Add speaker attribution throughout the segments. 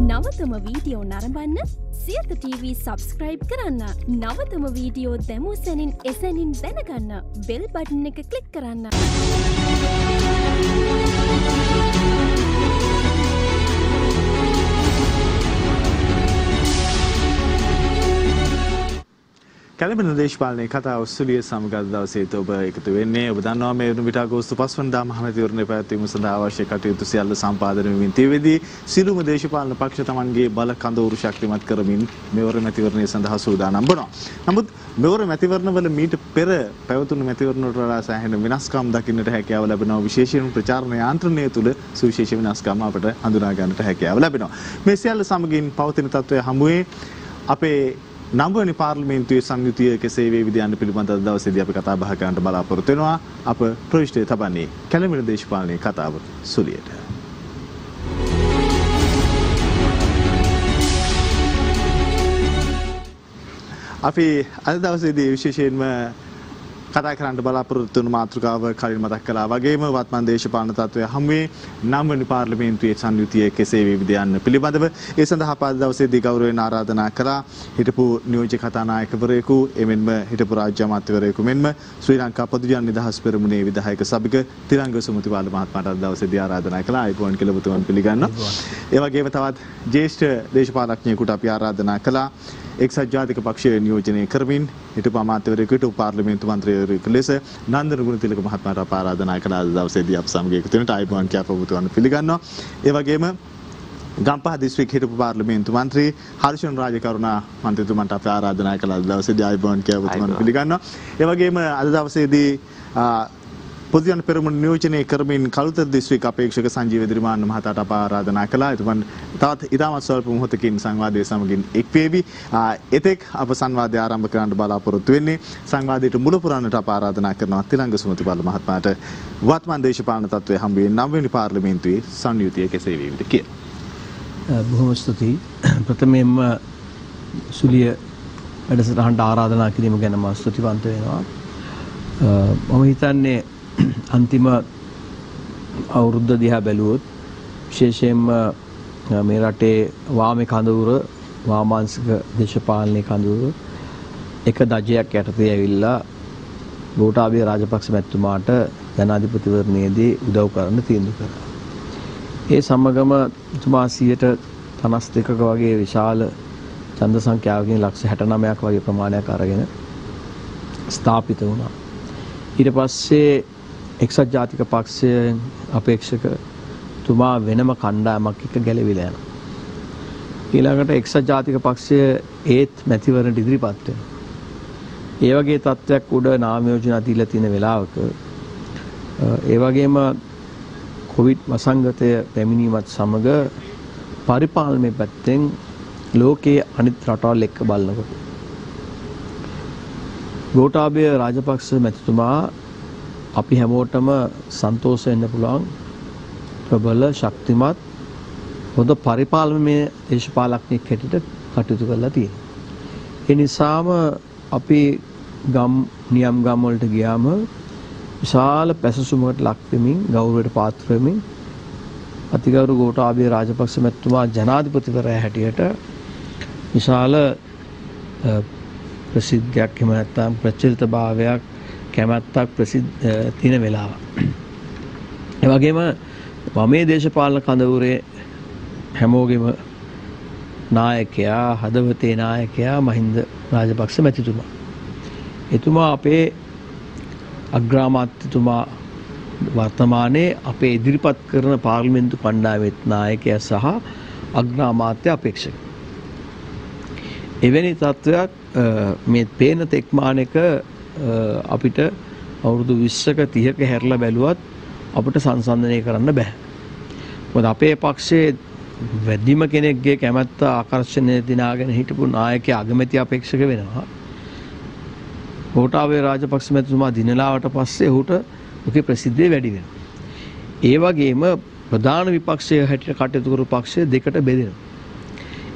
Speaker 1: නවතම video නරඹන්න Siyatha TV subscribe කරන්න. නවතම video දැමූ සැනින් එසැනින් දැනගන්න බෙල් බටන් එක ක්ලික් කරන්න.
Speaker 2: කැළඹෙන දේශපාලනයේ කතාව ඔස්ට්‍රේලිය සමග අද දවසේත් ඔබ එකතු වෙන්නේ. ඔබ දන්නවා මේ වන අගෝස්තු 5 වෙනිදා මහමැතිවරණය පැවැත්වීම සඳහා අවශ්‍ය කටයුතු සියල්ල සම්පාදනය වෙමින් තිබෙදී සියලුම දේශපාලන පක්ෂ තමන්ගේ බල කඳවුරු ශක්තිමත් කරමින් මෙවර මැතිවරණය සඳහා සූදානම් වනවා. නමුත් මෙවර මැතිවරණවල මීට පෙර පැවතුණු මැතිවරණවලට වඩා සෑහෙන වෙනස්කම් දකින්නට හැකියාව ලැබෙනවා. විශේෂයෙන් ප්‍රචාරණ යාන්ත්‍රණය තුළ සුවිශේෂ වෙනස්කම් අපට හඳුනා ගන්නට හැකියාව ලැබෙනවා. මේ සියල්ල සමගින් පවතින තත්ත්වය හමුවේ අපේ නම්බරනි පාර්ලිමේන්තුවේ සංයුතිය කෙසේ වේවිද යන්න පිළිබඳ දවසේදී අපි කතා බහ කරන්නට බලාපොරොත්තු වෙනවා. අප ප්‍රවිෂ්ඨය තබන්නේ කැළඹෙන දේශපාලනයේ කතාව සුලියට. අපි අද දවසේදී විශේෂයෙන්ම කතා කරන්න බලාපොරොත්තු වුණු මාතෘකාව කලින් මතක් කළා වගේම වත්මන් දේශපාලන තත්ත්වය හමුවේ නම්වැනි පාර්ලිමේන්තුවේ සංයුතිය කෙසේ වේවිද යන්න පිළිබඳව ඒ සඳහා අද දවසේදී ගෞරවයෙන් ආරාධනා කළා හිටපු නියෝජ්‍ය කතානායකවරයෙකු එමෙන්ම හිටපු රාජ්‍ය අමාත්‍යවරයෙකු මෙන්ම ශ්‍රී ලංකා පොදුජන නිදහස් පෙරමුණේ විධායක සභික තිරංග සුමතිපාල මහත්මයාට අද දවසේදී ආරාධනා කළා. අයිබෝන් කියලා ඔබතුමන් පිළිගන්නවා. ඒ වගේම තවත් ජ්‍යෙෂ්ඨ දේශපාලඥයෙකුට අපි ආරාධනා කළා. එක්සත් ජාතික පක්ෂයේ නියෝජනය කරමින් හිටපු අමාත්‍යවරයෙකු හිටපු පාර්ලිමේන්තු මන්ත්‍රීවරයෙකු ලෙස නන්දන ගුණතිලක මහත්මයාට අප ආරාධනා කළා. අද දවසේදී අප සමග එකතු වෙනට අයිබෝන් කියා ඔබතුමන් පිළිගන්නවා. ඒ වගේම ගම්පහ දිස්ත්‍රික් හිටපු පාර්ලිමේන්තු මන්ත්‍රී හර්ෂන් රාජකරුණා මන්ත්‍රීතුමන්ට අප ආරාධනා කළා. අද දවසේදී අයිබෝන් කියා ඔබතුමන් පිළිගන්නවා. ඒ වගේම අද දවසේදී පොදුජන පෙරමුණ නියෝජනය කරමින් කළුතර දිස්ත්‍රික් අපේක්ෂක සංජීව දිරිමාන්න මහතාට අප ආරාධනා කළා. එතුමන් තවත් ඉතාමත් ස්වල්ප මොහොතකින් සංවාදයේ සමගින් එක් වේවි. එතෙක් අප සංවාදය ආරම්භ කරන්න බලාපොරොත්තු වෙන්නේ. සංවාදයට මුල පුරන්නට අප ආරාධනා කරනවා තිලංග සුමතිපාල මහත්මයාට වත්මන් දේශපාලන තත්ත්වයේ හම්බෙන්නේ නම්වෙනි පාර්ලිමේන්තුවේ සංයුතිය කෙසේ වේවිද කියලා.
Speaker 3: බොහොම ස්තුතියි. ප්‍රථමයෙන්ම සුලිය වැඩසටහනට ආරාධනා කිරීම ගැන මම ස්තුතිවන්ත වෙනවා. මම හිතන්නේ අන්තිම අවුරුද්ද දිහා බැලුවොත් විශේෂයෙන්ම මේ රටේ වාමේ කඳවුර වාමාංශික දේශපාලනයේ කඳවුර එක දජයක් යටතේ ඇවිල්ලා ගෝඨාභය රාජපක්ෂ මැතිතුමාට ජනාධිපතිවරණයේදී උදව් කරන්න තීන්දුව කළා. ඒ සමගම තුමා 52ක වගේ විශාල ඡන්ද සංඛ්‍යාවකින් ලක්ෂ 69ක් වගේ ප්‍රමාණයක් අරගෙන ස්ථාපිත වුණා. ඊට පස්සේ එක්සත් ජාතික පක්ෂයේ අපේක්ෂක තුමා වෙනම කණ්ඩායමක් එක්ක ගැලවිලා යනවා. ඊළඟට එක්සත් ජාතික පක්ෂය ඒත් මැතිවරණට ඉදිරිපත් වෙනවා. ඒ වගේ තත්ත්වයක් උඩ නාම යෝජනා දීලා තියෙන වෙලාවක ඒ වගේම කොවිඩ් වසංගතය පැමිණීමත් සමග පරිපාලනයේ පැත්තෙන් ලෝකයේ අනිත් රටවල් එක්ක බලනකොට ගෝඨාභය රාජපක්ෂ මැතිතුමා අපි හැමෝටම සන්තෝෂ වෙන්න පුළුවන් ප්‍රබල ශක්තිමත් හොඳ පරිපාලනමය දේශපාලඥයෙක් හැටියට කටයුතු කරලා තියෙනවා. ඒ නිසාම අපි නියම් ගම් වලට ගියාම විශාල පැසසුමකට ලක් වෙමින් ගෞරවයට පාත්‍ර වෙමින් අතිගෞරව ගෝඨාභය රාජපක්ෂ මැතිතුමා ජනාධිපතිවරයා හැටියට විශාල ප්‍රසිද්ධියක් එහෙම නැත්නම් ප්‍රචලිතභාවයක් කැමැත්තක් තියෙන වෙලාව. ඒ වගේම වමේ දේශපාලන කඳවුරේ හැමෝගෙම නායකයා හදවතේ නායකයා මහින්ද රාජපක්ෂ මැතිතුමා. එතුමා අපේ අග්‍රාමාත්‍යතුමා වර්තමානයේ අපේ ඉදිරිපත් කරන පාර්ලිමේන්තු කණ්ඩායමේ නායකයා සහ අග්‍රාමාත්‍ය අපේක්ෂක. එවැනි තත්ත්වයක් මේ පේන තෙක්මානක අපිට අවුරුදු 20ක 30ක හැරලා බැලුවත් අපිට සංසන්දනය කරන්න බෑ. මොකද අපේ පක්ෂයේ වැඩිම කෙනෙක්ගේ කැමැත්ත ආකර්ෂණය දිනාගෙන හිටපු නායකයා අගමැති අපේක්ෂක වෙනවා. ගෝඨාභය රාජපක්ෂ මැතිතුමා දිනලාවට පස්සේ ඔහුට ඔහුගේ ප්‍රසිද්ධිය වැඩි වෙනවා. ඒ වගේම ප්‍රධාන විපක්ෂය හැටියට කටයුතු කරපු පක්ෂය දෙකට බෙදෙනවා.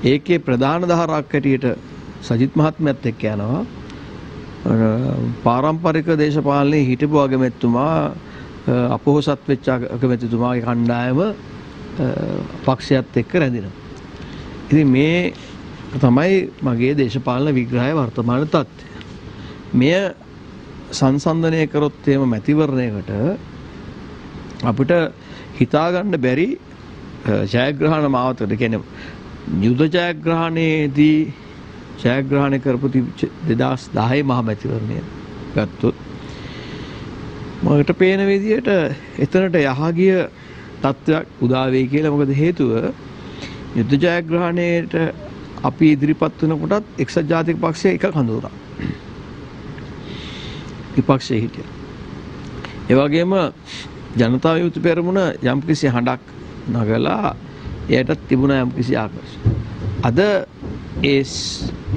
Speaker 3: ඒකේ ප්‍රධාන ධාරාවක් හැටියට සජිත් මහත්මයාත් එක්ක යනවා. පාරම්පරික දේශපාලනයේ හිටපු අගමැතිතුමා අපොහොසත් වෙච්ච අගමැතිතුමාගේ කණ්ඩායම පක්ෂයත් එක්ක රැඳෙනවා. ඉතින් මේ තමයි මගේ දේශපාලන විග්‍රහය වර්තමාන තත්ත්වය. මෙය සංසන්දනය කරොත් එහෙම මැතිවරණයකට අපිට හිතාගන්න බැරි ජයග්‍රහණ මාවතකට කියන්නේ යුද ජයග්‍රහණයේදී ජයග්‍රහණය කරපු 2010 මහ මැතිවරණය ගත්තොත් මට පේන විදිහට එතනට යහගිය තත්ත්වයක් උදා වෙයි කියලා. මොකද හේතුව යුද ජයග්‍රහණයට අපි ඉදිරිපත් වෙනකොටත් එක්සත් ජාතික පක්ෂය එක කඳවුරක් විපක්ෂයේ හිටියා. ඒ වගේම ජනතා විමුක්ති පෙරමුණ යම්කිසි හඬක් නගලා එයටත් තිබුණා යම්කිසි ආකර්ෂණයක්. අද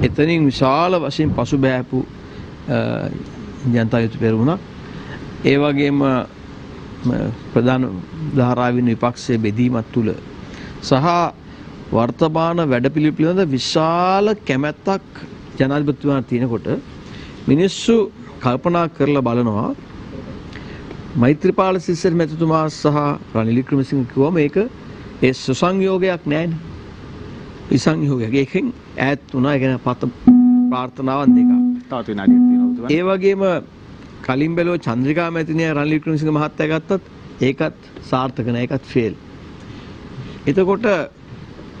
Speaker 3: එතනින් විශාල වශයෙන් පසුබෑපු ජනතා විමුක්ති පෙරමුණක් ඒ වගේම ප්‍රධාන ධාරාවින් විපක්ෂයේ බෙදීමත් තුළ සහ වර්තමාන වැඩපිළිවෙල පිළිබඳ විශාල කැමැත්තක් ජනාධිපතිතුමාට තියෙනකොට මිනිස්සු කල්පනා කරලා බලනවා මෛත්‍රීපාල සිරිසේන මැතිතුමා සහ රනිල් වික්‍රමසිංහ කිව්වා මේක ඒ සුසංයෝගයක් නෑනේ. විසංයෝගයක්. ඒකෙන් ඈත් වුණා. ඒ කියන්නේ ප්‍රාර්ථනාවන් දෙකක්.
Speaker 2: තවත් විනාඩියක් තියෙනවා.
Speaker 3: ඒ වගේම කලින් බැලුව චන්ද්‍රිකා මැතිණිය රනිල් වික්‍රමසිංහ මහත්තයා ගත්තත් ඒකත් සාර්ථක නෑ. ඒකත් ෆේල්. එතකොට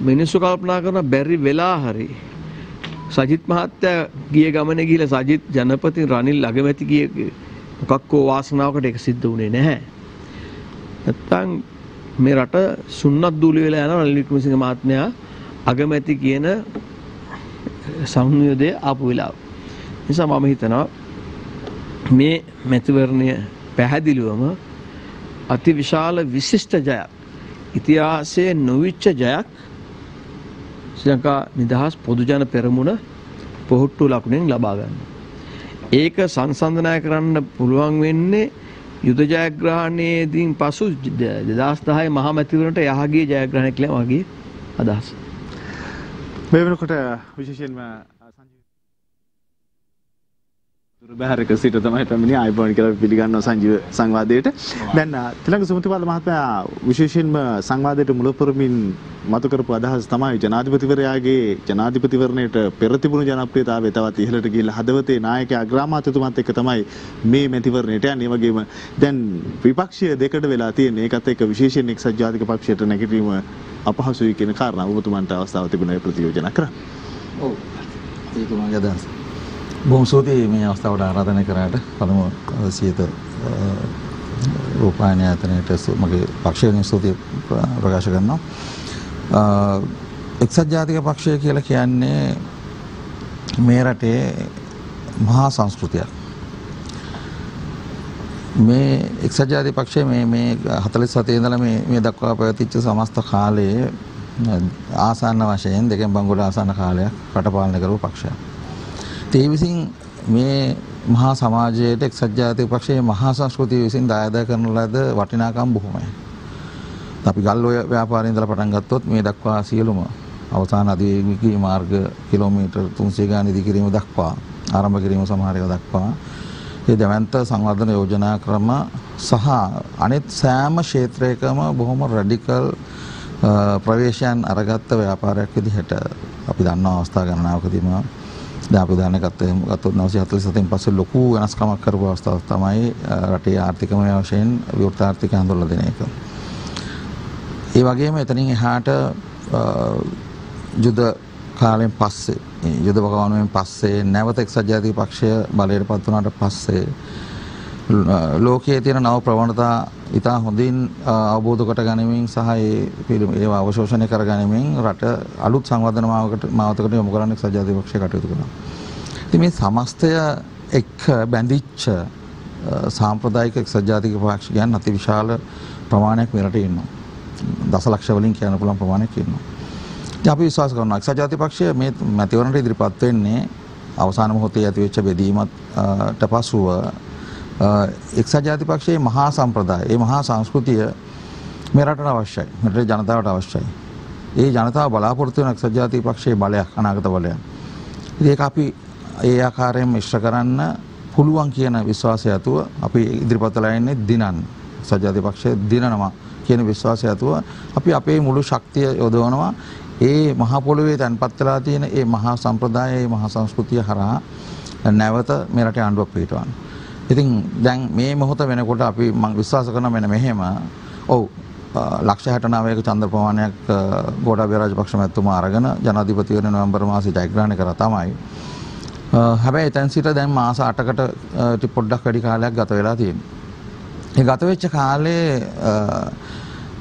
Speaker 3: මිනිස්සු කල්පනා කරන බැරි වෙලා හරි සජිත් මහත්තයා ගිය ගමනේ ගිහිලා සජිත් ජනපති රනිල් අගමැති ගිය මොකක්කෝ වාසනාවකට ඒක සිද්ධ වුණේ නැහැ. නැත්තම් මේ රට සුන්නත් දූලි වෙලා යන රනිල් වික්‍රමසිංහ මහත්මයා අගමැති කියන සංයෝදය ආපු වෙලාව. නිසා මම හිතනවා මේ මැතිවරණය පැහැදිලිවම අතිවිශාල විශිෂ්ට ජයක්. ඉතිහාසයේ නොවිච්ච ජයක් ශ්‍රී ලංකා නිදහස් පොදුජන පෙරමුණ පොහොට්ටු ලකුණෙන් ලබා ගන්න. ඒක සංසන්දනය කරන්න පුළුවන් වෙන්නේ යුද ජයග්‍රහණයේදී පසු 2010 මහ මැතිවරණට යහගිය ජයග්‍රහණය කියලා වගේ අදහස.
Speaker 2: මේ වෙනකොට විශේෂයෙන්ම දුරබැහැරක සිට තමයි පැමිණි ආයිබෝන් කියලා පිළිගන්නවා සංජීව සංවාදයට. දැන් තිලංග සුමතිපාල මහත්මයා විශේෂයෙන්ම සංවාදයට මුලපුරමින් මතු කරපු අදහස් තමයි ජනාධිපතිවරයාගේ ජනාධිපතිවරණයට පෙර තිබුණු ජනප්‍රියතාවය තවත් ඉහළට ගිහිල්ලා හදවතේ නායකයා අග්‍රාමාත්‍යතුමත් එක්ක තමයි මේ මැතිවරණයට යන්නේ. ඒ වගේම දැන් විපක්ෂය දෙකඩ වෙලා තියෙන්නේ. ඒකත් එක්ක විශේෂයෙන් එක්සත් ජාතික පක්ෂයට නැගිටීම අපහසුයි කියන කාරණා ඔබතුමන්ට අවස්ථාව තිබුණා ප්‍රතියෝජන කරන්න.
Speaker 4: ඔව්. ඒක මගේ අදහස. බොහොම ස්තුතියි මේ අවස්ථාවට ආරාධනය කරාට. පළමු සියත රූපවාහිනිය ආයතනයට මගේ පක්ෂයෙන් ස්තුතිය ප්‍රකාශ කරනවා. එක්සත් ජාතික පක්ෂය කියලා කියන්නේ මේ රටේ මහා සංස්කෘතියක්. මේ එක්සත් ජාතික පක්ෂය මේ 47 ඉඳලා මේ දක්වා පැවතිච්ච සමස්ත කාලයේ ආසන්න වශයෙන් දෙකෙන් බංගොඩ ආසන්න කාලයක් රට පාලනය කරපු පක්ෂයක්. ඒ විසින් මේ මහා සමාජයට එක්සත් ජාතික පක්ෂයේ මහා සංස්කෘතිය විසින් දායාද කරන ලද වටිනාකම් බොහොමයි. අපි ගල්ඔය ව්‍යාපාරයේ ඉඳලා පටන් ගත්තොත් මේ දක්වා සියලුම අවසාන අධිවේගී මාර්ග කිලෝමීටර් 300 ගාන ඉදි කිරීම දක්වා ආරම්භ කිරීම සමහර ඒවා දක්වා මේ දැවැන්ත සංවර්ධන යෝජනා ක්‍රම සහ අනෙත් සෑම ක්ෂේත්‍රයකම බොහොම රැඩිකල් ප්‍රවේශයන් අරගත්ත ව්‍යාපාරයක් විදිහට අපි දන්නා අවස්ථා ගණනාවකදීම දැන් අපි උදාහරණයක් ගත්තොත් 1947න් පස්සේ ලොකු වෙනස්කමක් කරපු අවස්ථාවක් තමයි රටේ ආර්ථිකමය වශයෙන් විවෘත ආර්ථිකය හඳුන්වලා දෙන එක. ඒ වගේම එතනින් එහාට යුද කාලයෙන් පස්සේ යුද වකවානුවෙන් පස්සේ නැවත එක්සත් ජාතික පක්ෂය බලයට පත් වුණාට පස්සේ ලෝකයේ තියෙන නව ප්‍රවණතා ඉතා හොඳින් අවබෝධ කොට ගැනීමෙන් සහ ඒවා අවශෝෂණය කර ගැනීමෙන් රට අලුත් සංවර්ධන මාවතකට යොමු කරන්න එක්සත් ජාතික පක්ෂය කටයුතු කරනවා. ඉතින් මේ සමස්තය එක්ක බැඳිච්ච සාම්ප්‍රදායික එක්සත් ජාතික පක්ෂයන් අති විශාල ප්‍රමාණයක් මේ රටේ ඉන්නවා. දසලක්ෂ වලින් කියන්න පුළුවන් ප්‍රමාණයක් ඉන්නවා. ඉතින් අපි විශ්වාස කරනවා එක්සත් ජාතික පක්ෂය මේ මැතිවරණයට ඉදිරිපත් වෙන්නේ අවසාන මොහොතේ ඇතිවෙච්ච බෙදීමට පසුව එක්සත් ජාතික පක්ෂයේ මහා සම්ප්‍රදාය, ඒ මහා සංස්කෘතිය මේ රටට අවශ්‍යයි. මේ රටේ ජනතාවට අවශ්‍යයි. ඒ ජනතාව බලාපොරොත්තු වෙන එක්සත් ජාතික පක්ෂයේ බලයක්, අනාගත බලයක්. ඉතින් ඒක අපි ඒ ආකාරයෙන් මිශ්‍ර කරන්න පුළුවන් කියන විශ්වාසය ඇතුව අපි ඉදිරිපත් වෙලා ඉන්නේ දිනන්න. එක්සත් ජාතික පක්ෂය දිනනවා කියන විශ්වාසය ඇතුව අපි අපේ මුළු ශක්තිය යොදවනවා ඒ මහා පොළොවේ තැන්පත් වෙලා තියෙන ඒ මහා සම්ප්‍රදාය, මහා සංස්කෘතිය හරහා නැවත මේ රටේ ආණ්ඩුවක් පිටවන්න. ඉතින් දැන් මේ මොහොත වෙනකොට අපි මම විශ්වාස කරනවා මෙන්න මෙහෙම ඔව් ලක්ෂ 69ක ඡන්ද ප්‍රමාණයක් ගෝඨාභය රාජපක්ෂ මැතිතුමා අරගෙන ජනාධිපතිවරණ නොවැම්බර් මාසයේ ජයග්‍රහණය කරා තමයි. හැබැයි එතෙන් සිට දැන් මාස 8කට පොඩ්ඩක් වැඩි කාලයක් ගත වෙලා තියෙනවා. ඒ ගත වෙච්ච කාලේ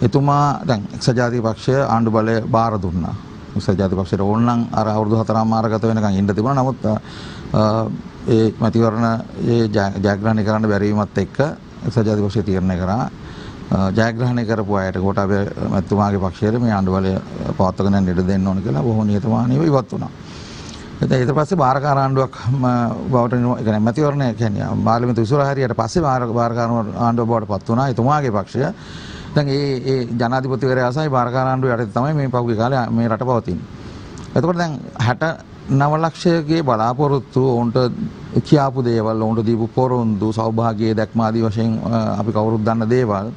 Speaker 4: එතුමා දැන් එක්සත් ජාතික පක්ෂය ආණ්ඩු බලය බාර දුන්නා. එක්සත් ජාතික පක්ෂයට ඕනනම් අර අවුරුදු 4මාර ගත වෙනකන් ඉන්න තිබුණා. නමුත් ඒ මැතිවරණ ජයග්‍රහණය කරන්න බැරි වීමත් එක්ක එක්සත් ජාතික පක්ෂය තීරණය කරා ජයග්‍රහණය කරපු අයට ගෝඨාභය මැතිතුමාගේ පක්ෂයට මේ ආණ්ඩු බලය පවත්වාගෙන යන්න ඉඩ දෙන්න ඕන කියලා බොහෝ නිහතමානීව ඉවත් වුණා. ඊට පස්සේ බාරකාර ආණ්ඩුවක් බවට ඒ කියන්නේ මැතිවරණය කියන්නේ පාර්ලිමේන්තු විසුර හරියට පස්සේ බාරකාර ආණ්ඩුව බවට පත් වුණා. එතුමාගේ පක්ෂය දැන් ඒ ජනාධිපතිවරයා සහ බාරකාර ආණ්ඩුව යටතේ තමයි මේ පහුගිය කාලේ මේ රට පවතින්නේ. එතකොට දැන් 69 ලක්ෂයේ බලාපොරොත්තු උන්ට කියාපු දේවල් උන්ට දීපු පොරොන්දු සෞභාග්‍යයේ දැක්ම ආදී වශයෙන් අපි කවුරුත් දන්න දේවල්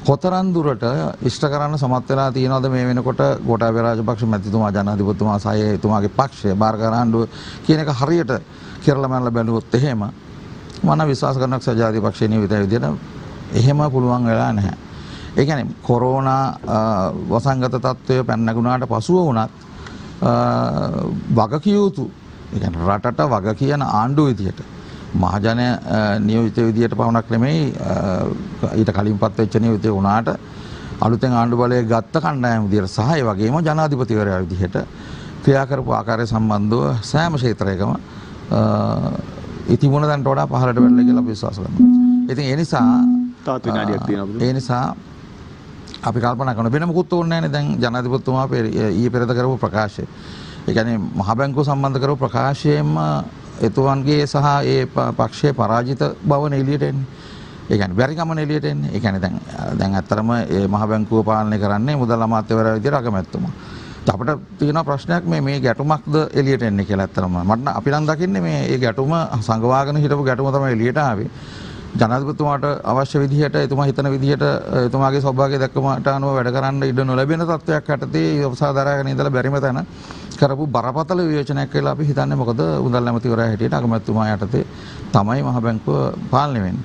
Speaker 4: කොතරම් දුරට ඉෂ්ට කරන්න සමත් වෙලා තියෙනවද මේ වෙනකොට ගෝඨාභය රාජපක්ෂ මැතිතුමා ජනාධිපතිතුමා සහ එතුමාගේ පක්ෂය බාරකාර ආණ්ඩුව කියන එක හරියට කියලා මම බැලුවොත් එහෙම මම විශ්වාස කරනවා සජාති පක්ෂයේ නියවිතය විදිහට එහෙම පුළුවන් වෙලා නැහැ. ඒ කියන්නේ කොරෝනා වසංගත තත්ත්වය පැන නැගුණාට පසුව වුණත් වගකිය යුතු ඒ කියන්නේ රටට වග කියන ආණ්ඩුව විදිහට මහජන නියෝජිත විදියට පවණක් නෙමෙයි ඊට කලින් පත් වෙච්ච නියෝජිත වුණාට අලුතෙන් ආණ්ඩු බලය ගත්ත කණ්ඩායම විදියට සහ ඒ වගේම ජනාධිපතිවරයා විදිහට ක්‍රියා කරපු ආකාරය සම්බන්ධව සෑම ක්ෂේත්‍රයකම ඉතිමුණ දැන්ට වඩා පහළට වැටලා කියලා අපි විශ්වාස කරනවා. ඉතින් ඒ නිසා
Speaker 2: තවත් විනාඩියක් තියෙනවා.
Speaker 4: ඒ නිසා අපි කල්පනා කරන වෙන මොකුත් ඕනේ නැහැ නේ දැන් ජනාධිපතිතුමා ඊයේ පෙරේද කරපු ප්‍රකාශය. ඒ කියන්නේ මහ බැංකුව සම්බන්ධ කරපු ප්‍රකාශයෙන්ම එතුවන්ගේ සහ ඒ පක්ෂයේ පරාජිත බවන එළියට එන්නේ. ඒ කියන්නේ බැරි කමන එළියට එන්නේ. ඒ කියන්නේ දැන් ඇත්තරම මේ මහ බැංකුව පාලනය කරන්නේ මුදල් අමාත්‍යවරයා විදියට අගමැතිතුමා. අපිට තියෙන ප්‍රශ්නයක් මේ ගැටුමක්ද එළියට එන්නේ කියලා ඇත්තරම. මට අපි නම් දකින්නේ මේ ගැටුම සංගවාගෙන හිටපු ගැටුම තමයි එළියට ආවේ. ජනාධිපතිතුමාට අවශ්‍ය විදිහට එතුමා හිතන විදිහට එතුමාගේ සෞභාග්‍ය දැක්කමට අනුව වැඩ කරන්න ඉඩ නොලැබෙන තත්ත්වයක් යටතේ අවසාදාරාගෙන ඉඳලා බැරිම තැන කරපු බරපතල විවේචනයක් කියලා අපි හිතන්නේ. මොකද මුදල් ඇමතිවරයා හැටියට අගමැතිතුමා යටතේ තමයි මහ බැංකුව පාලනය වෙන්නේ.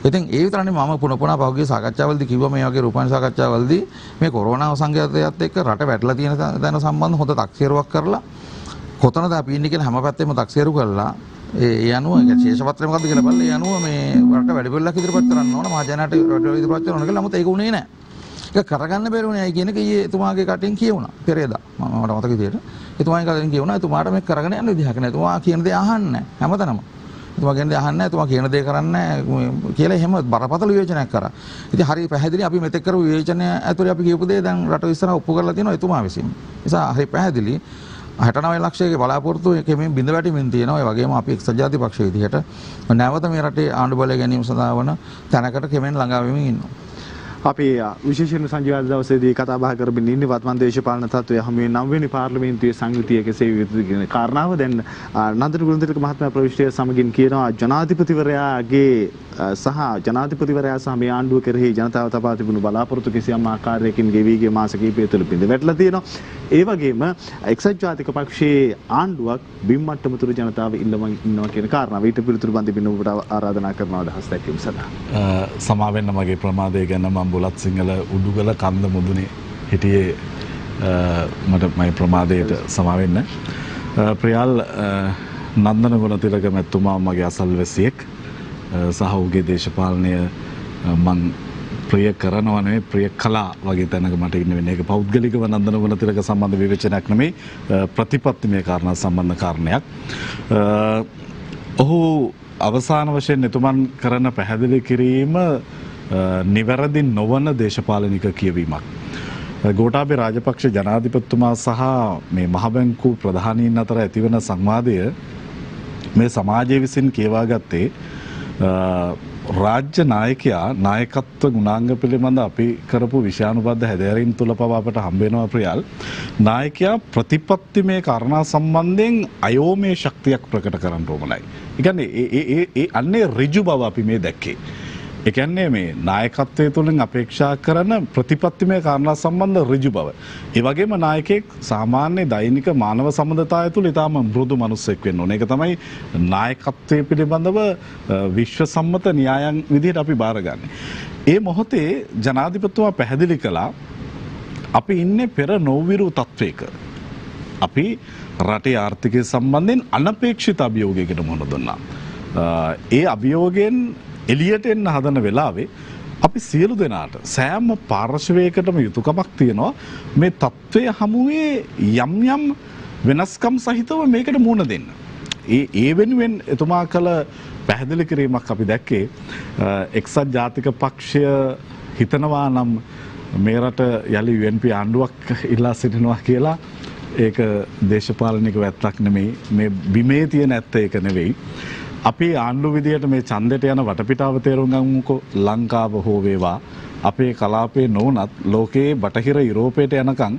Speaker 4: ඉතින් ඒ විතරනේ මම පුන පහුගිය සාකච්ඡාවලදී කිව්වා මේ වගේ රූපවාහිනී සාකච්ඡාවලදී මේ කොරෝනා සංගතයත් එක්ක රට වැටලා තියෙන තැන සම්බන්ධ හොඳ තක්සේරුවක් කරලා කොතනද අපි ඉන්නේ කියලා හැම පැත්තෙම තක්සේරු කරලා ඒ අනුව ශේෂපත්‍රය මොකද්ද කියලා බලලා ඒ අනුව මේ රට වැඩිපුරක් ඉදිරිපත් කරන්න ඕන මහජනයාට රට ඉදිරිපත් කරන්න ඕන කියලා. නමුත් ඒක උනේ නැහැ. ඒක කරගන්න බැරි වුණේ ඇයි කියන එක ඊයේ එතුමාගේ කටින් කියුණා. පෙරේදා මම මට මතක විදියට එතුමාගේ කටින් කියුණා එතුමාට මේක කරගෙන යන්න විදිහක් නැහැ. එතුමා කියන දේ අහන්නේ නැහැ හැමතැනම. එතුමා කියන දේ අහන්නේ නැහැ. එතුමා කියන දේ කරන්නේ නැහැ කියලා එහෙම බරපතල විවේචනයක් කරා. ඉතින් හරි පැහැදිලි අපි මෙතෙක් කරපු විවේචනය ඇතුලේ අපි කියපු දේ දැන් රට ඉස්සරහ ඔප්පු කරලා තියෙනවා එතුමා විසින්. නිසා හරි පැහැදිලි 69 ලක්ෂයක බලාපොරොත්තු එකෙමින් බිඳ වැටීමින් තියෙනවා. ඒ වගේම අපි එක්සත් ජාතික පක්ෂ විදිහට නැවත මේ රටේ ආණ්ඩු බලය ගැනීම සඳහා වන තැනකට කෙමෙන් ළඟා වෙමින් ඉන්නවා.
Speaker 2: අපි විශේෂයෙන් සංජීවන දවසේදී කතා බහ කරමින් ඉන්නේ වත්මන් දේශපාලන තත්ත්වය හමුවේ 9 වෙනි පාර්ලිමේන්තුවේ සංයුතිය කෙසේ යුතුද කියන කාරණාව. දැන් නන්දන ගුණතිලක මහත්මයා ප්‍රවිෂ්ඨය සමගින් කියනවා ජනාධිපතිවරයාගේ සහ ජනාධිපතිවරයා සහ මේ ආණ්ඩුව කෙරෙහි ජනතාව තබා තිබුණු බලාපොරොත්තු කිසියම් ආකාරයකින් ගෙවි ගිය මාස කිහිපය තුළ බිඳ වැටලා තියෙනවා. ඒ වගේම එක්සත් ජාතික පක්ෂයේ ආණ්ඩුවක් බිම්මට්ටම තුර ජනතාව ඉන්නවා කියන කාරණාව ඊට පිළිතුරු බඳින්න ඔබට ආරාධනා කරනවා අදහස් දැක්වීම සඳහා.
Speaker 5: සමාවෙන්න මගේ ප්‍රමාදය ගැන මම බුලත් සිංහල උඩුගල කන්ද මුදුනේ හිටියේ මට මගේ ප්‍රමාදයට සමාවෙන්න. ප්‍රියල් නන්දන ගුණතිලක මැතිතුමා මගේ අසල්වැසියෙක් සහ ඔහුගේ දේශපාලනය මං ප්‍රිය කරනවා නෙවෙයි ප්‍රිය කළා වගේ තැනක මට ඉන්න වෙන්නේ. ඒක පෞද්ගලිකව නන්දන ගුණතිලක සම්බන්ධ විවේචනයක් නෙමෙයි ප්‍රතිපත්තිමය කාරණා සම්බන්ධ කාරණයක්. ඔහු අවසාන වශයෙන් එතුමන් කරන පැහැදිලි කිරීම නිවැරදි නොවන දේශපාලනික කියවීමක්. ගෝඨාභය රාජපක්ෂ ජනාධිපතිතුමා සහ මේ මහ බැංකුව ප්‍රධානීන් අතර ඇතිවන සංවාදය මේ සමාජය විසින් කියවා ගත්තේ රාජ්‍ය නායකයා නායකත්ව ගුණාංග පිළිබඳ අපි කරපු විෂයානුබද්ධ හැදෑරීම් තුළ පවා අපට හම්බ වෙනවා ප්‍රියල්. නායකයා ප්‍රතිපත්තිමය කාරණා සම්බන්ධයෙන් අයෝමය ශක්තියක් ප්‍රකට කරන්න ඕනයි. ඒ කියන්නේ ඒ අන්නේ ඍජු බව අපි මේ දැක්කේ. ඒ කියන්නේ මේ නායකත්වයේ තුලින් අපේක්ෂා කරන ප්‍රතිපත්තිමය කාරණා සම්බන්ධ ඍජු බව. ඒ වගේම නායකයෙක් සාමාන්‍ය දෛනික මානව සම්බන්ධතාවය තුල ඊටාම මෘදු මිනිසෙක් වෙන්න ඕනේ. ඒක තමයි නායකත්වයේ පිළිබඳව විශ්ව සම්මත න්‍යායන් විදිහට අපි බාරගන්නේ. ඒ මොහොතේ ජනාධිපතිතුමා පැහැදිලි කළා අපි ඉන්නේ පෙර නොවිරු තත්වයක. අපි රටේ ආර්ථිකය සම්බන්ධයෙන් අනපේක්ෂිත අභියෝගයකට මුහුණ දුන්නා. ඒ අභියෝගයෙන් එළියට එන්න හදන වෙලාවේ අපි සියලු දෙනාට සෑම පාර්ශවයකටම යුතුයකමක් තියෙනවා මේ තත්වය හමුවේ යම් යම් වෙනස්කම් සහිතව මේකට මුහුණ දෙන්න. ඒ වෙනුවෙන් එතුමා කළ පැහැදිලි කිරීමක් අපි දැක්කේ එක්සත් ජාතික පක්ෂය හිතනවා නම් මේ රට යලි UNP ආණ්ඩුවක් ඉල්ලා සිටිනවා කියලා. ඒක දේශපාලනික වැත්තක් නෙමෙයි. මේ බිමේ තියෙන ඇත්ත ඒක නෙවෙයි. අපි ආණ්ඩු විදියට මේ ඡන්දයට යන වටපිටාව තේරුම් ගමුකෝ. ලංකාව හෝ වේවා අපේ කලාපයේ නොවුනත් ලෝකයේ බටහිර යුරෝපයට යනකම්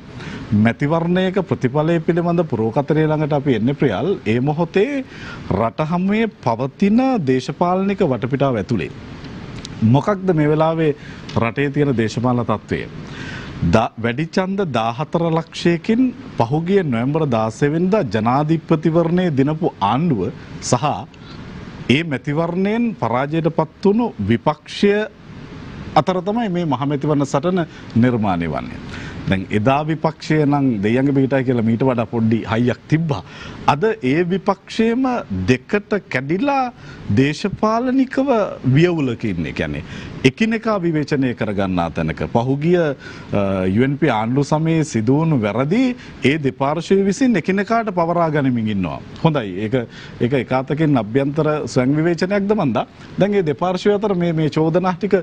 Speaker 5: මැතිවරණයක ප්‍රතිඵලය පිළිබඳ පුරෝකතරය ළඟට අපි එන්නේ ප්‍රියල්. ඒ මොහොතේ රට හමුවේ පවතින දේශපාලනික වටපිටාව ඇතුලේ මොකක්ද මේ වෙලාවේ රටේ තියෙන දේශපාලන තත්ත්වය? වැඩි ඡන්ද 14 ලක්ෂයකින් පහුගිය නොවැම්බර් 16 වෙනිදා ජනාධිපතිවරණයේ දිනපු ආණ්ඩුව සහ ඒ මැතිවරණයෙන් පරාජයට පත් වුණු විපක්ෂය අතර තමයි මේ මහමැතිවරණ සටන නිර්මාණය වන්නේ. දැන් එදා විපක්ෂය නම් දෙයංග පිටයි කියලා මීට වඩා පොඩි හයියක් තිබ්බා. අද ඒ විපක්ෂයේම දෙකට කැඩිලා දේශපාලනිකව වියවුලක ඉන්නේ. කියන්නේ එකිනෙකා විවේචනය කරගන්නා තැනක පහුගිය UNP ආණ්ඩු සමයේ සිදුවුණු වැරදි ඒ දෙපාර්ශ්වය විසින් එකිනෙකාට පවරා ගනිමින් ඉන්නවා. හොඳයි. ඒක එකාතකින් අභ්‍යන්තර ස්වයං විවේචනයක්ද මන්දා. දැන් මේ දෙපාර්ශ්වය අතර මේ චෝදනා ටික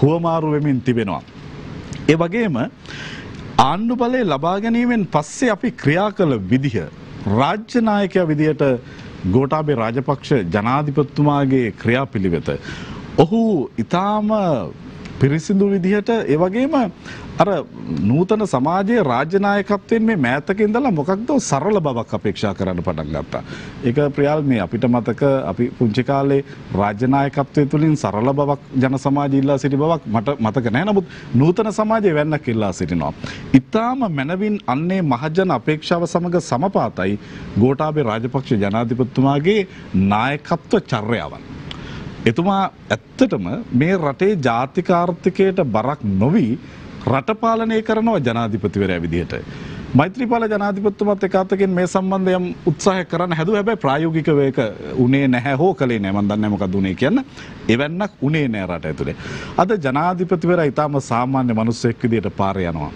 Speaker 5: හුවමාරු වෙමින් තිබෙනවා. ඒ වගේම ආණ්ඩු බලය ලබා ගැනීමෙන් පස්සේ අපි ක්‍රියා කළ විදිහ රාජ්‍ය නායකයා විදියට ගෝඨාභය රාජපක්ෂ ජනාධිපතිතුමාගේ ක්‍රියාපිළිවෙත ඔහු ඊටාම පිරිසිදු විදිහට ඒ වගේම අර නූතන සමාජයේ රාජ්‍ය නායකත්වයෙන් මේ මෑතක ඉඳලා මොකක්ද සරල බවක් අපේක්ෂා කරන්න පටන් ගත්තා. ඒක ප්‍රියල් මේ අපිට මතක අපි පුංචි කාලේ රාජ්‍ය නායකත්වයේ තුලින් සරල බවක් ජන සමාජය ඉල්ලා සිටි බවක් මට මතක නැහැ. නමුත් නූතන සමාජයේ වෙන්නක් ඉල්ලා සිටිනවා. ඊටාම මනවින් අන්නේ මහජන අපේක්ෂාව සමග සමපාතයි ගෝඨාභය රාජපක්ෂ ජනාධිපතිතුමාගේ නායකත්ව චර්යාවන්. එතුමා ඇත්තටම මේ රටේ ජාතික ආර්ථිකයට බරක් නොවි රට පාලනය කරනවා ජනාධිපතිවරයා විදිහට. මෛත්‍රීපාල ජනාධිපතිතුමත් එකාතකින් මේ සම්බන්ධයෙන් උත්සාහ කරන්න හැදුවා. හැබැයි ප්‍රායෝගිකව ඒක උනේ නැහැ හෝ කලේ නැහැ. මම දන්නේ නැහැ මොකක්ද උනේ කියන්න. එවන්නක් උනේ නැහැ රට ඇතුලේ. අද ජනාධිපතිවරයා ඊටාම සාමාන්‍ය මිනිස්සෙක් විදිහට පාරේ යනවා.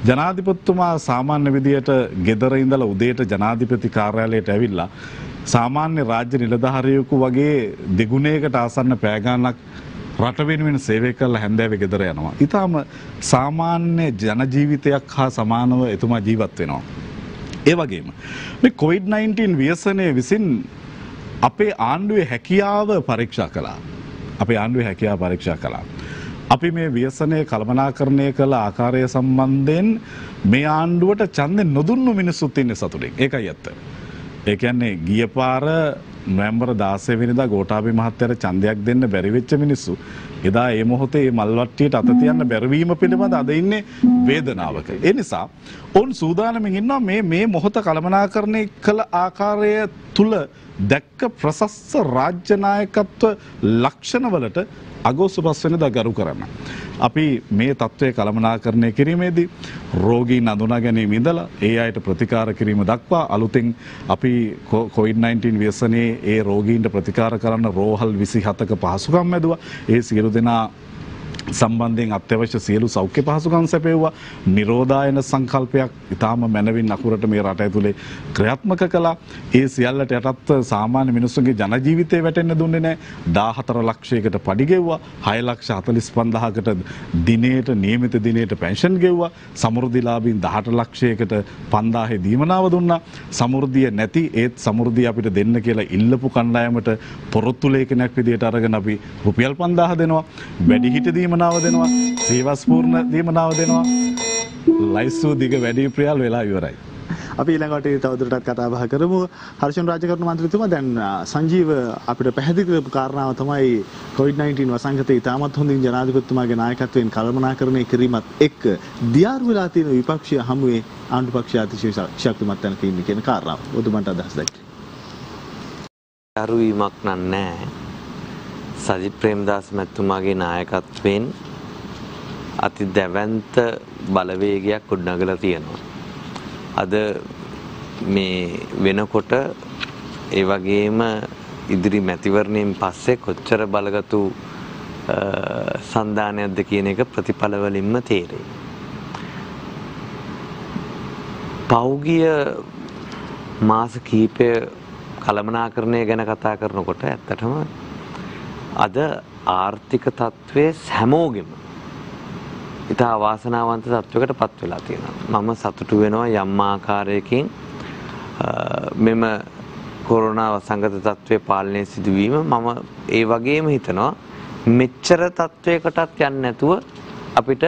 Speaker 5: ජනාධිපතිතුමා සාමාන්‍ය විදිහට ගෙදර ඉඳලා උදේට ජනාධිපති කාර්යාලයට ඇවිල්ලා සාමාන්‍ය රාජ්‍ය නිලධාරියෙකු වගේ දෙගුණයකට ආසන්න පැය ගණනක් රට වෙනුවෙන් සේවය කරලා හැන්දෑවේ ගෙදර යනවා. ඊටාම සාමාන්‍ය ජන ජීවිතයක් හා සමානව එතුමා ජීවත් වෙනවා. ඒ වගේම මේ COVID-19 ව්‍යසනය විසින් අපේ ආණ්ඩුවේ හැකියාව පරීක්ෂා කළා. අපි මේ ව්‍යසනය කළමනාකරණය කළ ආකාරය සම්බන්ධයෙන් මේ ආණ්ඩුවට ඡන්දෙ නොදුන්නු මිනිස්සුත් ඉන්නේ සතුටින්. ඒකයි ඇත්ත. ඒ කියන්නේ ගිය පාර නොවැම්බර් 16 වෙනිදා ගෝඨාභය මහත්තයාට ඡන්දයක් දෙන්න බැරි වෙච්ච මිනිස්සු එදා ඒ මොහොතේ මේ මල්වට්ටියට අත තියන්න බැරි වීම පිළිබඳ අද ඉන්නේ වේදනාවක. ඒ නිසා ඔවුන් සූදානමින් ඉන්නවා මේ මොහොත කළමනාකරණය කළ ආකාරය තුල දැක්ක ප්‍රශස්ත රාජ්‍ය නායකත්ව ලක්ෂණවලට අගෝස්තු 5 වෙනිදා ගරු කරන්න. අපි මේ තත්ත්වය කළමනාකරණය කිරීමේදී රෝගීන් අඳුනා ගැනීම ඉඳලා ඒ අයට ප්‍රතිකාර කිරීම දක්වා අලුතෙන් අපි COVID-19 ව්‍යසනයේ ඒ රෝගීන්ට ප්‍රතිකාර කරන්න රෝහල් 27ක පහසුකම් ඇදුවා. ඒ සියලු දෙනා සම්බන්ධයෙන් අත්‍යවශ්‍ය සියලු සෞඛ්‍ය පහසුකම් සැපෙව්වා. නිරෝධායන සංකල්පයක් ඊටාම මනවින් අකුරට මේ රට ඇතුලේ ක්‍රියාත්මක කළා. ඒ සියල්ලට යටත් සාමාන්‍ය මිනිස්සුන්ගේ ජන ජීවිතේ වැටෙන්න දුන්නේ නැහැ. 14 ලක්ෂයකට පඩි ගෙව්වා. 6,45,000කට දිනේට නියමිත දිනේට පෙන්ෂන් ගෙව්වා. සමෘද්ධිලාභීන් 18 ලක්ෂයකට 5000 දීමනාව දුන්නා. සමෘද්ධිය නැති ඒත් සමෘද්ධිය අපිට දෙන්න කියලා ඉල්ලපු කණ්ඩායමට පොරොත්තු ලේඛනයක් විදියට අරගෙන අපි රුපියල් 5000 දෙනවා. වැඩිහිටි දීමනාව දෙනවා. සේවස්පූර්ණ දීමනාව දෙනවා. ලයිස්තු දිග වැඩි ප්‍රියල් වෙලා ඉවරයි.
Speaker 2: අපි ඊළඟට තවදුරටත් කතා බහ කරමු. හර්ෂන් රාජකරණ මන්ත්‍රීතුමා දැන් සංජීව අපිට පැහැදිලි කරපු කාරණාව තමයි COVID-19 වසංගතය ඉතාමත් හොඳින් ජනාධිපතිතුමාගේ නායකත්වයෙන් කළමනාකරණය කිරීමත් එක්ක දියාරු වෙලා තියෙන විපක්ෂය හමුවේ ආණ්ඩු පක්ෂය අතිශය ශක්තිමත් තැනක ඉන්නේ කියන කාරණාව. ඔබතුමන්ට අදහස් දැක්කේ.
Speaker 6: දියාරු වීමක් නෑ. සජිත් ප්‍රේමදාස මැතිතුමාගේ නායකත්වයෙන් අති දැවැන්ත බලවේගයක් ගොඩනගලා තියෙනවා. අද මේ වෙනකොට ඒ වගේම ඉදිරි මැතිවරණයෙන් පස්සේ කොච්චර බලගතු සන්දානයක්ද කියන එක ප්‍රතිඵල වලින්ම තේරෙයි. පෞගිය මාස කිහිපය කළමනාකරණය ගැන කතා කරනකොට ඇත්තටම අද ආර්ථික තත්ත්වයේ හැමෝගෙම ඉතා අවාසනාවන්ත තත්වයකට පත් වෙලා තියෙනවා. මම සතුටු වෙනවා යම් ආකාරයකින් මෙම කොරෝනා වසංගත තත්ත්වයේ පාලනය සිදුවීම. මම ඒ වගේම හිතනවා මෙච්චර තත්වයකටත් යන්නේ නැතුව අපිට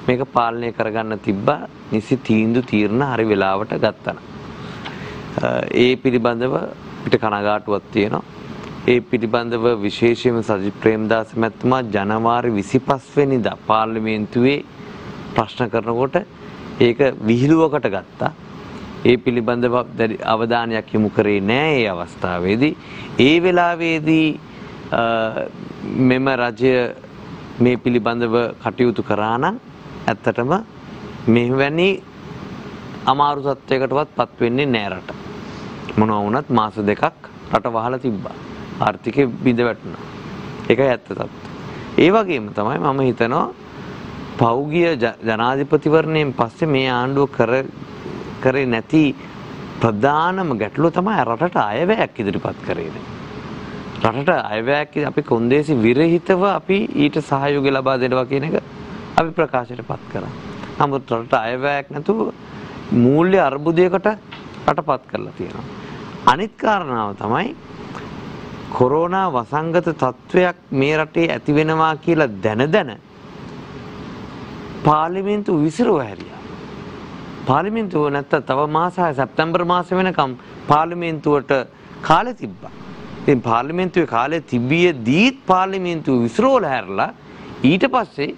Speaker 6: මේක පාලනය කරගන්න තිබ්බා. නිසි තීරණ හරි වෙලාවට ගත්තා. ඒ පිළිබඳව අපිට කනගාටුවක් තියෙනවා. ඒ පිළිබඳව විශේෂයෙන්ම සජිත් ප්‍රේමදාස මැතිතුමා ජනවාරි 25 වෙනිදා පාර්ලිමේන්තුවේ ප්‍රශ්න කරනකොට ඒක විහිළුවකට ගත්තා. ඒ පිළිබඳව අවධානයක් යොමු කරේ නැහැ ඒ අවස්ථාවේදී. ඒ වෙලාවේදී මෙම රජය මේ පිළිබඳව කටයුතු කරා නම් ඇත්තටම මෙවැනි අමාරු තත්වයකටවත් පත් වෙන්නේ නැහැ රට. මොනවා වුණත් මාස දෙකක් රට වහලා තිබ්බා. ආර්ථිකය බිඳ වැටුණා. ඒකයි ඇත්ත තත්ත්වය. ඒ වගේම තමයි මම හිතනවා පෞගිය ජනාධිපතිවරණයෙන් පස්සේ මේ ආණ්ඩුව කරේ නැති ප්‍රධානම ගැටලුව තමයි රටට අයවැයක් ඉදිරිපත් කරේ නැහැ. රටට අයවැයක් අපි කොන්දේසි විරහිතව අපි ඊට සහයෝගය ලබා දෙනවා කියන එක අපි ප්‍රකාශයටපත් කරා. නමුත් රටට අයවැයක් නැතුව මූල්‍ය අර්බුදයකට රටපත් කරලා තියෙනවා. අනිත් කාරණාව තමයි කොරෝනා වසංගත තත්වයක් මේ රටේ ඇති වෙනවා කියලා දැන පාර්ලිමේන්තුව විසිරුව හැරියා. පාර්ලිමේන්තුව නැත්තම් තව මාස 6 සැප්තැම්බර් මාසෙ වෙනකම් පාර්ලිමේන්තුවට කාලේ තිබ්බා. ඉතින් පාර්ලිමේන්තුවේ කාලේ තිබියදීත් පාර්ලිමේන්තුව විසිරවල හැරලා ඊට පස්සේ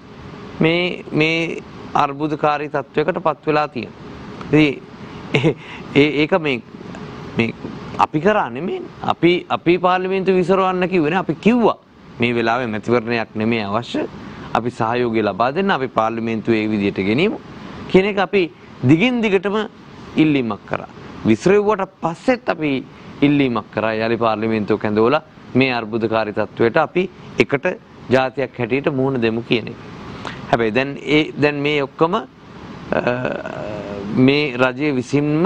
Speaker 6: මේ අර්බුදකාරී තත්වයකට පත් වෙලා තියෙනවා. ඉතින් ඒක මේ අපි කරා නෙමෙයි. අපි පාර්ලිමේන්තුව විසිරවන්න කිව්වනේ. අපි කිව්වා මේ වෙලාවේ මැතිවරණයක් නෙමෙයි අවශ්‍ය. අපි සහයෝගය ලබා දෙන්න අපි පාර්ලිමේන්තුවේ ඒ විදිහට ගෙනියමු කියන එක අපි දිගින් දිගටම ඉල්ලීමක් කරා. විසිරෙව්වට පස්සෙත් අපි ඉල්ලීමක් කරා යාලි පාර්ලිමේන්තුව කැඳවලා මේ අර්බුදකාරී තත්වයට අපි එකට ජාතියක් හැටියට මුහුණ දෙමු කියන එක. හැබැයි දැන් මේ ඔක්කොම මේ රජයේ විසින්ම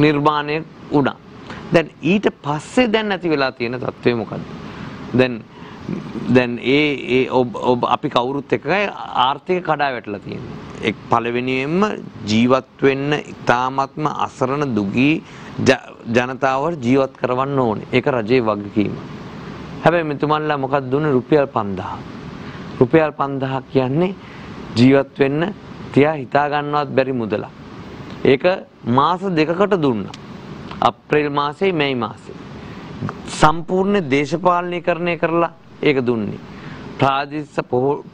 Speaker 6: නිර්මාණය වුණා. දැන් ඊට පස්සේ දැන් නැති වෙලා තියෙන තත්ත්වය මොකද්ද? දැන් ඔබ අපි කවුරුත් එක්කයි ආර්ථික කඩා වැටලා තියෙනවා. එක් පළවෙනියෙන්ම ජීවත් වෙන්න ඉතාමත්ම අසරණ දුගී ජනතාවට ජීවත් කරවන්න ඕනේ. ඒක රජයේ වගකීම. හැබැයි මෙතුමන්ලා මොකක්ද දුන්නේ? රුපියල් 5000. රුපියල් 5000 කියන්නේ ජීවත් වෙන්න තියා හිතා ගන්නවත් බැරි මුදලක්. ඒක මාස දෙකකට දුන්නා. අප්‍රේල් මාසේ මැයි මාසේ. සම්පූර්ණ දේශපාලනීකරණය කරලා ඒක දුන්නේ. ප්‍රාදේශ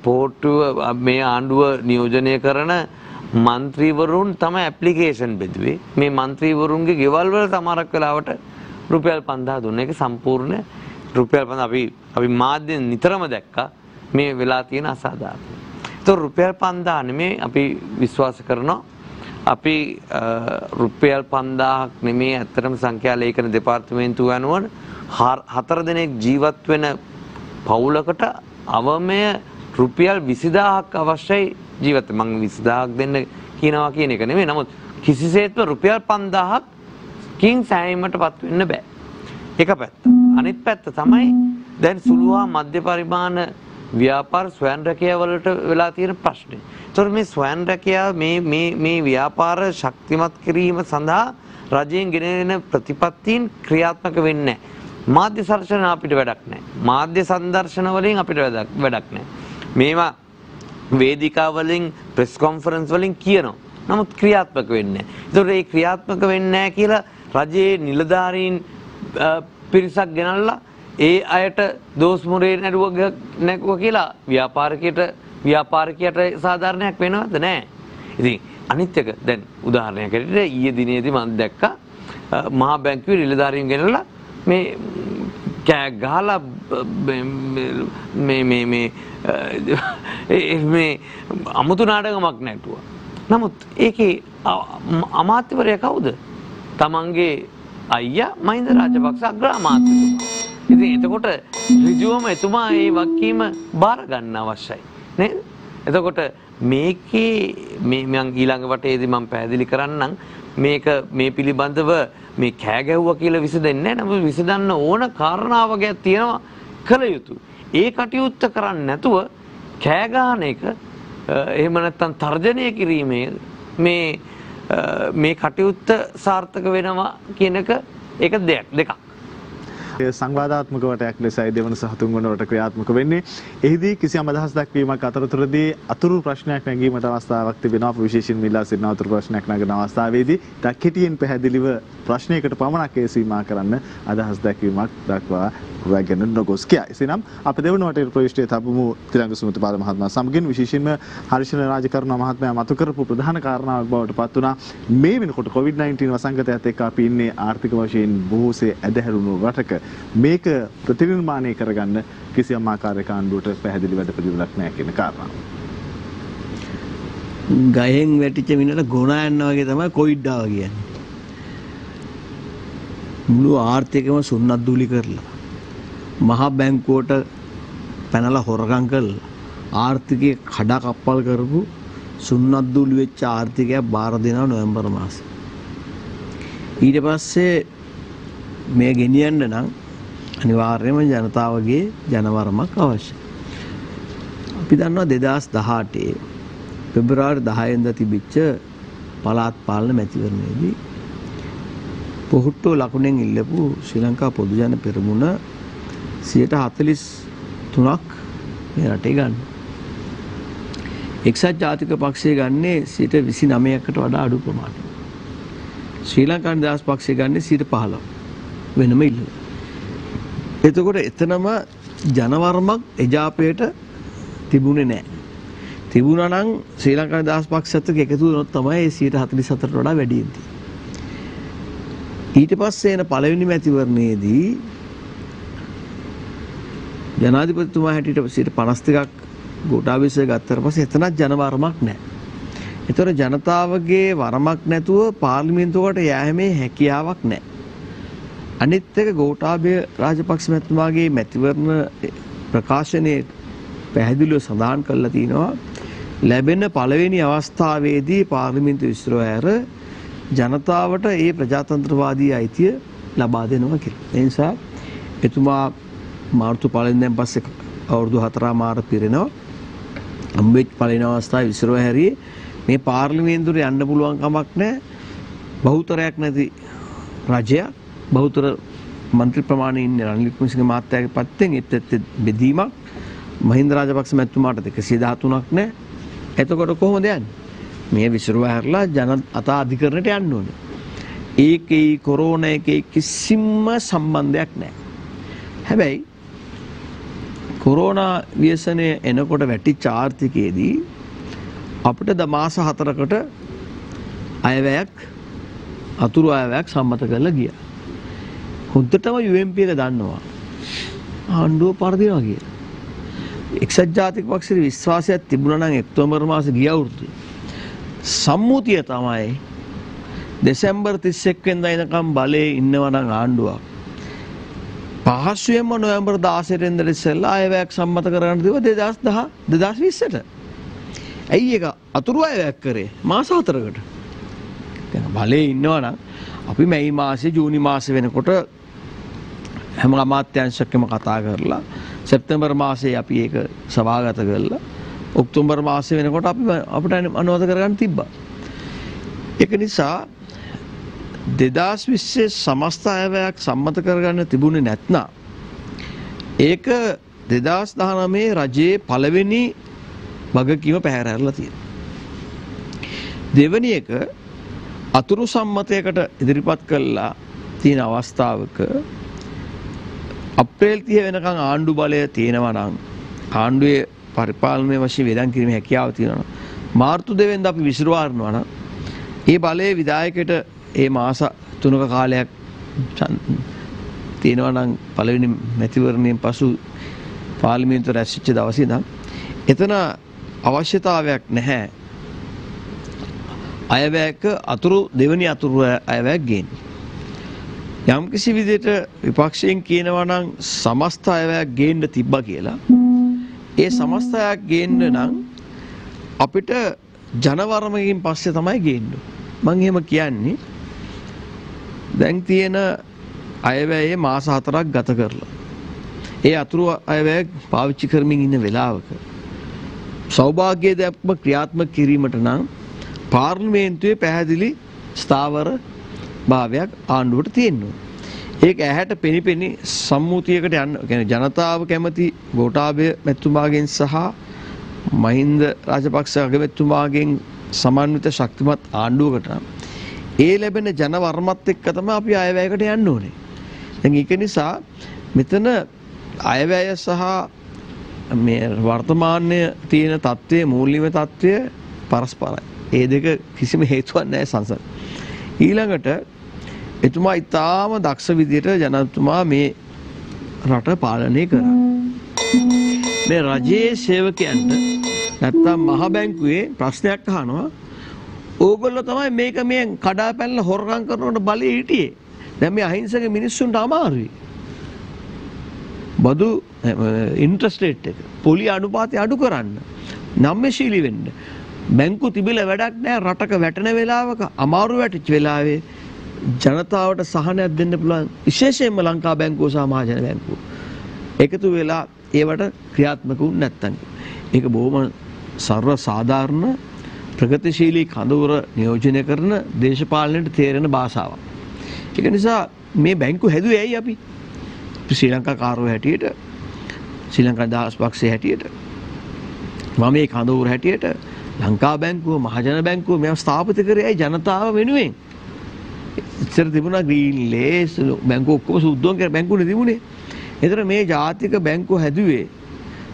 Speaker 6: පොහොට්ටුව මේ ආණ්ඩුව නියෝජනය කරන മന്ത്രിවරුන් තමයි ඇප්ලිකේෂන් බෙදුවේ. මේ മന്ത്രിවරුන්ගේ ගෙවල් වල සමහරක් වෙලාවට රුපියල් 5000 දුන්න. ඒක සම්පූර්ණ රුපියල් 5000 අපි මාධ්‍යෙන් නිතරම දැක්කා මේ වෙලා තියෙන අසාධාරණ. ඒතොර රුපියල් 5000 නෙමේ අපි විශ්වාස කරනවා. අපි රුපියල් 5000ක් නෙමේ ඇත්තටම සංඛ්‍යා ලේඛන දෙපාර්තමේන්තුව යනුව 4 දෙනෙක් ජීවත් වෙන පවුලකට අවමය රුපියල් 20000ක් අවශ්‍යයි ජීවත් වෙන්න. මම 20000ක් දෙන්න කියනවා කියන එක නෙමෙයි. නමුත් කිසිසේත්ම රුපියල් 5000ක් කින් සෑයීමටපත් වෙන්න බෑ. එක පැත්ත. අනිත් පැත්ත තමයි දැන් සුළු හා මධ්‍ය පරිමාණ ව්‍යාපාර ස්වයං රැකියාව වලට වෙලා තියෙන ප්‍රශ්නේ. ඒතකොට මේ ස්වයං රැකියාව මේ ව්‍යාපාර ශක්තිමත් කිරීම සඳහා රජයෙන් ගෙනෙන ප්‍රතිපත්තීන් ක්‍රියාත්මක වෙන්නේ නැහැ. මාධ්‍ය සම්දර්ශන අපිට වැඩක් නැහැ. මාධ්‍ය සම්දර්ශන වලින් අපිට වැඩක් නැහැ. මේවා වේදිකා වලින් ප්‍රෙස් කොන්ෆරන්ස් වලින් කියනවා. නමුත් ක්‍රියාත්මක වෙන්නේ නැහැ. ඒතකොට මේ ක්‍රියාත්මක වෙන්නේ නැහැ කියලා රජයේ නිලධාරීන් පිරිසක් ගෙනල්ලා ඒ අයට දෝස් මුරේ නැකුව කියලා ව්‍යාපාරිකයට සාධාරණයක් වෙනවද? නැහැ. ඉතින් අනිත් එක දැන් උදාහරණයක් ඇරෙන්න ඊයේ දිනේදී මම දැක්කා මහා බැංකුවේ නිලධාරීන් ගෙනල්ලා මේ කෑ ගහලා මේ අමුතු නාටකමක් නැටුවා. නමුත් ඒකේ අමාත්‍යවරයා කවුද? තමන්ගේ අයියා මහින්ද රාජපක්ෂ අග්‍රාමාත්‍යතුමා. ඉතින් එතකොට ඍජුවම එතුමා මේ වගකීම බාර ගන්න අවශ්‍යයි නේද? එතකොට මේකේ මම ඊළඟ වටේදී මම පැහැදිලි කරන්නම් මේක මේ පිළිබඳව මේ කෑ ගැහුවා කියලා විසඳෙන්නේ නැහැ. නමුත් විසඳන්න ඕන කාරණාවක් තියෙනවා කළ යුතු. ඒ කටයුත්ත කරන්නේ නැතුව කෑ ගහන එක එහෙම නැත්නම් තර්ජනය කිරීමේ මේ කටයුත්ත සාර්ථක වෙනවා කියන එක ඒක දෙකක්.
Speaker 2: සංවාදාත්මක වටයක් ලෙසයි දෙවන සහ තුන්වන වට ක්‍රියාත්මක වෙන්නේ. එහිදී කිසියම් අදහස් දක්වීමක් අතරතුරදී අතුරු ප්‍රශ්නයක් නැගීමට අවස්ථාවක් තිබෙනවා. විශේෂයෙන් මිලා සිටින අතුරු ප්‍රශ්නයක් නැගන අවස්ථාවේදී ඩක්කෙටියෙන් පැහැදිලිව ප්‍රශ්නයකට පමණක් ඒ සීමා කරන්න අදහස් දැක්වීමක් දක්වා රැගෙන නොගොස් කියයි. එසේනම් අප දෙවන වටේ ප්‍රවිෂ්ඨය තබමු තිලංග සුමතිපාල මහත්මයා සමගින්. විශේෂයෙන්ම හර්ෂණ රාජකරුණ මහත්මයා මතු කරපු ප්‍රධාන කාරණාවක් බවට පත් වුණා. මේ වෙනකොට COVID-19 වසංගතයත් එක්ක අපි ඉන්නේ ආර්ථික වශයෙන් බොහෝසේ ඇදහැරුණු රටක. මේක ප්‍රතිනිර්මාණය කරගන්න කිසියම් ආකාරයක ආණ්ඩුවට පැහැදිලි වැඩ පිළිවෙලක් නැහැ කියන කාරණාව.
Speaker 3: ගහෙන් වැටිච්ච මිනිහට ගොනා යනවා වගේ තමයි කොවිඩ් ආවා කියන්නේ. මුළු ආර්ථිකයම සුන්නත් දූලි කරලා මහා බැංකුවට පැනලා හොරගම් කරලා ආර්ථිකය කඩාකප්පල් කරපු සුන්නත් දූලි වෙච්ච ආර්ථිකයක් බාර දෙනවා නොවැම්බර් මාසේ. ඊට පස්සේ මේ ගෙනියන්න නම් අනිවාර්යයෙන්ම ජනතාවගේ ජනවරමක් අවශ්‍යයි. අපි දන්නවා 2018 පෙබරවාරි 10 වෙනිදා තිබිච්ච පළාත් පාලන මැතිවරණයේදී පොහොට්ටුව ලකුණෙන් ඉල්ලපු ශ්‍රී ලංකා පොදු ජන පෙරමුණ 43ක් මේ රටේ ගන්න. එක්සත් ජාතික පක්ෂය ගන්නේ 29%කට වඩා අඩු ප්‍රමාණයක්. ශ්‍රී ලංකා නිදහස් පක්ෂය ගන්නේ 15%. වෙනම ඉල්ලුවා. එතකොට එතනම ජනවරමක් එජාපයට තිබුණේ නැහැ. තිබුණා නම් ශ්‍රී ලංකා නිදහස් පක්ෂයත් එක්ක එකතු වුණොත් තමයි 47ට වඩා වැඩි වෙන්නේ. ඊට පස්සේ එන පළවෙනි මැතිවරණයේදී ජනාධිපතිතුමා හැටියට 52ක් ගෝඨාභය ගත්තට පස්සේ එතනත් ජනවරමක් නැහැ. ඒතර ජනතාවගේ වරමක් නැතුව පාර්ලිමේන්තුවට යෑමේ හැකියාවක් නැහැ. අනිත් එක ගෝඨාභය රාජපක්ෂ මැතිතුමාගේ මැතිවරණ ප්‍රකාශනයේ පැහැදිලිව සඳහන් කරලා තිනවා ලැබෙන පළවෙනි අවස්ථාවේදී පාර්ලිමේන්තු විසිරව ඇර ජනතාවට ඒ ප්‍රජාතන්ත්‍රවාදී අයිතිය ලබා දෙනවා කියලා. ඒ නිසා එතුමා මාර්තු පළවෙනිදෙන් පස්සේ අවුරුදු 4 පිරෙනවා. අම්බෙච් පළවෙනි අවස්ථාවේ විසිරව හැරියේ මේ පාර්ලිමේන්තුවට යන්න පුළුවන් කමක් නැහැ. බහුතරයක් නැති රජයක් බහුතර මන්ත්‍රී ප්‍රමාණය ඉන්නේ රනිල් වික්‍රමසිංහ මහත්තයාගේ පැත්තෙන් ඒත් බෙදීමක් මහින්ද රාජපක්ෂ මැතිතුමාට 113ක් නැහැ. එතකොට කොහොමද යන්නේ? මේ විසිරුව හැරලා ජන අත අධිකරණයට යන්න ඕනේ. ඒකේ කොරෝනා එකේ කිසිම සම්බන්ධයක් නැහැ. හැබැයි කොරෝනා ව්‍යසනය එනකොට වැටිච්ච ආර්ථිකයේදී අපිට මාස 4කට අයවැයක් අතුරු අයවැයක් සම්මත කරලා ගියා. හොඳටම UMP එක දන්නවා ආණ්ඩුව පරදිනවා කියලා. එක්සත් ජාතික පක්ෂයේ විශ්වාසයක් තිබුණා නම් ඔක්තෝබර් මාසේ ගිය අවුරුද්දේ සම්මුතිය තමයි දෙසැම්බර් 31 වෙනිදා ඉඳන් බලේ ඉන්නවා නම් ආණ්ඩුවක් පහසුවෙන්ම නොවැම්බර් 16 වෙනිදා ඉස්සෙල්ලා අයවැයක් සම්මත කරගන්න තිබ්බා 2020ට. ඇයි ඒක අතුරු අයවැයක් කරේ මාස 4කට? දැන් බලේ ඉන්නවා නම් අපි මැයි මාසේ ජූනි මාසේ වෙනකොට හැම අමාත්‍යාංශයකම කතා කරලා සැප්තැම්බර් මාසේ අපි ඒක සභාගත කරලා ඔක්තෝබර් මාසේ වෙනකොට අපිට අනුමත කරගන්න තිබ්බා. ඒක නිසා 2020 සමස්ත අයවැයක් සම්මත කරගන්න තිබුණේ නැත්නම් ඒක 2019 රජයේ පළවෙනි වගකීම පැහැරලා තියෙනවා. දෙවැනි එක අතුරු සම්මතයකට ඉදිරිපත් කළා තියෙන අවස්ථාවක අප්‍රේල් 30 වෙනකන් ආණ්ඩු බලය තියෙනවා නම් ආණ්ඩුවේ පරිපාලනය වශයෙන් වේදන් කිරීමේ හැකියාව තියෙනවා නම් මාර්තු 2 වෙනිදා අපි විසිරවාරනවා නම් ඒ බලයේ විධායකයට ඒ මාස 3ක කාලයක් තියෙනවා නම් පළවෙනි මැතිවරණයෙන් පසු පාර්ලිමේන්තුව රැස්වෙච්ච දවසේ ඉඳන් එතන අවශ්‍යතාවයක් නැහැ අයවැයක දෙවෙනි අතුරු අයවැයක් ගේන්න. යම් කිසි විදිහට විපක්ෂයෙන් කියනවා නම් සමස්ත අයවැයක් ගේන්න තිබ්බා කියලා. ඒ සමස්ත අයවැයක් ගේන්න නම් අපිට ජනවරමකින් පස්සේ තමයි ගේන්න. මම එහෙම කියන්නේ දැන් තියෙන අයවැයේ මාස 4ක් ගත කරලා. ඒ අතුරු අයවැය පාවිච්චි කරමින් ඉන්න වෙලාවක සෞභාග්‍ය දැක්ම ක්‍රියාත්මක කිරීමට නම් පාර්ලිමේන්තුවේ පැහැදිලි ස්ථාවර භාවයක් ආණ්ඩුවට තියෙනවා. ඒක ඇහැට පෙනිපෙනි සම්මුතියකට යන්න කියන්නේ ජනතාව කැමති ගෝඨාභය මැතිතුමාගෙන් සහ මහින්ද රාජපක්ෂ අගමැතිතුමාගෙන් සමන්විත ශක්තිමත් ආණ්ඩුවකට ඒ ලැබෙන ජනවර්මත් එක්ක තමයි අපි අයවැයකට යන්න ඕනේ. දැන් ඒක නිසා මෙතන අයවැය සහ මේ වර්තමානයේ තියෙන තත්ත්වයේ මූල්‍යමය තත්ත්වය පරස්පරයි. ඒ දෙක කිසිම හේතුවක් නැහැ සංසද. ඊළඟට එතුමා ඊටාම දක්ෂ විදියට ජනතුමා මේ රට පාලනය කරා. මේ රජයේ සේවකයන්ට නැත්තම් මහ බැංකුවේ ප්‍රශ්නයක් අහනවා. ඕගොල්ලෝ තමයි මේක මේ කඩා පැනලා හොරකම් කරනකොට බලේ හිටියේ. දැන් මේ අහිංසක මිනිස්සුන්ට අමාරුයි. බදු ඉන්ට්‍රස්ට් රේට් එක පොලි අනුපාතය අඩු කරන්න. නම්‍යශීලී වෙන්න. බැංකු තිබිලා වැඩක් නැහැ රටක වැටෙන වෙලාවක අමාරු වැටිච්ච වෙලාවේ ජනතාවට සහනයක් දෙන්න පුළුවන් විශේෂයෙන්ම ලංකා බැංකුව සහ මහජන බැංකුව එකතු වෙලා ඒවට ක්‍රියාත්මක වුනේ නැත්තම් ඒක බොහොම සර්ව සාධාරණ ප්‍රගතිශීලී කඳවුර නියෝජනය කරන දේශපාලනයට තේරෙන භාෂාවක්. ඒක නිසා මේ බැංකු හැදුවේ ඇයි අපි? ශ්‍රී ලංකා කාර්යය හැටියට ශ්‍රී ලංකා දාස් පක්ෂයේ හැටියට මම මේ කඳවුර හැටියට ලංකා බැංකුව මහජන බැංකුව මේවා ස්ථාපිත කරේ ඇයි ජනතාව වෙනුවෙන්. ඉතින් තිබුණා ග්‍රීන් ලේස් බැංකුව ඔක්කොම සුද්ධෝන් කියලා බැංකුවනේ තිබුණේ. ඒතර මේ ජාතික බැංකුව හැදුවේ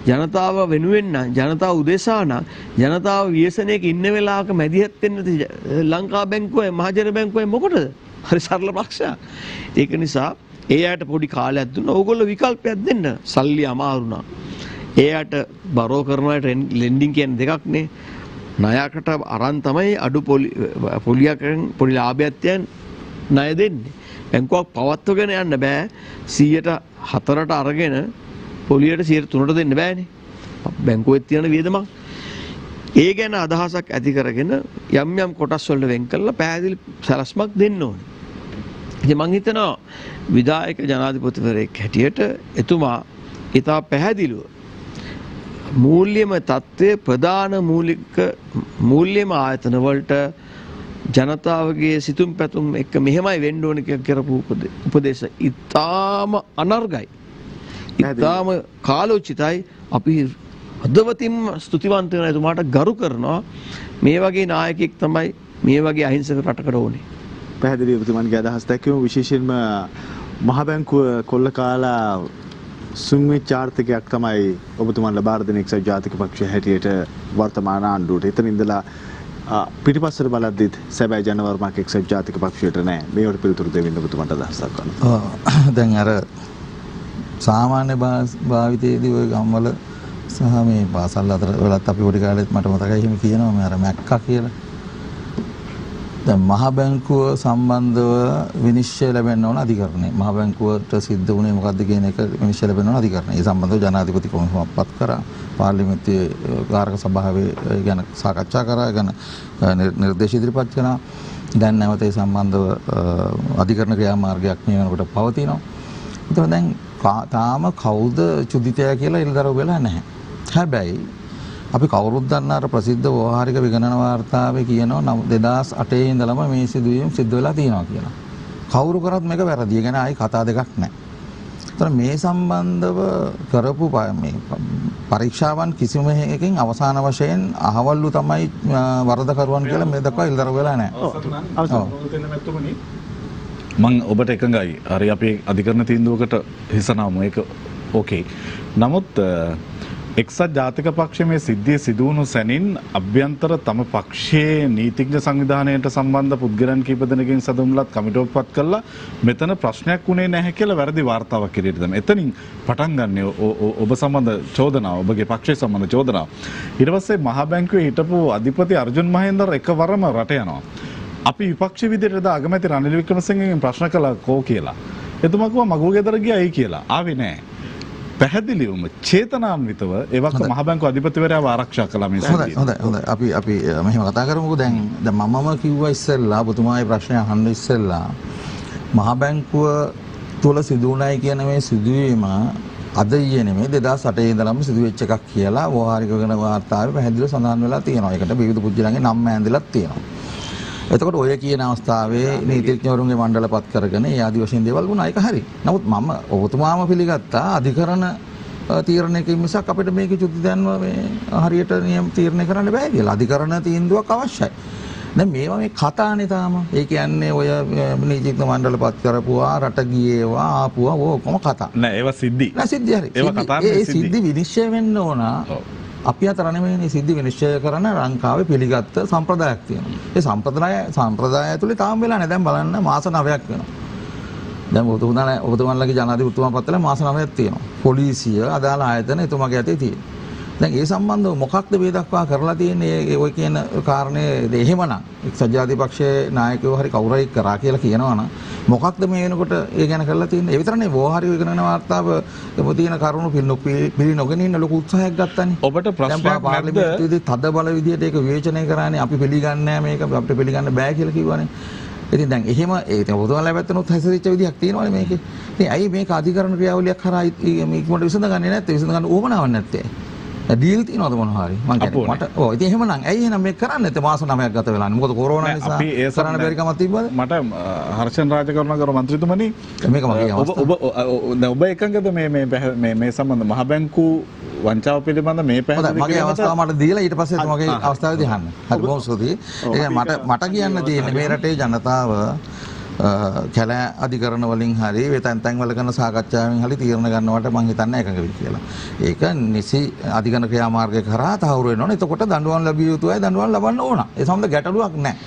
Speaker 3: ජනතාව වෙනුවෙන් නම් ජනතාව උදෙසා නම් ජනතාව ව්‍යසනයක ඉන්න වෙලාවක මැදිහත් වෙන්න ලංකා බැංකුවයි මහජන බැංකුවයි මොකටද? හරි සරල ප්‍රශ්නයක්. ඒක නිසා ඒ අයට පොඩි කාලයක් දුන්නා. ඕගොල්ලෝ විකල්පයක් දෙන්න. සල්ලි අමාරු නම්. ඒ අයට බරෝ කරනවට ලෙන්ඩින් කියන්නේ දෙකක් නේ. ණයකට අරන් තමයි අඩු පොලියකින් පොඩි ලාභයක් තියන් ණය දෙන්නේ. බැංකුවක් පවත්වගෙන යන්න බෑ 100%ට අරගෙන පොලියට 103ට දෙන්න බෑනේ. බැංකුවේ තියෙන වියදමක්. ඒ ගැන අදහසක් ඇති කරගෙන යම් යම් කොටස් වලට වෙන් කරලා පැහැදිලි සැලැස්මක් දෙන්න ඕනේ. ඉතින් මම හිතනවා විධායක ජනාධිපතිවරයෙක් හැටියට එතුමා ඉතා පැහැදිලිව මූල්‍යම තත්ත්වයේ ප්‍රධාන මූල්‍යම ආයතන වලට ජනතාවගේ සිතුම් පැතුම් එක්ක මෙහෙමයි වෙන්න ඕන කියලා කරපු උපදේශ ඉතාම අනර්ගයි. ඉතාම කාලෝචිතයි. අපි අදවතින්ම ස්තුතිවන්ත වෙන එතුමාට ගරු කරනවා. මේ වගේ නායකයෙක් තමයි මේ වගේ අහිංසක රටකට ඕනේ.
Speaker 2: පැහැදිලිව ඔබතුමන්ගේ අදහස් දැක්වීම විශේෂයෙන්ම මහ බැංකුව කොල්ල කාලා සුන්වෙච්ච ආර්ථිකයක් තමයි ඔබතුමන්ලා බාර දෙන එක්සත් ජාතික පක්ෂය හැටියට වර්තමාන ආණ්ඩුවට. එතන ඉඳලා පිටිපස්සට බලද්දිත් සැබෑ ජනවර්මක් එක්සත් ජාතික පක්ෂයට නැහැ. මේවට පිළිතුරු දෙමින් ඔබතුමන්ට අදහස් දක්වනවා.
Speaker 4: දැන් අර සාමාන්‍ය භාවිතයේදී ওই ගම්වල සහ මේ පාසල් අතර වලත් අපි පොඩි කාලෙත් මට මතකයි එහෙම කියනවා මේ අර මැක්කා කියලා. දැන් මහ බැංකුව සම්බන්ධව විනිශ්චය ලැබෙන්න ඕන අධිකරණය. මහ බැංකුවට සිද්ධ වුණේ මොකද්ද කියන එක විනිශ්චය ලැබෙන්න ඕන අධිකරණය. ඒ සම්බන්ධව ජනාධිපති කොමිසමක් පත් කරා. පාර්ලිමේන්තුවේ කාරක සභාවේ ගැන සාකච්ඡා කරා. ගැන නිර්දේශ ඉදිරිපත් කළා. දැන් නැවත ඒ සම්බන්ධව අධිකරණ ක්‍රියාමාර්ගයක් මේ වෙනකොට පවතිනවා. ඒතකොට දැන් තාම කවුද චුදිතය කියලා ඉල්දරව් වෙලා නැහැ. හැබැයි අපි කවුරුත් දන්න අර ප්‍රසිද්ධ ව්‍යවහාරික විගණන වාර්තාවේ කියනවා 2008 ඉඳලම මේ සිදුවීම් සිද්ධ වෙලා තියෙනවා කියලා. කවුරු කරත් මේක වැරදි. ඒ කියන්නේ ආයි කතා දෙකක් නැහැ. ඒතර මේ සම්බන්ධව කරපු මේ පරීක්ෂාවන් කිසිම එකකින් අවසාන වශයෙන් අහවල්ලු තමයි වරදකරුවන් කියලා මේ දක්වා ඉල්දර වෙලා නැහැ.
Speaker 5: මම ඔබට එකඟයි. හරි අපි අධිකරණ තීන්දුවකට හිසනාමු. ඒක ඕකේ. නමුත් එක්සත් ජාතික පක්ෂයේ මේ සිද්ධිය සිදු වුණු සැනින් අභ්‍යන්තර තම පක්ෂයේ නීතිඥ සංවිධානයට සම්බන්ධ පුද්ගලයන් කීප දෙනෙකින් සැදුම්ලත් කමිටුවක් පත් කළා. මෙතන ප්‍රශ්නයක් වුණේ නැහැ කියලා වැරදි වාර්තාවක් කිරීට තමයි. එතනින් පටන් ගන්න ඔබ සම්බන්ධ චෝදනාව, ඔබගේ පක්ෂය සම්බන්ධ චෝදනාව. ඊට පස්සේ මහා බැංකුවේ හිටපු අධිපති අර්ජුන් මහේන්දර එකවරම රට යනවා. අපි විපක්ෂ විදිහට අගමැති රනිල් වික්‍රමසිංහගෙන් ප්‍රශ්න කළා කෝ කියලා. එතුමා කිව්වා මගුල් ගෙදර ගියායි කියලා. ආවේ නැහැ. පැහැදිලිවම චේතනාන්විතව ඒවක මහ බැංකුව අධිපතිවරයාව ආරක්ෂා කළා මේ සිද්ධිය.
Speaker 4: හොඳයි. අපි මෙහෙම කතා කරමුකෝ. දැන් මමම කිව්වා ඉස්සෙල්ලා ඔබතුමාගේ ප්‍රශ්නය අහන්න ඉස්සෙල්ලා මහ බැංකුව තුල සිදු වුණයි කියන මේ සිදුවීම අද ඊයේ නෙමෙයි 2008 ඉඳලම සිදුවෙච්ච එකක් කියලා ව්‍යවහාරික වෙන වාර්තාවේ පැහැදිලිව සඳහන් වෙලා තියෙනවා. ඒකට විවිධ පුද්ගලයන්ගේ නම් මෑන්දලක් තියෙනවා. එතකොට ඔය කියන අවස්ථාවේ නීතිඥවරුන්ගේ මණ්ඩල පත් කරගෙන ඒ ආදි වශයෙන් දේවල් වුණා. ඒක හරි. නමුත් මම ඔබතුමාම පිළිගත්තා අධිකරණ තීරණයකින් මිසක් අපිට මේකේ චුති දැන්ව මේ හරියට නියම තීරණය කරන්න බෑ කියලා. අධිකරණ තීන්දුවක් අවශ්‍යයි. දැන් මේවා මේ කතානේ තාම. ඒ කියන්නේ ඔය නීතිඥ මණ්ඩල පත් කරපුවා රට ගියේවා ආපුවා ඔක්කොම කතා.
Speaker 5: නෑ ඒවා සිද්ධි.
Speaker 4: නෑ සිද්ධි හරි. ඒ සිද්ධි විනිශ්චය වෙන්න ඕන. අපි අතර නෙමෙයි සිද්ධි විනිශ්චය කරන ලංකාවේ පිළිගත්ත සම්ප්‍රදායක් තියෙනවා. ඒ සම්ප්‍රදාය ඇතුලේ තාම වෙලා නැහැ. දැන් බලන්න මාස 9ක් වෙනවා. දැන් ඔබතුමාලගේ ජනාධිපතිතුමා පත්‍රලා මාස 9ක් තියෙනවා. පොලිසිය අදාළ ආයතන එතුමාගේ අතේ තියෙනවා. දැන් ඒ සම්බන්ධව මොකක්ද මේ දක්වා කරලා තියෙන්නේ ඔය කියන කාරණේ එහෙමනම් එක්සත් ජාතික පක්ෂයේ නායකයෝ හරි කවුරුයි කරා කියලා කියනවනම් මොකක්ද මේ වෙනකොට ඒ ගැන කරලා තියෙන්නේ? ඒ විතරනේ වෝහාරිය ඉගෙනන වාර්තාව තියෙන කරුණු පිළි නොගෙන ඉන්න ලොකු උත්සාහයක් ගත්තානේ.
Speaker 5: ඔබට ප්‍රශ්නයක්
Speaker 4: පාර්ලිමේන්තුවේදී තද බල විදියට ඒක විවේචනය කරානේ. අපි පිළිගන්නේ නැහැ මේක අපිට පිළිගන්න බෑ කියලා කිව්වනේ. ඉතින් දැන් එහෙම ඒ ඔබතුමාලා පැත්තනොත් හැසිරිච්ච විදිහක් තියෙනවනේ මේකේ. ඉතින් ඇයි මේක අධිකරණ ක්‍රියාවලියක් කරා මේකට විසඳගන්නේ නැත්තේ? විසඳගන්න ඕමනාවක් නැත්තේ. ඩීල් තියනවද මොනවා හරි මං කියන්නේ මට ඔව් ඉතින් එහෙමනම් ඇයි එහෙනම් මේක කරන්නේ නැත්තේ මාස 9ක් ගත වෙලානේ මොකද කොරෝනා නිසා කරන්න බැරි කමක් තිබ්බද මට
Speaker 5: හර්ෂන් රාජකරුණාගර මන්ත්‍රීතුමනි
Speaker 4: මේක මගේ අවස්ථාව
Speaker 5: ඔබ එකඟද මේ සම්බන්ධ මහ බැංකු වංචාව පිළිබඳ මේ පැහැදිලි
Speaker 4: මගේ අවස්ථාව මට දීලා ඊට පස්සේ මගේ අවස්ථාවේදී අහන්න හරි බොහොම ස්තුතියි ඒ මට කියන්න තියෙන්නේ මේ රටේ ජනතාව කැලෑ අධිකරණ වලින් හරි වෙතන් තැන් වල කරන සාකච්ඡාවෙන් හරි තීරණ ගන්නවට මම හිතන්නේ එකඟ වෙයි කියලා. ඒක නිසි අධිකරණ ක්‍රියාමාර්ගය කරා තහවුරු වෙන්න ඕනේ. එතකොට දඬුවම් ලැබිය යුතු අය දඬුවම් ලබන්න ඕන. ඒ සම්බන්ධ ගැටලුවක් නැහැ.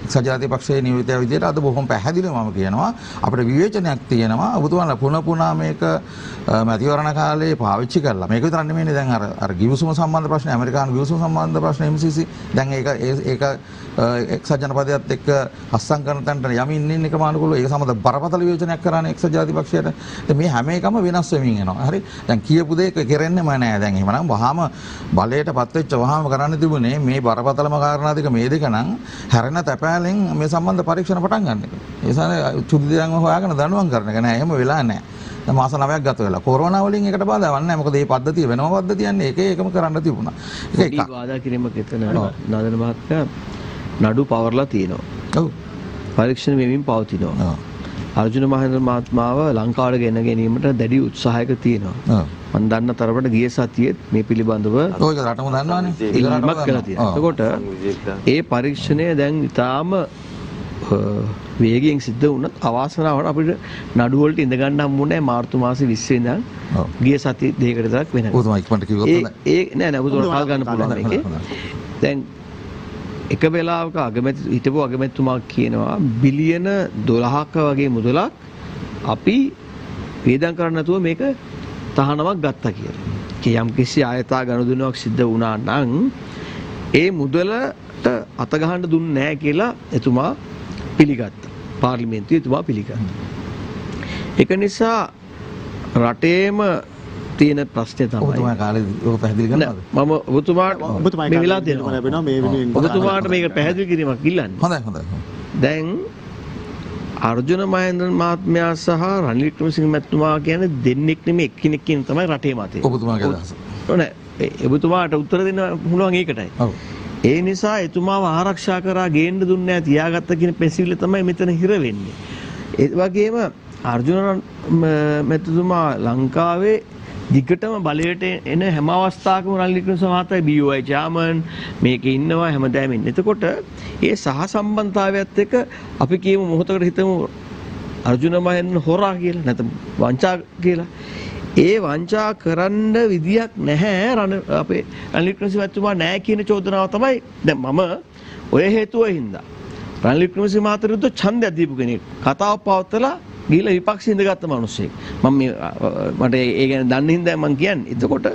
Speaker 4: සජාති පක්ෂයේ නියමිතය විදිහට අද බොහොම පැහැදිලිව මම කියනවා අපිට විවේචනයක් තියෙනවා. ඔබතුමාලා පුනා මේක මැතිවරණ කාලේ පාවිච්චි කරලා මේක විතර නෙමෙයිනේ දැන් අර ගිවිසුම සම්බන්ධ ප්‍රශ්න ඇමරිකානු ගිවිසුම සම්බන්ධ ප්‍රශ්න MCC දැන් ඒක එක්සත් ජනපදයත් එක්ක අස්සම් කරන තැනට යමින් ඉන්න එකම අනුකූලව ඒක සම්බන්ධ බරපතල විවේචනයක් කරන්නේ එක්සත් ජාති පක්ෂයට. දැන් මේ හැම එකම වෙනස් වෙමින් යනවා. හරි. දැන් කියපු දේ කෙරෙන්නේම නැහැ. දැන් එහෙමනම් වහාම බලයටපත් වෙච්ච වහාම කරන්න තිබුණේ මේ බරපතලම කාරණා දෙක මේ දෙක නම් හැරෙන තැපෑලෙන් මේ සම්බන්ධ පරීක්ෂණ පටන් ගන්න එක. ඒ නිසා චුති දෙයන්ව හොයාගෙන දඬුවම් කරන එක නෑ. එහෙම වෙලා නෑ. දැන් මාස 9ක් ගත වෙලා. කොරෝනා වලින් එකට බාධාවක් නෑ. මොකද මේ පද්ධතිය වෙනම පද්ධතියන්නේ ඒකම කරන්න තිබුණා. ඒක එකක්.
Speaker 3: වාදා කිරීමක් එතන නාදන මහත්තයා නඩු පවර්ලා තියෙනවා.
Speaker 4: ඔව්.
Speaker 3: පරීක්ෂණ වෙමින් පවතිනවා. අර්ජුන මහේන්ද්‍ර මහත්මාව ලංකාවට ගෙන ගැනීමට දැඩි උත්සාහයක තියෙනවා. මම දන්න තරමට ගිය සතියේත් මේ පිළිබඳව
Speaker 4: ඔය රටම දන්නවනේ.
Speaker 3: ඉල්ලීමක් කළා තියෙනවා. එතකොට ඒ පරීක්ෂණය දැන් ඉතාම වේගයෙන් සිද්ධ වුණත් අවාසනාවට අපිට නඩු වලට ඉඳ ගන්න හම්බුනේ මාර්තු මාසේ 20 ඉඳන් ගිය සතිය දෙකකට විතරක් වෙනවා.
Speaker 4: ඔතන ඉක්මනට කිව්වොත්
Speaker 3: ඒ නෑ ඔතන කාල් ගන්න පුළුවන් මේකේ. දැන් එක වෙලාවක හිටපු අගමැතිතුමා කියනවා බිලියන 12ක වගේ මුදලක් අපි වේදම් කරන්න නැතුව මේක තහනමක් ගත්තා කියලා. යම් කිසි ආයතා ගනුදෙනුවක් සිද්ධ වුණා නම් ඒ මුදලට අත ගහන්න දුන්නේ නැහැ කියලා එතුමා පිළිගත්තා. පාර්ලිමේන්තුවේ එතුමා පිළිගත්තා. ඒක නිසා රටේම තියෙන ප්‍රශ්නේ තමයි
Speaker 4: ඔබතුමා කාලේ ඔක පැහැදිලි කරනවද?
Speaker 3: මම ඔබතුමාට මේ වෙලාව දෙනවා. ඔබතුමාට මේක පැහැදිලි කිරීමක් ඉල්ලන්නේ.
Speaker 4: හොඳයි.
Speaker 3: දැන් අර්ජුන මහේන්ද්‍රන් මහත්මයා සහ රනිල් වික්‍රමසිංහ මහත්මයා කියන්නේ දෙන්නෙක් නෙමෙයි එක්කෙනෙක් කියන තමයි රටේ මතය.
Speaker 4: ඔබතුමාගේ අදහස.
Speaker 3: නෑ ඔබතුමාට උත්තර දෙන්න පුළුවන් ඒකටයි.
Speaker 4: ඔව්.
Speaker 3: ඒ නිසා එතුමාව ආරක්ෂා කරා ගේන්න දුන්නේ නැහැ තියාගත්ත කියන පැසිවිල්ල තමයි මෙතන හිර වෙන්නේ. ඒ වගේම අර්ජුන මහත්මයා ලංකාවේ දිගටම බලයට එන හැම අවස්ථාවකම රනිල් වික්‍රමසිංහ මහතා BOI චාමන් මේකේ ඉන්නවා හැමදාම ඉන්නේ. එතකොට ඒ සහසම්බන්ධතාවයත් එක්ක අපි කියමු මොහොතකට හිතමු අර්ජුන මහෙන් හොරා කියලා නැත්නම් වංචා කියලා. ඒ වංචා කරන්න විදියක් නැහැ අපේ රනිල් වික්‍රමසිංහ මහතුමා නැහැ කියන චෝදනාව තමයි දැන් මම ඔය හේතුව හින්දා රනිල් වික්‍රමසිංහ මහතාට විරුද්ධ ඡන්දයක් දීපු කෙනෙක් කතාව පවත්වලා ගිහලා විපක්ෂ ඉඳගත්ත මිනිස්සෙක් මම මට ඒ ගැන දන්න හින්දා මම කියන්නේ. එතකොට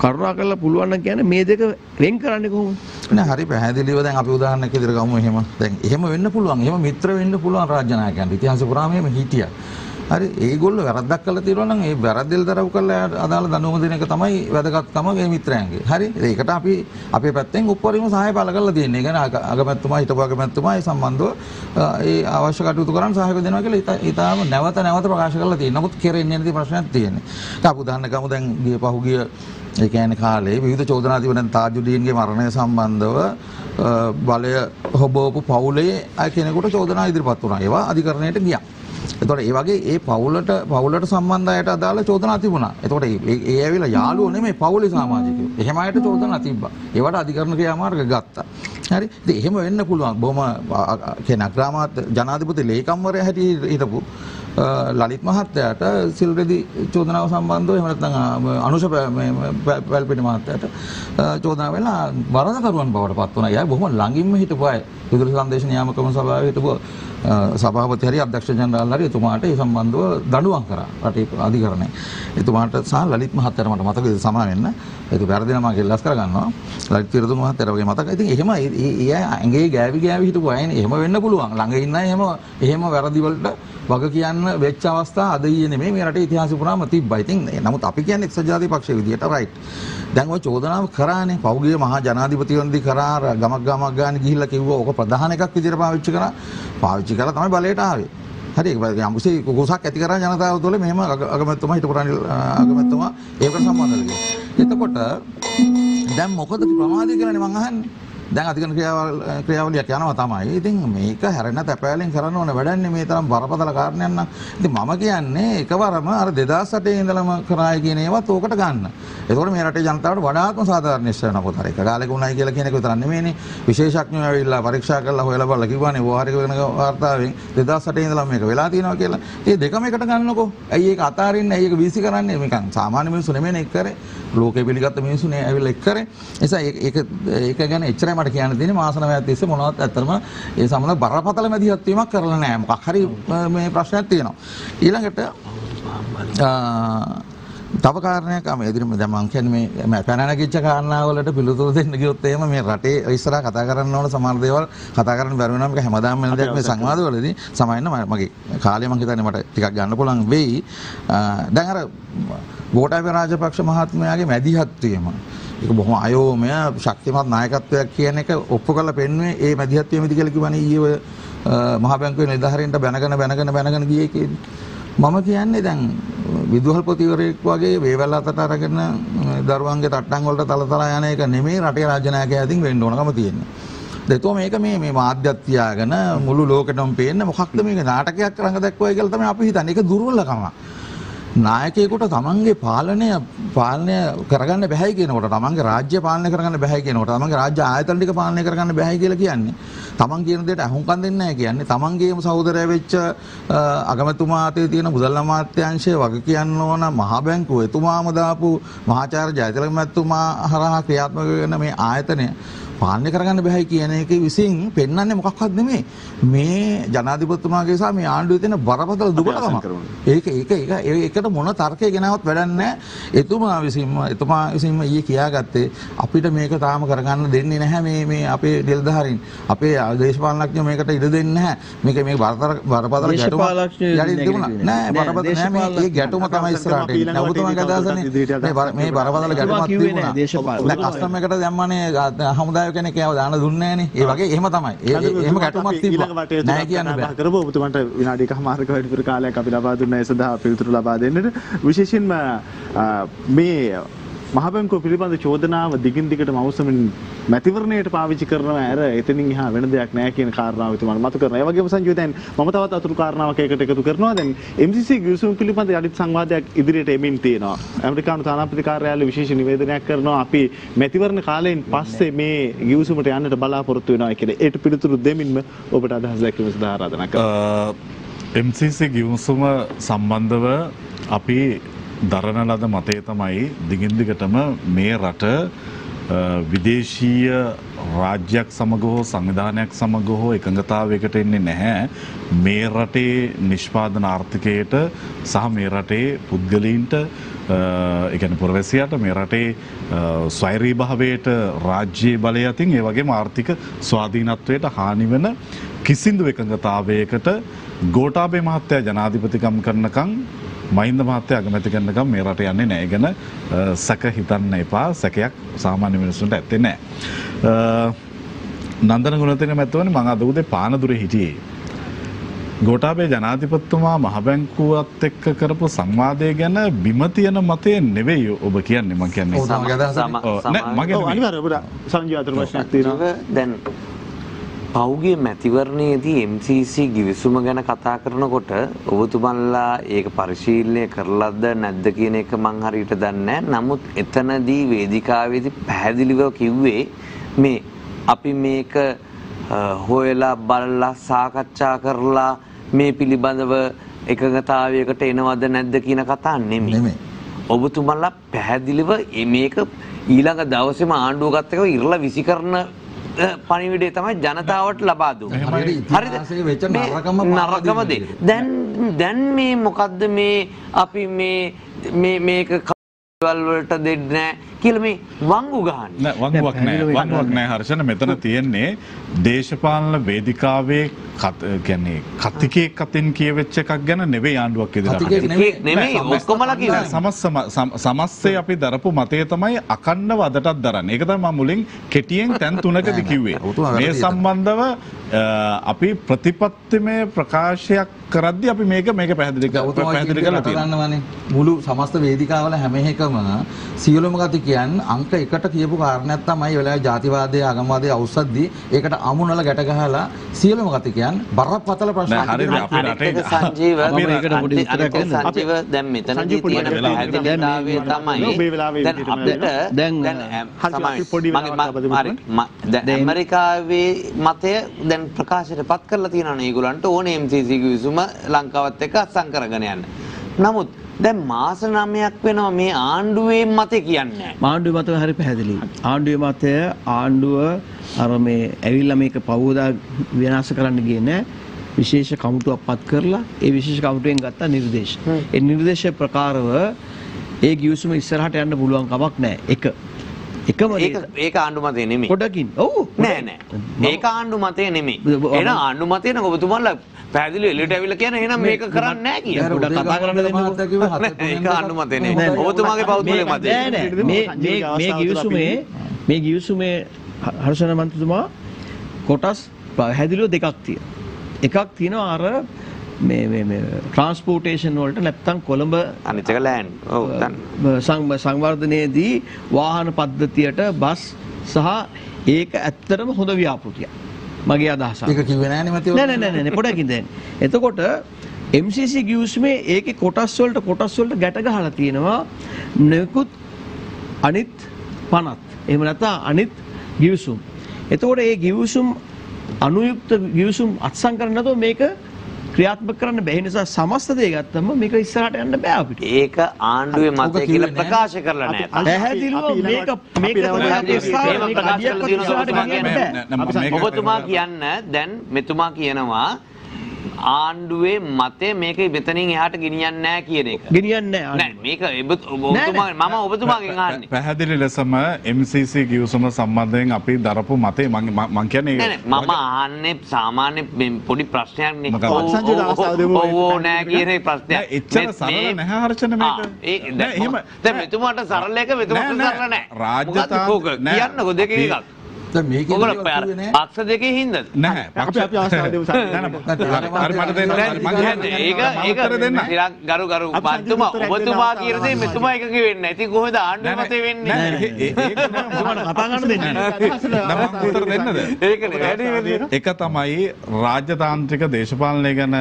Speaker 3: කරුණාකරලා පුළුවන් නම් කියන්නේ මේ දෙක වෙන් කරන්නේ කොහොමද?
Speaker 4: නෑ හරි පැහැදිලිව දැන් අපි උදාහරණයක් විදිහට ගමු එහෙම. දැන් එහෙම වෙන්න පුළුවන්. එහෙම මිත්‍ර වෙන්න පුළුවන් රාජ්‍ය නායකයන්ට. ඉතිහාසෙ පුරාම එහෙම හිටියා. හරි ඒගොල්ලෝ වැරද්දක් කළා තියෙනවා නම් ඒ වැරද්දෙල් දරව් කරලා අදාළ දඬුවම දෙන එක තමයි වැදගත්කම මේ මිත්‍රයන්ගේ. හරි ඒකට අපි අපේ පැත්තෙන් උපරිම සහාය පළ කරලා තියෙන්නේ. ඒ කියන්නේ අගමැතිතුමා හිටපු අගමැතිතුමා ඒ සම්බන්ධව ඒ අවශ්‍ය කටයුතු කරන්න සහාය දෙනවා කියලා ඊටාම නැවත ප්‍රකාශ කරලා තියෙනවා. නමුත් කෙරෙන්නේ නැති ප්‍රශ්නයක් තියෙන්නේ. අපි උදාහරණ ගමු දැන් පහුගිය ඒ කියන්නේ කාලේ විවිධ චෝදනා තිබුණා තාජුදීන්ගේ මරණය සම්බන්ධව බලය හොබවපු පවුලේ අය කෙනෙකුට චෝදනා ඉදිරිපත් වුණා. ඒවා අධිකරණයට ගියා. එතකොට ඒ වගේ ඒ පවුලට සම්බන්ධ අයට අදාළ චෝදනා තිබුණා. එතකොට ඒ ඇවිල්ලා යාළුවෝ නෙමෙයි පවුලේ සමාජිකයෝ. එහෙම අයට චෝදනා තිබ්බා. ඒවට අධිකරණ ක්‍රියාමාර්ග ගත්තා. හරි. ඉතින් එහෙම වෙන්න පුළුවන්. බොහොම කියන අග්‍රාමාත්‍ය ජනාධිපති ලේකම්වරයා හැටියට හිටපු ලලිත් මහත්තයාට සිල්රෙදි චෝදනාව සම්බන්ධව එහෙම නැත්නම් අනුෂ පැල්පිටි මහත්තයාට චෝදනා වෙලා වරදකරුවන් බවට පත් වුණා. එයා බොහොම ළඟින්ම හිටපු අය. විදුලි සංදේශ නියාමක සභාවේ හිටපු සභාපති හරි අධ්‍යක්ෂ ජනරාල් හරි එතුමාට ඒ සම්බන්ධව දඬුවම් කරා රටේ අධිකරණය. එතුමාට සහ ලලිත් මහත්තයාට මට මතකයි සමා වෙන්න. ඒක වැරදි නම කෙල්ලස් කරගන්නවා. ලලිත් තිරතුංග මහත්තයාට වගේ මතකයි. ඉතින් එහෙම ඒ ඇඟේ ගෑවි හිටපු අයනේ. එහෙම වෙන්න පුළුවන්. ළඟ ඉන්න අය එහෙම වැරදි වලට වග කියන්න වෙච්ච අවස්ථා අද ඊයේ නෙමෙයි මේ රටේ ඉතිහාසෙ පුරාම තිබ්බා. ඉතින් නමුත් අපි කියන්නේ එක්සත් ජාතික පක්ෂයේ විදියට රයිට්. දැන් ওই චෝදනාව කරානේ පෞද්ගලික මහා ජනාධිපතිවරුන්දී කරා ගමක් ගාන ගිහිල්ලා කිව්වා ඕක ප්‍රධාන එකක් විදියට පාවිච්චි කරලා තමයි බලයට ආවේ. හරි ඒක යම්කිසි කුකුසක් ඇති කරා ජනතාව තුළ මෙහෙම අගමැතිතුමා හිටපු රනිල් අගමැතිතුමා ඒකට සම්බන්ධ වෙලා. එතකොට දැන් මොකද ප්‍රමාදය කියලානේ මං අහන්නේ. දැන් අධිකරණ ක්‍රියාවලියක් යනවා තමයි. ඉතින් මේක හැරෙන්න තැපෑලෙන් කරන්න ඕන වැඩන්නේ මේ තරම් බරපතල කාරණයක් නම්. ඉතින් මම කියන්නේ එකවරම අර 2008 ඉඳලම කරායි කියන ඒවත් ඕකට ගන්න. ඒකෝර මේ රටේ ජනතාවට වඩාත්ම සාධාරණ ඉස්සර නපොතර එක කාලෙක උණයි කියලා කියන එක විතරක් නෙමෙයිනේ. විශේෂඥයෝ ඇවිල්ලා පරීක්ෂා කරලා හොයලා බලලා කිව්වනේ වහාරික වෙන වාර්තාවෙන් 2008 ඉඳලම මේක වෙලා තියෙනවා කියලා. ඒ දෙකම එකට ගන්නකො. ඇයි ඒක අතාරින්නේ? ඇයි ඒක වීසි කරන්නේ? මේකන් සාමාන්‍ය මිනිස්සු නෙමෙයිනේ එක් කරේ. ලෝකෙ පිළිගත්ත මිනිස්සු නේ ඇවිල්ලා එක් කරේ. නිසා ඒක ගැන එච්චරයි මට කියන්න තියෙන්නේ මාස 9ක් තිස්සේ මොනවත් ඇත්තටම ඒ සම්බන්ධ බරපතල මැදිහත් වීමක් කරලා නැහැ. මොකක් හරි මේ ප්‍රශ්නයක් තියෙනවා. ඊළඟට තව කාරණයක් මේ ඉදිරියම දැන් මම කියන්නේ මේ පැන නැගිච්ච කාරණාවලට පිළිතුරු දෙන්න ගියොත් එහෙම මේ රටේ ඉස්සරහා කතා කරන්න ඕන සමහර දේවල් කතා කරන්න බැරි වෙනවා. මේක හැමදාම වෙන දෙයක් මේ සංවාදවලදී සමහරවිට මගේ කාලය මම හිතන්නේ මට ටිකක් ගන්න පුළුවන් වෙයි. දැන් අර ගෝඨාභය රාජපක්ෂ මහත්මයාගේ මැදිහත් වීම ඒක බොහොම අයෝමය ශක්තිමත් නායකත්වයක් කියන එක ඔප්පු කරලා පෙන්වුවේ ඒ මැදිහත් වීමදී කියලා කිව්වනේ ඊයේ මහ බැංකුවේ නිලධාරීන්ට බැනගෙන ගියේ කේදී. මම කියන්නේ දැන් විදුහල්පතිවරයෙක් වගේ වේවැල් අතට අරගෙන දරුවන්ගේ තට්ටම් වලට තලතලා යන එක නෙමෙයි රටේ රාජ්‍ය නායකයා අතින් වෙන්න ඕනකම තියෙන්නේ. ඒතෝ මේක මේ මාධ්‍යත් තියාගෙන මුළු ලෝකෙටම පේන්න මොකක්ද මේක නාටකයක් රඟ දැක්වයි කියලා තමයි අපි හිතන්නේ. ඒක දුර්වලකම. නායකයෙකුට තමන්ගේ පාලනය කරගන්න බැහැ කියනකොට තමන්ගේ රාජ්‍ය පාලනය කරගන්න බැහැ කියනකොට තමන්ගේ රාජ්‍ය ආයතන ටික පාලනය කරගන්න බැහැ කියලා කියන්නේ තමන් කියන දෙයට අහුම්කම් දෙන්නේ නැහැ කියන්නේ තමන්ගේම සහෝදරයා වෙච්ච අගමැතිතුමා අතේ තියෙන මුදල් අමාත්‍යාංශය වගේ කියන්න ඕන මහ බැංකුව එතුමාම දාපු මහාචාර්ය ජයතිලක මැතිතුමා හරහා ක්‍රියාත්මක වෙන මේ ආයතනය පාලනය කරගන්න බැහැ කියන එක විසින් පෙන්වන්නේ මොකක්වත් නෙමෙයි මේ ජනාධිපතිතුමාගේ සහ මේ ආණ්ඩුවේ තියෙන බරපතල දුබලකම. ඒකට මොන තර්කයක් ගෙනවත් වැඩක් නැහැ. එතුමා විසින්ම ඊයේ කියාගත්තේ අපිට මේක තාම කරගන්න දෙන්නේ නැහැ මේ අපේ නිලධාරීන්. අපේ දේශපාලනඥයෝ මේකට ඉඩ දෙන්නේ නැහැ. මේක බරපතල ගැටුමක් යටි තිබුණා. නෑ බරපතල නෑ මේ ගැටුම තමයි ඉස්සරහට එන්නේ. ඔබතුමාගේ අදහසනේ මේ බරපතල ගැටුමක් තිබුණා. දැන් කස්ටම් එකට දැම්මනේ හමුදා කෙනෙක් ඒව දාන දුන්නේ නැහනේ. ඒ වගේ එහෙම තමයි. එහෙම ගැටුමක් තිබ්බා. නෑ කියන්න බෑ.
Speaker 2: කරපුවා ඔබතුමන්ට විනාඩි එකමාරක වැඩිපුර කාලයක් අපි ලබා දුන්නා ඒ සඳහා පිළිතුරු ලබා දෙන්නට. විශේෂයෙන්ම මේ මහ බැංකුව පිළිබඳ චෝදනාව දිගින් දිගටම අවසමින් මැතිවරණයට පාවිච්චි කරනවා ඇර එතනින් එහා වෙන දෙයක් නැහැ කියන කාරණාව එතුමාට මතු කරනවා. ඒ වගේම සංජීව දැන් මම තවත් අතුරු කාරණාවක් ඒකට එකතු කරනවා. දැන් MCC ගිවිසුම පිළිබඳ යටිත් සංවාදයක් ඉදිරියට එමින් තියෙනවා. ඇමරිකානු තානාපති කාර්යාලය විශේෂ නිවේදනයක් කරනවා අපි මැතිවරණ කාලයෙන් පස්සේ මේ ගිවිසුමට යන්නට බලාපොරොත්තු වෙනවා කියලා. ඒට පිළිතුරු දෙමින්ම ඔබට අදහස් දැක්වීම සඳහා ආරාධනා කරනවා.
Speaker 5: MCC ගිවිසුම සම්බන්ධව අපි දරන ලද මතය තමයි දිගින් දිගටම මේ රට විදේශීය රාජ්‍යයක් සමග හෝ සංවිධානයක් සමග හෝ එකඟතාවයකට එන්නේ නැහැ. මේ රටේ නිෂ්පාදන ආර්ථිකයට සහ මේ රටේ පුද්ගලයින්ට ඒ කියන්නේ පුරවැසියාට මේ රටේ ස්වෛරී භාවයට රාජ්‍යයේ බලය අතින් ඒ වගේම ආර්ථික ස්වාධීනත්වයට හානි වෙන කිසිදු එකඟතාවයකට ගෝඨාභය මහත්තයා ජනාධිපතිකම් කරනකම් මහින්ද මහත්තයා අගමැති කරනකම් මේ රට යන්නේ නැහැ. ගැන සැක හිතන්න එපා. සැකයක් සාමාන්‍ය මිනිස්සුන්ට ඇත්තේ නැහැ. නන්දන ගුණතිලක මැතිවරණේ මම අද උදේ පානදුරේ හිටියේ. ගෝඨාභය ජනාධිපතිතුමා මහ බැංකුවත් එක්ක කරපු සංවාදය ගැන බිම තියෙන මතය නෙවෙයි ඔබ කියන්නේ. මම කියන්නේ
Speaker 2: අනිවාර්යයෙන් සංජීව අතර ප්‍රශ්නයක් තියෙනවා.
Speaker 6: දැන් පෞගිය මැතිවරණයේදී MCC ගිවිසුම ගැන කතා කරනකොට ඔබතුමන්ලා ඒක පරිශීලනය කරලාද නැද්ද කියන එක මං හරියට දන්නේ නැහැ. නමුත් එතනදී වේදිකාවේදී පැහැදිලිව කිව්වේ මේ අපි මේක හොයලා බලලා සාකච්ඡා කරලා මේ පිළිබඳව එකඟතාවයකට එනවද නැද්ද කියන කතා නෙමෙයි. ඔබතුමන්ලා පැහැදිලිව මේක ඊළඟ දවසේම ආණ්ඩුව ගත්ත එක ඉරලා විසි කරන පණිවිඩය තමයි ජනතාවට ලබා දුන්නේ. හරිද? නරකම දේ. දැන් මේ මොකද්ද මේ අපි මේක වල වලට දෙන්නේ නැහැ කියලා මේ වංගු ගහන්නේ.
Speaker 5: නෑ වංගුවක් නෑ. වංගුවක් නෑ හර්ෂණ. මෙතන තියෙන්නේ දේශපාලන වේදිකාවේ කියන්නේ කතිකයක් අතින් කියවෙච්ච එකක් ගැන නෙවෙයි ආණ්ඩුවක් ඉදිරියට.
Speaker 6: නෙමෙයි ඔක්කොමලා කිව්වා.
Speaker 5: සමස්තය අපි දරපු මතය තමයි අකණ්ඩව අදටත් දරන්නේ. ඒක තමයි මම මුලින් කෙටියෙන් තැන් තුනකදී කිව්වේ. මේ සම්බන්ධව අපි ප්‍රතිපත්තිමය ප්‍රකාශයක් කරද්දී අපි මේක පැහැදිලි කරලා තියෙනවා.
Speaker 4: මුළු සමස්ත වේදිකාවල හැම එකම සියලුම කතිකයන් අංක 1ට කියපු කාරණයක් තමයි ඒ වෙලාවේ ජාතිවාදයේ ආගමවාදයේ අවසද්දී ඒකට අමුණල ගැට ගහලා සියලුම කතිකයන් බරපතල ප්‍රශ්න
Speaker 6: සංජීව දැන් මෙතනදී තියෙන පැහැදිලිතාවය තමයි දැන් ඇමරිකාවේ මතය දැන් ප්‍රකාශයට පත් කරලා තියෙනවානේ ඒගොල්ලන්ට ඕනේ MCC ගිවිසුම ලංකාවත් එක්ක අත්සන් කරගෙන යන්න. නමුත් දැන් මාස 9ක් වෙනවා මේ ආණ්ඩුවේ මතය කියන්නේ.
Speaker 3: ආණ්ඩුවේ මතය හරි පැහැදිලි. ආණ්ඩුවේ මතය ආණ්ඩුව අර මේ ඇවිල්ලා මේක පවෝදා විනාශ කරන්න ගියේ නෑ. විශේෂ කමිටුවක් පත් කරලා ඒ විශේෂ කමිටුවෙන් ගත්ත නිර්දේශ. ඒ නිර්දේශ ප්‍රකාරව ඒ ගිවිසුම ඉස්සරහට යන්න පුළුවන් කමක් නෑ. එකම
Speaker 6: ඒක ආණ්ඩු මතය නෙමෙයි.
Speaker 3: පොඩකින්. ඔව්.
Speaker 6: නෑ. ඒක ආණ්ඩු මතය නෙමෙයි. එන ආණ්ඩු මතය නම් ඔබතුමාලා පැහැදිලි එළියට ඇවිල්ලා කියන එහෙනම් මේක කරන්නේ නැහැ කියලා. පොඩක් කතා කරන්න දෙන්න. ඒක ආණ්ඩු මතය නෙමෙයි. ඔබතුමාගේ පෞද්ගලික මතය.
Speaker 3: නෑ. මේ ගිවිසුමේ හර්ෂණ මන්ත්‍රීතුමා කොටස් පැහැදිලිව දෙකක් තියෙනවා. එකක් තියෙනවා අර මේ ට්‍රාන්ස්පෝර්ටේෂන් වලට නැත්තම් කොළඹ
Speaker 6: අනිත් එක ලෑන්ඩ්. ඔව්
Speaker 3: සංවර්ධනයේදී වාහන පද්ධතියට බස් සහ ඒක ඇත්තටම හොඳ ව්‍යාපෘතියක්. මගේ අදහසක්.
Speaker 4: ඒක කිව්වේ නෑනේ මතය.
Speaker 3: නෑ පොඩකින් දැන්. එතකොට MCC ගිවිසුමේ ඒකේ කොටස් වලට ගැට ගහලා තියෙනවා නිකුත් අනිත් පනත්. එහෙම නැත්නම් අනිත් ගිවිසුම්. එතකොට මේ ගිවිසුම් අනුයුක්ත ගිවිසුම් අත්සන් කරන්න නැතුව මේක ක්‍රියාත්මක කරන්න බැහැ. නිසා සමස්ත දේ ගත්තම මේක ඉස්සරහට යන්න බෑ අපිට.
Speaker 6: ඒක ආණ්ඩුවේ මතය කියලා ප්‍රකාශ කරලා නැහැ.
Speaker 3: පැහැදිලිව
Speaker 6: ඔබතුමා කියන්න දැන් මෙතුමා කියනවා ආණ්ඩුවේ මතය මේක මෙතනින් එහාට ගෙනියන්නේ නැහැ කියන එක.
Speaker 3: ගෙනියන්නේ නැහැ.
Speaker 6: මේක මම ඔබතුමාගෙන් අහන්නේ.
Speaker 5: පැහැදිලි ලෙසම MCC ගිවිසුම සම්බන්ධයෙන් අපි දරපු මතය මම කියන්නේ
Speaker 6: මම අහන්නේ සාමාන්‍ය පොඩි ප්‍රශ්නයක් නේ. ඔව් නෑ කියන ප්‍රශ්නයක්.
Speaker 5: එච්චර සරල නැහැ හර්ෂණ මේක.
Speaker 6: දැන් මෙතුමාට සරල එක මෙතුමාට සරල නැහැ.
Speaker 5: රාජ්‍යතාව
Speaker 6: කියන්නකෝ දෙක එකක්.
Speaker 4: දැන් මේකේ
Speaker 6: ඔයගොල්ලෝ පක්ෂ දෙකේ හින්දාද?
Speaker 5: නැහැ.
Speaker 2: අපි අවස්ථාව දෙමු සර්.
Speaker 5: හරි මට දෙන්න.
Speaker 6: ඒක ගරු මන්තුමා ඔබතුමා කියන දේ මෙතුමා එකක වෙන්නේ නැහැ. ඉතින් කොහොමද ආණ්ඩුව මතේ වෙන්නේ?
Speaker 2: ඒක කතා ගන්න දෙන්නේ.
Speaker 5: මම උත්තර දෙන්නද?
Speaker 6: ඒකනේ වැඩි වෙන්නේ.
Speaker 5: එක තමයි රාජ්‍යතාන්ත්‍රික දේශපාලනය ගැන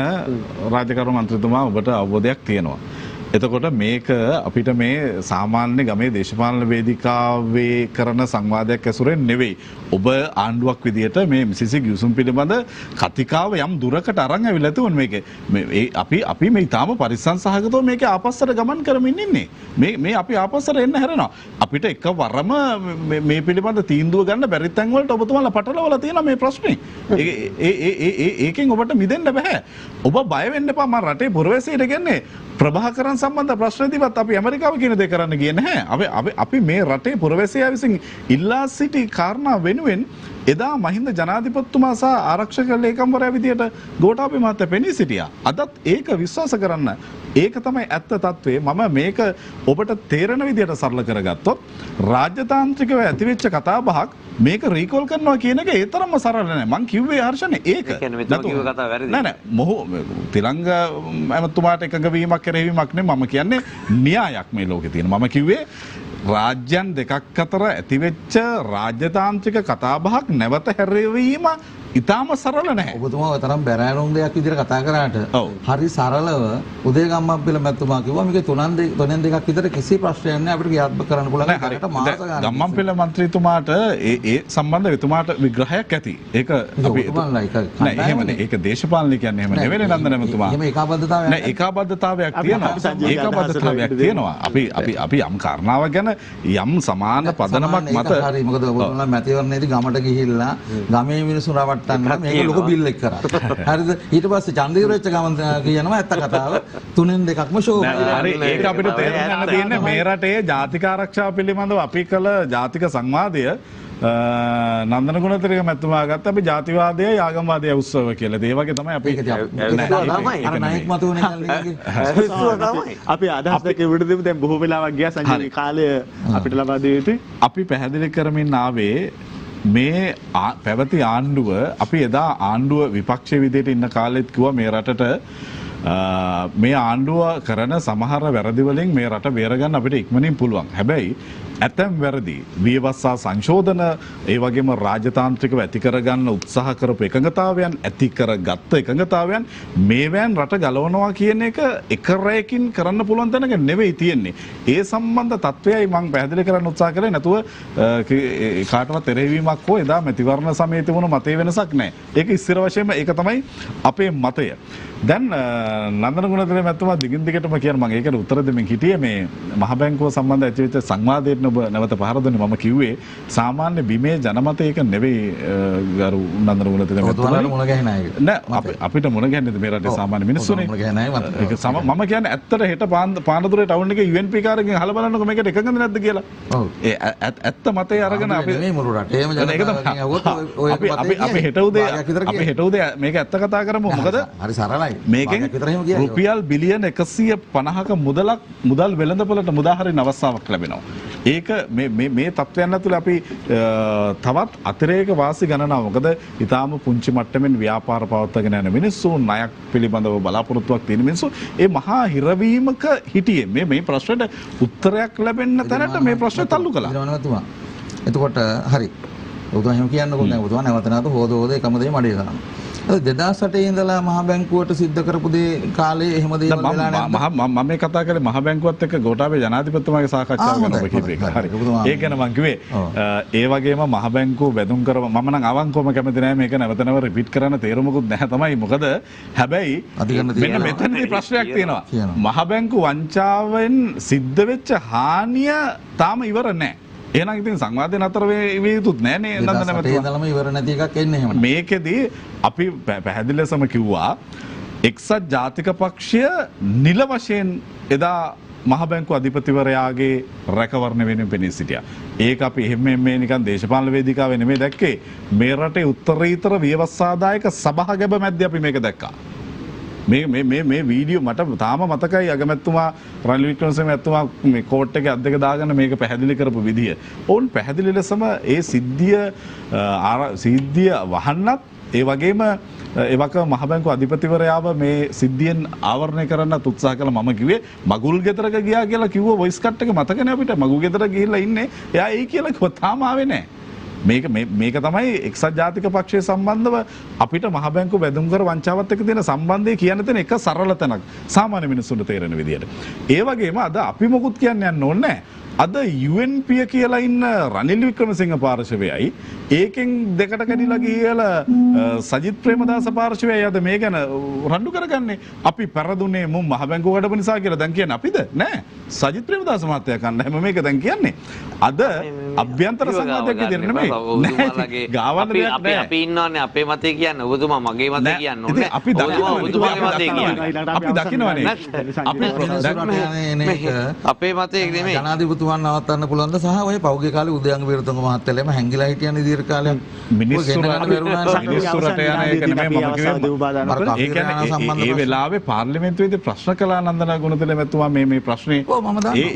Speaker 5: රාජකරු මන්ත්‍රීතුමා ඔබට අවබෝධයක් තියෙනවා. එතකොට මේක අපිට මේ සාමාන්‍ය ගමේ දේශපාලන වේදිකාවේ කරන සංවාදයක් ඇසුරෙන් නෙවෙයි. ඔබ ආණ්ඩුවක් විදියට මේ මිසිසි ගිවිසුම් පිළිබඳ කතිකාව යම් දුරකට අරන් ඇවිල්ලා තිබුණ මේක. අපි මේ ඊටාම පරිස්සම් සහගතව මේක ආපස්සට ගමන් කරමින් ඉන්නේ. මේ අපි ආපස්සට එන්න හැරෙනවා. අපිට එකවරම මේ පිළිබඳ තීන්දුව ගන්න බැරි තැන් වලට ඔබතුමාලා පටලවලා තියෙනවා මේ ප්‍රශ්නේ. ඒකෙන් ඔබට මිදෙන්න බෑ. ඔබ බය වෙන්න එපා. මම රටේ පුරවැසියට කියන්නේ ප්‍රභාකරන් සම්බන්ධ ප්‍රශ්න තිබත් අපි ඇමරිකාව කියන දේ කරන්න ගියේ නැහැ. අපි මේ රටේ පුරවැසියා විසින් ඉල්ලා සිටි කාරණා වෙනුවෙන් එදා මහින්ද ජනාධිපතිතුමා සහ ආරක්ෂක ලේකම්වරයා විදියට ගෝඨාභය මහත්තයා පෙනී සිටියා. අදත් ඒක විශ්වාස කරන්න. ඒක තමයි ඇත්ත తත්වේ. මම මේක ඔබට තේරෙන විදියට සරල කරගත්තොත් රාජ්‍යතාන්ත්‍රිකව ඇතිවෙච්ච කතා බහක් මේක රීකෝල් කරනවා කියන එක ඒ තරම්ම සරල නෑ. මං කිව්වේ හර්ෂනේ ඒක.
Speaker 6: ඒ කියන්නේ මෙතන කිව්ව කතාව වැරදි.
Speaker 5: නෑ මොහු තිලංග ඇමතුමාට එකඟ වීමක් කෙරෙහිවීමක් නෙමෙයි මම කියන්නේ න්‍යායක් මේ ලෝකේ තියෙන. මම කිව්වේ රාජ්‍යයන් දෙකක් අතර ඇතිවෙච්ච රාජ්‍යතාන්ත්‍රික කතාබහක් නැවත හැරවීම ඉතාම සරල නැහැ.
Speaker 4: ඔබතුමා ඔය තරම් බැරෑරුම් දෙයක් විදිහට කතා කරාට හරි සරලව උදේගම්මපිල මැතිතුමා කිව්වා මේකේ තුනෙන් දෙකක් විතර කිසි ප්‍රශ්නයක් නැහැ අපිට ක්‍රියාත්මක කරන්න පුළුවන්. ඒකට මාස ගන්න.
Speaker 5: ගම්මන්පිල මන්ත්‍රීතුමාට ඒ සම්බන්ධ එතුමාට විග්‍රහයක් ඇති. ඒක අපි නෑ එහෙමනේ. ඒක දේශපාලනය කියන්නේ එහෙම නෙවෙයි නන්දන මැතිතුමා.
Speaker 4: එහෙම ඒකාබද්ධතාවයක්
Speaker 5: නෑ ඒකාබද්ධතාවයක් තියෙනවා. අපි යම් කාරණාවක් ගැන යම් සමාන පදනමක් මත
Speaker 4: හරි මොකද ඔබතුමාලා මැතිවරණයේදී ගමට ගිහිල්ලා ගමේ මිනිස්සු රවට්ටන්න මේක ලොකු බිල් එක කරා. හරිද? ඊට පස්සේ ඡන්දීර වෙච්ච ගමන් කියනවා ඇත්ත කතාව තුනෙන් දෙකක්ම ෂෝ.
Speaker 5: හරි ඒක අපිට තේරුම් ගන්න තියෙන්නේ මේ රටේ ජාතික ආරක්ෂාව පිළිබඳව අපි කළ ජාතික සංවාදය නන්දන ගුණතිලක මැතිතුමා ගත්ත අපි ජාතිවාදය ආගම්වාදය උත්සව කියලා. ඒ වගේ තමයි අපි
Speaker 2: අපි අදහස් දෙක විතර දෙමු. දැන් බොහෝ වෙලාවක් ගියා සංජීවී කාලය අපිට ලබා දිය යුතුයි.
Speaker 5: අපි පැහැදිලි කරමින් ආවේ මේ පැවති ආණ්ඩුව අපි එදා ආණ්ඩුව විපක්ෂ විදියට ඉන්න කාලෙත් කිව්වා මේ රටට මේ ආණ්ඩුව කරන සමහර වැරදි වලින් මේ රට බේරගන්න අපිට ඉක්මනින් පුළුවන්. හැබැයි ඇතැම් වැරදි විවස්සා සංශෝධන ඒ වගේම රාජතාන්ත්‍රිකව ඇති කරගන්න උත්සාහ කරපු එකඟතාවයන් ඇති කරගත්ත එකඟතාවයන් මේවැන් රට ගලවනවා කියන එක එක රැයකින් කරන්න පුළුවන් තැනක නෙවෙයි තියෙන්නේ. ඒ සම්බන්ධ තත්වයයි මම පැහැදිලි කරන්න උත්සාහ කරේ. නැතුව කාටවත් එරෙහිවීමක් හෝ එදා මැතිවරණ සමයේ තිබුණු මතේ වෙනසක් නැහැ. ඒක ඉස්තර වශයෙන්ම ඒක තමයි අපේ මතය. දැන් නන්දන ගුණතිලක මැතිතුමා දිගින් දිගටම කියන මම ඒකට උත්තර දෙමින් හිටියේ මේ මහ බැංකුව සම්බන්ධ ඇතිවෙච්ච සංවාදයට ඔබ නැවත පහර දුන්නේ. මම කිව්වේ සාමාන්‍ය බිමේ ජනමතය ඒක නෙවෙයි ගරු නන්දන ගුණතිලක මැතිතුමා මුණ ගැහෙන අය. නෑ අපිට මුණ ගැහෙන්නේ මේ රටේ සාමාන්‍ය මිනිස්සුනේ. මුණ ගැහෙන අය ඒක මම කියන්නේ ඇත්තට හෙට පානදුරේ ටවුන් එකේ UNP කාරකින් අහලා බලන්නකො මේකට එකඟද නැද්ද කියලා. ඔව්. ඒ ඇත්ත මතය අරගෙන අපි මේ මුළු රටේම ජනතාවගෙන් අහුවොත් අපි හෙට උදේ මේක ඇත්ත කතා කරමු. මොකද හරි සරලයි. මේකෙන් රුපියල් බිලියන 150ක මුදල් වෙළඳපොළට මුදාහරින අවස්ථාවක් ලැබෙනවා. ඒක මේ තත්ත්වයන් ඇතුළේ අපි තවත් අතිරේක වාසි ගණනාව. මොකද ඊටාම පුංචි මට්ටමින් ව්‍යාපාර පවත්වාගෙන යන මිනිස්සු ණයක් පිළිබඳව බලාපොරොත්තුවක් තියෙන මිනිස්සු ඒ මහා හිරවීමක හිටියේ මේ ප්‍රශ්නෙට උත්තරයක් ලැබෙන්න තැනට මේ ප්‍රශ්නේ තල්ලු කළා.
Speaker 4: එතකොට හරි. ඔබතුමා එහෙම කියන්නකෝ. දැන් ඔබතුමා නැවත නැවත හොද එකම දේ මඩේ දානවා. 2008 ඉඳලා මහ බැංකුවට සිද්ධ කරපු දේ කාලේ එහෙම දේවල් වෙලා නැහැ.
Speaker 5: මම මේ කතා කරේ මහ බැංකුවත් එක්ක ගෝඨාභය ජනාධිපතිතුමාගේ සාකච්ඡාව ගැන ඔබ කියපු එක. හරි. ඒක ගැන මම කිව්වේ ඒ වගේම මහ බැංකුව වැදුම් කරව මම නම් අවංකවම කැමති නැහැ මේක නැවත නැවත රිපීට් කරන්න තේරුමකුත් නැහැ තමයි. මොකද හැබැයි මෙන්න මෙතනදී ප්‍රශ්නයක් තියෙනවා. මහ බැංකුව වංචාවෙන් සිද්ධ වෙච්ච හානිය තාම ඉවර නැහැ. එහෙනම් ඉතින් සංවාදේ නතර වෙ යුතුත් නෑනේ නන්දන මැතිතුමා.
Speaker 4: ඒදලම ඉවර නැති එකක් එන්නේ එහෙම.
Speaker 5: මේකෙදී අපි පැහැදිලි ලෙසම කිව්වා එක්සත් ජාතික පක්ෂය නිල වශයෙන් එදා මහ බැංකුව අධිපතිවරයාගේ රැකවරණ වෙනුවෙන් පෙනී සිටියා. ඒක අපි එහෙම මේ නිකන් දේශපාලන වේදිකාවේ නෙමෙයි දැක්කේ. මේ රටේ උත්තරීතර ව්‍යවස්ථාදායක සභාගැබ මැද්දේ අපි මේක දැක්කා. මේ වීඩියෝ මට තාම මතකයි අගමැතිතුමා රනිල් වික්‍රමසිංහ මැතිතුමා මේ කෝට් එකේ අද්දක දාගෙන මේක පැහැදිලි කරපු විදිය. ඔවුන් පැහැදිලි ලෙසම ඒ සිද්ධිය වහන්නත් ඒ වගේම එවක මහ බැංකුව අධිපතිවරයාව මේ සිද්ධියෙන් ආවරණය කරන්න උත්සාහ කළා. මම කිව්වේ මගුල් ගෙදරක ගියා කියලා කිව්ව වොයිස් කට් එක මතකනේ අපිට. මගුල් ගෙදර ගිහිල්ලා ඉන්නේ. එයා එයි කියලා කිව්වා. තාම ආවේ නැහැ. මේක තමයි එක්සත් ජාතික පක්ෂය සම්බන්ධව අපිට මහ බැංකුව බැඳුම් කර වංචාවත් එක්ක තියෙන සම්බන්ධය කියන්න තියෙන එක සරල තැනක්. සාමාන්‍ය මිනිස්සුන්ට තේරෙන විදියට. ඒ වගේම අද අපි මොකුත් කියන්න යන්න ඕනේ නැහැ. අද UNP කියලා ඉන්න රනිල් වික්‍රමසිංහ පාර්ශවයයි ඒකෙන් දෙකට කැඩිලා ගිහලා සජිත් ප්‍රේමදාස පාර්ශවයයි අද මේ ගැන රණ්ඩු කරගන්නේ. අපි පෙරදුනේ මුම් මහ බැංකුව කඩපු නිසා කියලා දැන් කියන්නේ අපිද? නෑ. සජිත් ප්‍රේමදාස මහත්තයා කන්න හැම මේක දැන් කියන්නේ. අද අභ්‍යන්තර සංවාදයක් විදිහට නෙමෙයි. ගාවන්න දෙයක් නෑ.
Speaker 6: අපි ඉන්නවනේ අපේ මතය කියන්න. ඔබතුමා මගේ මතය කියන්න ඕනේ.
Speaker 5: අපි දකින්නවනේ.
Speaker 6: අපේ මතය නෙමෙයි.
Speaker 4: ජනාධිපතිතුමන් නවත්තන්න පුළුවන්ද සහ ඔය පෞද්ගලික කාලේ උදයන් වීරතුංග මහත්තයලම හැංගිලා හිටියන දීර්ඝ කාලයක්
Speaker 5: මිනිස්සු රට යන එක නෙමෙයි මම කිව්වේ. ඒ වෙලාවේ පාර්ලිමේන්තුවේදී ප්‍රශ්න කළා නන්දන ගුණතිල මැතිතුමා මේ ප්‍රශ්නේ.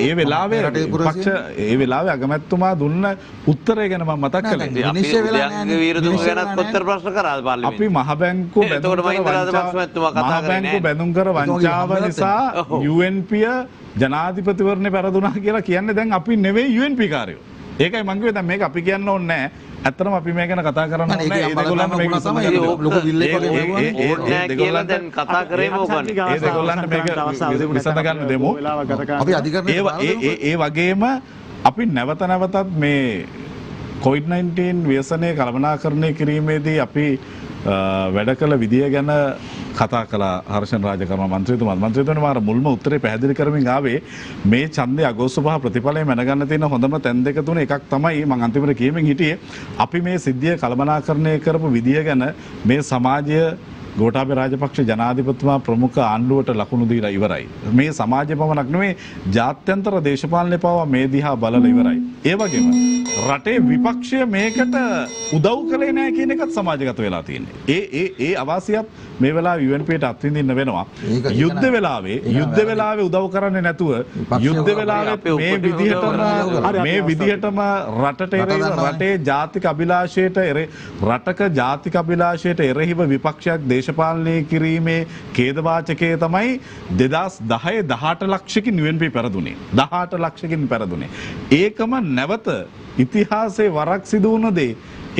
Speaker 5: ඒ වෙලාවේ පක්ෂ ඒ වෙලාවේ අගමැතිතුමා දුන්න උත්තරය ගැන මම මතක් කළේ.
Speaker 4: විනිශ්චය වෙලා නැහැ.
Speaker 6: වීරතුංග ගැනත් කොච්චර ප්‍රශ්න කරාද පාර්ලිමේන්තුවේ?
Speaker 5: අපි මහ බැංකුව බැඳුම් කර වංචාව නිසා UNP ජනාධිපතිවරණේ පෙරදුනා කියලා කියන්නේ දැන් අපි නෙවෙයි UNP කාර්යෝ. ඒකයි මං කිව්වේ දැන් මේක අපි කියන්න ඕනේ නැහැ. ඇත්තටම අපි මේ ගැන කතා කරන්න ඕනේ. ඒ දෙගොල්ලන්ට මේක තමයි
Speaker 4: ලොකු බිල් එකක්
Speaker 6: ඕනේ කියලා දැන් කතා කරේම ඕකනේ.
Speaker 5: ඒ දෙගොල්ලන්ට මේක විසඳ ගන්න දෙමු.
Speaker 4: අපි අධිකරණයේ
Speaker 5: ඒ වගේම අපි නැවතත් මේ COVID-19 ව්‍යසනය කළමනාකරණය කිරීමේදී අපි වැඩ කළ විදිය ගැන කතා කළා හර්ෂන් රාජකර්ම මන්ත්‍රීතුමා මාර මුල්ම උත්තරේ පැහැදිලි කරමින් ආවේ මේ ඡන්දේ අගෝස්තු 5 ප්‍රතිඵලය මැනගන්න තියෙන හොඳම තැන් දෙක තුන එකක් තමයි මම අන්තිමට කියමින් හිටියේ අපි මේ සිද්ධිය කළමනාකරණය කරපු විදිය ගැන මේ සමාජය ගෝඨාභය රාජපක්ෂ ජනාධිපතිතුමා ප්‍රමුඛ ආණ්ඩුවට ලකුණු දීලා ඉවරයි. මේ සමාජය පමණක් නෙවෙයි ජාත්‍යන්තර දේශපාලනය පවා මේ දිහා බලලා ඉවරයි. ඒ වගේම රටේ විපක්ෂය මේකට උදව් කළේ නැහැ කියන එකත් සමාජගත වෙලා තියෙන්නේ. ඒ අවාසියත් මේ වෙලාවේ UNPට අත්විඳින්න වෙනවා. යුද්ධ වෙලාවේ උදව් කරන්නේ නැතුව යුද්ධ වෙලාවේ මේ විදිහටම රටේ ජාතික අභිලාෂයට රටක ජාතික අභිලාෂයට එරෙහිව විපක්ෂයක් දේශපාලනය කිරීමේ ඛේදවාචකය තමයි 2010 18 ලක්ෂකින් UNP පෙරදුනේ. 18 ලක්ෂකින් පෙරදුනේ. ඒකම නැවත ඉතිහාසයේ වරක් සිදු වුණ දේ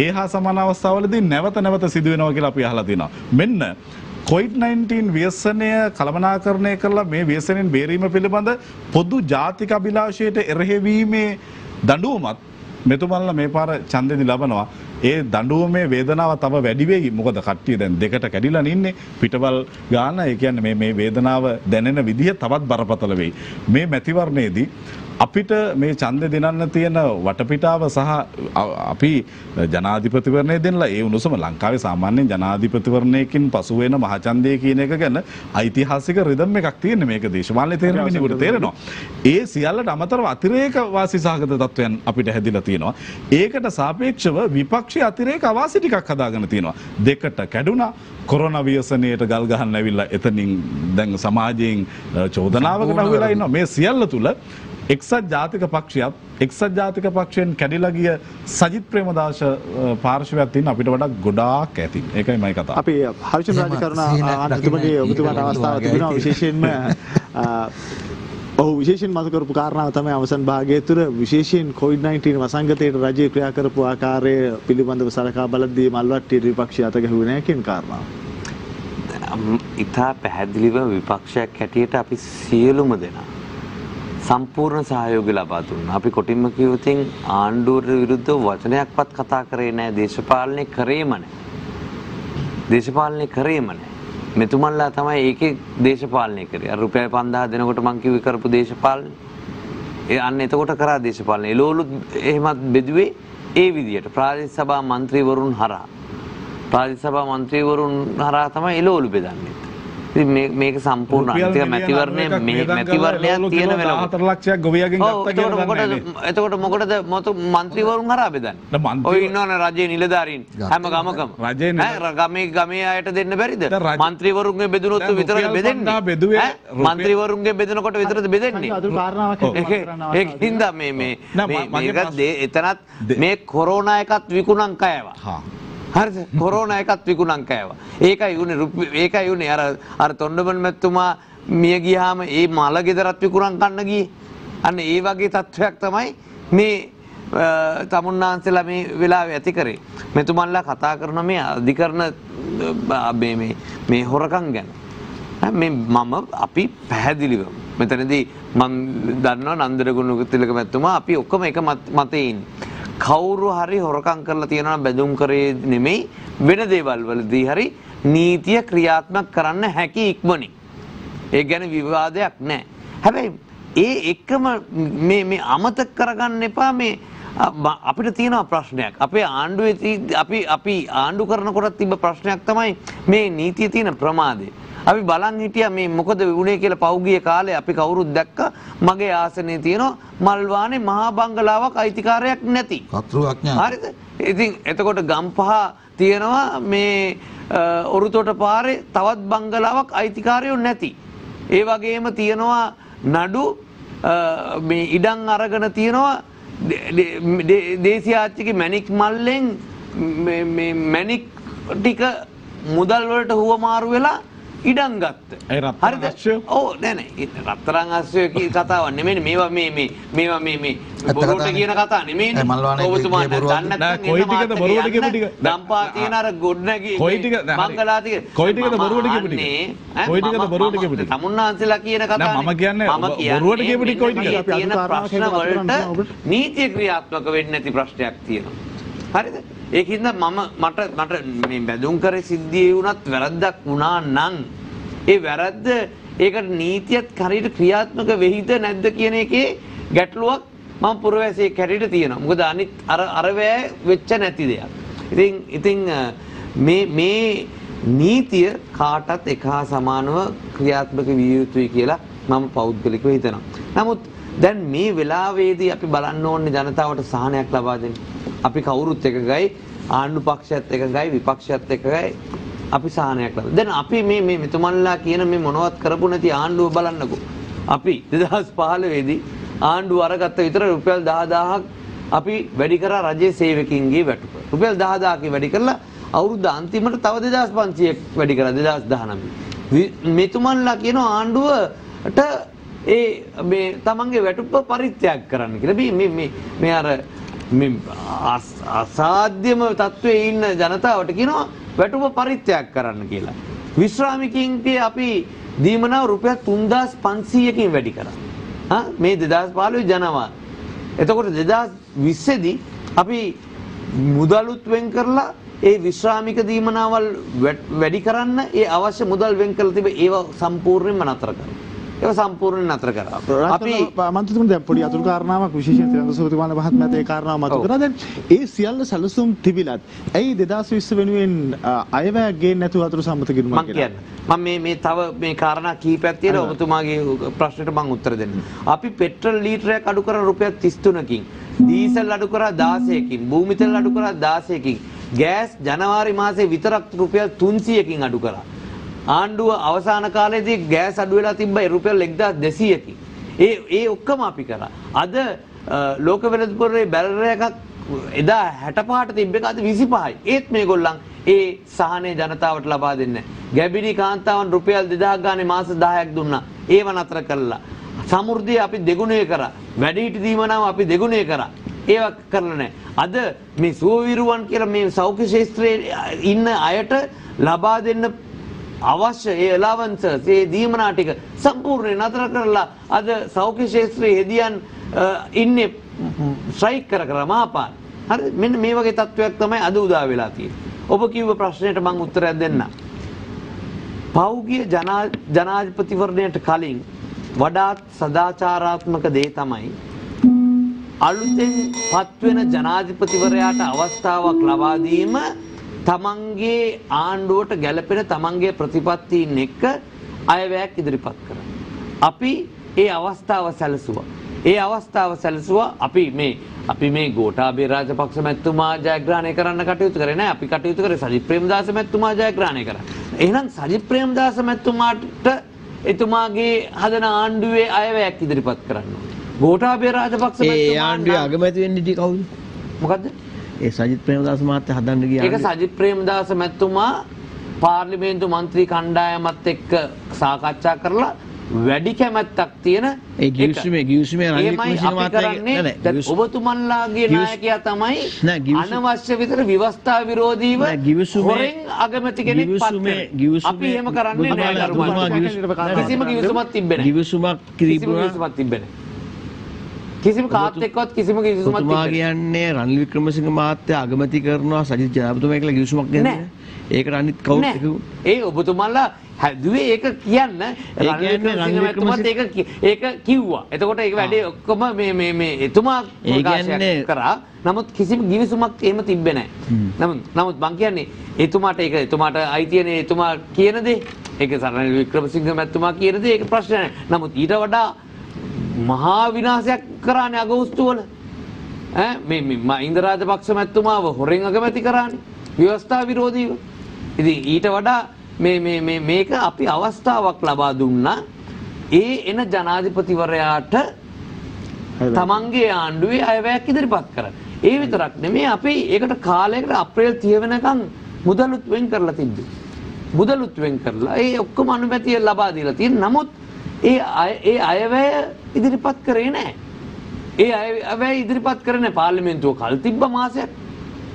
Speaker 5: ඒ හා සමාන අවස්ථාවලදී නැවත සිදු වෙනවා කියලා අපි අහලා තියෙනවා. මෙන්න COVID-19 ව්‍යසනය කළමනාකරණය කරලා මේ ව්‍යසනයෙන් බේරීම පිළිබඳ පොදු ජාතික අභිලාෂයට එරෙහිවීමේ දඬුවමත් මෙතුමන්ලා මේ පාර ඡන්දෙදි ලබනවා. ඒ දඬුවමේ වේදනාව තව වැඩි වෙයි. මොකද කට්ටිය දැන් දෙකට කැඩිලා ඉන්නේ. පිටවල් ගාන ඒ කියන්නේ මේ වේදනාව දැනෙන විදිහ තවත් බරපතල වෙයි. මේ මැතිවරණයේදී අපිට මේ ඡන්දෙ දෙනන්න තියෙන වටපිටාව සහ අපි ජනාධිපතිවරණය දෙන්නලා ඒ උණුසුම ලංකාවේ සාමාන්‍යයෙන් ජනාධිපතිවරණයකින් පසු වෙන මහ ඡන්දය කියන එක ගැන ඓතිහාසික රිද්ම් එකක් තියෙන මේක දේශපාලනේ තේරෙන මිනිහෙකුට තේරෙනවා. ඒ සියල්ලට අමතරව අතිරේක වාසි සහගත තත්වයන් අපිට හැදිලා තියෙනවා. ඒකට සාපේක්ෂව විපක්ෂයේ අතිරේක අවාසි ටිකක් හදාගෙන තියෙනවා. දෙකට කැඩුනා. කොරෝනා ව්‍යසනයට ගල් ගහන්න ඇවිල්ලා එතනින් දැන් සමාජයෙන් චෝදනාවකට අහු වෙලා ඉන්නවා. මේ සියල්ල තුල එක්සත් ජාතික පක්ෂයත් එක්සත් ජාතික පක්ෂයෙන් කැඩිලා ගිය සජිත් ප්‍රේමදාස පාර්ශවයක් තියෙන අපිට වඩා ගොඩාක් ඇති. ඒකයි මම කතාව.
Speaker 2: අපි හර්ෂන් රාජකරණ ආනන්දතුමගේ ඔබතුමාට අවස්ථාවක් තිබෙනවා විශේෂයෙන්ම විශේෂයෙන් මත කරපු කාරණාව තමයි අවසන් භාගයේ තුර විශේෂයෙන් COVID-19 වසංගතයට රජය ක්‍රියා කරපු ආකාරය පිළිබඳව සලකා බලද්දී මල්වට්ටිය විපක්ෂය අත ගැහුවේ නැහැ කියන කාරණාව.
Speaker 6: ඉතා පැහැදිලිව විපක්ෂයක් හැටියට අපි සියලුම දෙනා සම්පූර්ණ සහයෝගය ලබා දුන්නා. අපි කොටින්ම කිව්වොතින් ආණ්ඩුවට විරුද්ධව වචනයක්වත් කතා කරේ නැහැ. දේශපාලනේ කරේම නැහැ. මෙතුමන්ලා තමයි ඒකේ දේශපාලනය කරේ. අර රුපියල් 5000 දෙනකොට මං කිව්වේ කරපු දේශපාලනේ. ඒ අන්න එතකොට කරා දේශපාලනේ. එළවලු එහෙමත් බෙදුවේ ඒ විදියට. ප්‍රාදේශ සභා මන්ත්‍රීවරුන් හරහා තමයි එළවලු බෙදන්නේ. ඉතින් මේක සම්පූර්ණ අන්තිම මැතිවරණයක් තියෙන වෙලාවට
Speaker 5: 4 ලක්ෂයක් ගොවියගෙන් ගත්තා කියලා දන්නේ.
Speaker 6: එතකොට මොකටද മന്ത്രിවරුන් හරහා බෙදන්නේ? ඔය ඉන්නවනේ රජයේ නිලධාරීන් හැම ගමකම. ගමේ අයට දෙන්න බැරිද? മന്ത്രിවරුන්ගේ බෙදුනොත් විතරද බෙදෙන්නේ? മന്ത്രിවරුන්ගේ බෙදනකොට විතරද බෙදෙන්නේ? ඒකින්ද එතනත් මේ කොරෝනා එකත් විකුණන් කෑවා. හරිද? කොරෝනා එකත් විකුණන් කෑවා. ඒකයි උනේ අර තොණ්ඩමන් මැතිතුමා මිය ගියාම ඒ මල ගෙදරත් විකුණන් කන්න ගියේ. අන්න ඒ වගේ තත්වයක් තමයි මේ තමුන්නාන්සලා මේ වෙලාවේ ඇති කරේ. මෙතුමන්ලා කතා කරන මේ අධිකරණ මේ හොරකම් ගැන. මම අපි පැහැදිලිව මෙතනදී මම දන්නවා නන්දර ගුණතිලක මැතිතුමා අපි ඔක්කොම එක මතේ ඉන්නේ. කවුරු හරි හොරකම් කරලා තියෙනවා බැඳුම් කරේ නෙමෙයි වෙන දේවල් වලදී හරි නීතිය ක්‍රියාත්මක කරන්න හැකි ඉක්මනින්. ඒ ගැන විවාදයක් නැහැ. හැබැයි ඒ එක්කම මේ අමතක කරගන්න එපා මේ අපිට තියෙන ප්‍රශ්නයක්. අපේ ආණ්ඩුවේ අපි ආණ්ඩු කරනකොට තිබ්බ ප්‍රශ්නයක් තමයි මේ නීතියේ තියෙන ප්‍රමාදය. අපි බලන් හිටියා මේ මොකද වුනේ කියලා පෞගිය කාලේ අපි කවුරුත් දැක්ක මගේ ආසනයේ තියෙන මල්වානේ මහා බංගලාවක් අයිතිකාරයක් නැති.
Speaker 4: කතෘ අඥා.
Speaker 6: හරිද? ඉතින් එතකොට ගම්පහ තියෙනවා මේ ඔරුතොට පාරේ තවත් බංගලාවක් අයිතිකාරයෝ නැති. ඒ වගේම තියෙනවා නඩු මේ ඉඩම් අරගෙන තියෙනවා දේශීයාච්චිගේ මැණික් මල්ලෙන් මේ මැණික් ටික මුදල් වලට හුවමාරු වෙලා ඉඩම් ගත්ත.
Speaker 5: හරිද?
Speaker 6: ඔව් නෑ රත්තරන් අස්සය කතාවක් නෙමෙයි මේවා මේ බොරුට කියන කතා නෙමෙයි. ඔබතුමා දන්නේ නැත්නම්
Speaker 5: කොයි ටිකද බොරුවට කියපු ටික?
Speaker 6: දම්පා තියෙන අර ගොඩනැගි
Speaker 5: කොයි ටික
Speaker 6: බංගලා ටික
Speaker 5: කොයි ටිකද බොරුවට කියපු ටික? කොයි ටිකද බොරුවට කියපු ටික?
Speaker 6: තමුන්නාන්සලා කියන කතාව
Speaker 5: නෑ මම කියන්නේ බොරුවට කියපු ටික කොයි ටිකද?
Speaker 6: අපි තියෙන ප්‍රශ්න වලට නීතිය ක්‍රියාත්මක වෙන්නේ නැති ප්‍රශ්නයක් තියෙනවා. හරිද? ඒකින්ද මට මේ බැඳුම් කරේ සිද්ධියේ වුණත් වැරද්දක් වුණා නම් ඒ වැරද්ද ඒකට නීතියත් හරියට ක්‍රියාත්මක වෙයිද නැද්ද කියන එකේ ගැටලුවක් මම පුරවැසියෙක් හැටියට තියෙනවා. මොකද අනිත් අර වැය වෙච්ච නැති දෙයක්. ඉතින් මේ නීතිය කාටත් එක හා සමානව ක්‍රියාත්මක විය යුතුයි කියලා මම පෞද්ගලිකව හිතනවා. නමුත් දැන් මේ වෙලාවේදී අපි බලන්න ඕනේ ජනතාවට සහනයක් ලබා දෙන්න. අපි කවුරුත් එකගයි ආණ්ඩු පක්ෂයත් එකගයි විපක්ෂයත් එකගයි අපි සහනයක් ලබා. දැන් අපි මේ මෙතුමන්ලා කියන මේ මොනවත් කරපු නැති ආණ්ඩුව බලන්නකෝ. අපි 2015 දී ආණ්ඩුව අරගත්ත විතර රුපියල් 10000ක් අපි වැඩි කරා රජයේ සේවකින්ගේ වැටුප. රුපියල් 10000ක් වැඩි කරලා අවුරුද්ද අන්තිමට තව 2500ක් වැඩි කරා 2019. මෙතුමන්ලා කියන ආණ්ඩුවට මේ තමන්ගේ වැටුප පරිත්‍යාග කරන්න කියලා. මේ අර මේ අසාධ්‍යම තත්ත්වයේ ඉන්න ජනතාවට කියනවා වැටුප පරිත්‍යාග කරන්න කියලා. විශ්‍රාමිකයින්ගේ අපි දීමනාව රුපියල් 3500කින් වැඩි කරා. මේ 2015 ජනවාරි. එතකොට 2020 දී අපි මුදලුත් වෙන් කරලා ඒ විශ්‍රාමික දීමනාවල් වැඩි කරන්න ඒ අවශ්‍ය මුදල් වෙන් කරලා තිබේ ඒවා සම්පූර්ණයෙන්ම නතර කරා. ඒක සම්පූර්ණයෙන් නතර කරා.
Speaker 2: අපි මන්ත්‍රීතුමනි දැන් පොඩි අතුරු කාරණාවක් විශේෂයෙන් තිරංගසූරිතුමාලා මහත්මයාට ඒ කාරණාව මතු කරා. දැන් ඒ සියල්ල සැලසුම් තිබිලත් ඇයි 2020 වෙනුවෙන් අයවැයක් ගේන්නේ නැතුව අතුරු සම්මත කිරුණා කියලා?
Speaker 6: මම මේ තව මේ කාරණා කීපයක් තියෙනවා ඔබතුමාගේ ප්‍රශ්නෙට මම උත්තර දෙන්න. අපි පෙට්‍රල් ලීටරයක් අඩු කරන රුපියල් 33කින්, දීසල් අඩු කරා 16කින්, භූමි තෙල් අඩු කරා 16කින්, ගෑස් ජනවාරි මාසේ විතරක් රුපියල් 300කින් අඩු කරා. ආණ්ඩුව අවසාන කාලේදී ගෑස් අඩු වෙලා තිබ්බයි රුපියල් 1200කින්. ඒ ඔක්කොම අපි කරා. අද ලෝක වෙළඳපොලේ බැරල් එකක් එදා 65ට තිබ්බ එක අද 25යි. ඒත් මේගොල්ලන් ඒ සහනේ ජනතාවට ලබා දෙන්නේ නැහැ. ගැබිණි කාන්තාවන් රුපියල් 2000ක් ගානේ මාස 10ක් දුන්නා. ඒව නතර කළා. සමෘද්ධිය අපි දෙගුණය කරා. වැඩිහිටි දීමනාව අපි දෙගුණය කරා. ඒවා කරලා නැහැ. අද මේ සුවවිරුවන් කියලා මේ සෞඛ්‍ය ශාස්ත්‍රයේ ඉන්න අයට ලබා දෙන්න අවශ්‍ය ඒ allowance ඒ දීමනා ටික සම්පූර්ණයෙන් නතර කරලා අද සෞඛ්‍ය ශාස්ත්‍රයේ හෙදියන් ඉන්නේ ස්ට්‍රයික් කර මහපාන. හරි මෙන්න මේ වගේ තත්වයක් තමයි අද උදා වෙලා තියෙන්නේ. ඔබ කිව්ව ප්‍රශ්නෙට මම උත්තරයක් දෙන්නම්. පෞගිය ජනාධිපතිවරණයට කලින් වඩාත් සදාචාරාත්මක දේ තමයි අලුතෙන් පත්වෙන ජනාධිපතිවරයාට අවස්ථාවක් ලබා දීම තමන්ගේ ආණ්ඩුවට ගැළපෙන තමන්ගේ ප්‍රතිපත්තීන් එක්ක අයවැයක් ඉදිරිපත් කරා. අපි ඒ අවස්ථාව සැලසුවා. ඒ අවස්ථාව සැලසුවා අපි මේ ගෝඨාභය රාජපක්ෂ මැතිතුමා ජයග්‍රහණය කරන්න කටයුතු කරේ නැහැ. අපි කටයුතු කරේ සජිත් ප්‍රේමදාස මැතිතුමා ජයග්‍රහණය කරන්න. එහෙනම් සජිත් ප්‍රේමදාස මැතිතුමාට එතුමාගේ හදන ආණ්ඩුවේ අයවැයක් ඉදිරිපත් කරන්න ඕනේ. ගෝඨාභය රාජපක්ෂ මැතිතුමා
Speaker 3: ඒ ආණ්ඩුවේ අගමැති වෙන්න ඉති කවුද?
Speaker 6: මොකද්ද?
Speaker 3: ඒ සජිත් ප්‍රේමදාස මහත්තයා හදන්න ගියා.
Speaker 6: ඒක සජිත් ප්‍රේමදාස මැතිතුමා පාර්ලිමේන්තු මන්ත්‍රී කණ්ඩායමත් එක්ක සාකච්ඡා කරලා වැඩි කැමැත්තක් තියෙන
Speaker 3: ඒ ගිවිසුමේ රනිල් වික්‍රමසිංහ මහත්තයා
Speaker 6: ඔබතුමන්ලාගේ නායකයා තමයි අනවශ්‍ය විතර ව්‍යවස්ථා විරෝධීව හොරෙන් අගමැති කෙනෙක් පත් කරේ. අපි එහෙම කරන්නේ නැහැ කරුමා. කිසිම ගිවිසුමක් තිබෙන්නේ නැහැ. ගිවිසුමක් තිබෙන්නේ නැහැ. කිසිම කාත් එක්කවත් කිසිම ගිවිසුමක් තිබෙන්නේ නැහැ.
Speaker 3: කියන්නේ රනිල් වික්‍රමසිංහ මහත්තයා අගමැති කරනවා සජිත් ජනාධිපතිතුමා කියලා ගිවිසුමක් දෙන්නේ නැහැ. ඒක රනිත් කවුද?
Speaker 6: ඒ ඔබතුමන්ලා හැදුවේ ඒක කියන්න ඒක කිව්වා. එතකොට ඒක වැඩේ ඔක්කොම මේ එතුමා ප්‍රකාශ කරා. නමුත් කිසිම ගිවිසුමක් එහෙම තිබ්බේ නැහැ. නමුත් මං කියන්නේ එතුමාට අයිතියනේ එතුමා කියන දේ. ඒක රනිල් වික්‍රමසිංහ මැතිතුමා කියන දේ ඒක ප්‍රශ්න නැහැ. නමුත් ඊට වඩා මහා විනාශයක් කරානේ අගෝස්තු වල. මේ මහින්ද රාජපක්ෂ මැතිතුමාව හොරෙන් අගමැති කරානේ. ව්‍යවස්ථා විරෝධීව. ඉතින් ඊට වඩා මේක අපි අවස්ථාවක් ලබා දුන්නා එන ජනාධිපතිවරයාට තමන්ගේ ආණ්ඩුවේ අයවැයක් ඉදිරිපත් කරන්න. ඒ විතරක් නෙමෙයි අපි ඒකට කාලයකට අප්‍රේල් 30 වෙනකන් මුදලුත් වෙන් කරලා තිබ්බේ. මුදලුත් වෙන් කරලා ඒ ඔක්කොම අනුමැතිය ලබා දීලා තියෙන. නමුත් ඒ අයවැය ඉදිරිපත් කරේ නැහැ. ඒ අයවැය ඉදිරිපත් කරේ නැහැ. පාර්ලිමේන්තුව කල් තිබ්බ මාසයක්.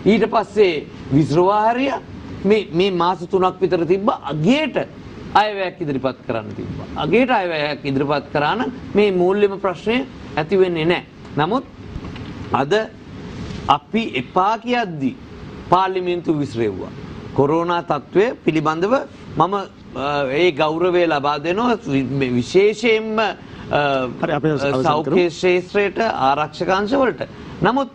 Speaker 6: ඊට පස්සේ විසිරවා හැරියා. මේ මාස 3ක් විතර තිබ්බ අගේට අයවැයක් ඉදිරිපත් කරන්න තිබ්බා. අගේට අයවැයක් ඉදිරිපත් කරාන මේ මූල්‍යම ප්‍රශ්නය ඇති වෙන්නේ නැහැ. නමුත් අද අපි එපා කියද්දී පාර්ලිමේන්තුව විසිරෙව්වා. කොරෝනා තත්ත්වය පිළිබඳව මම ඒ ගෞරවය ලබා දෙනවා විශේෂයෙන්ම සෞඛ්‍ය ක්ෂේත්‍රයට ආරක්ෂක අංශ වලට. නමුත්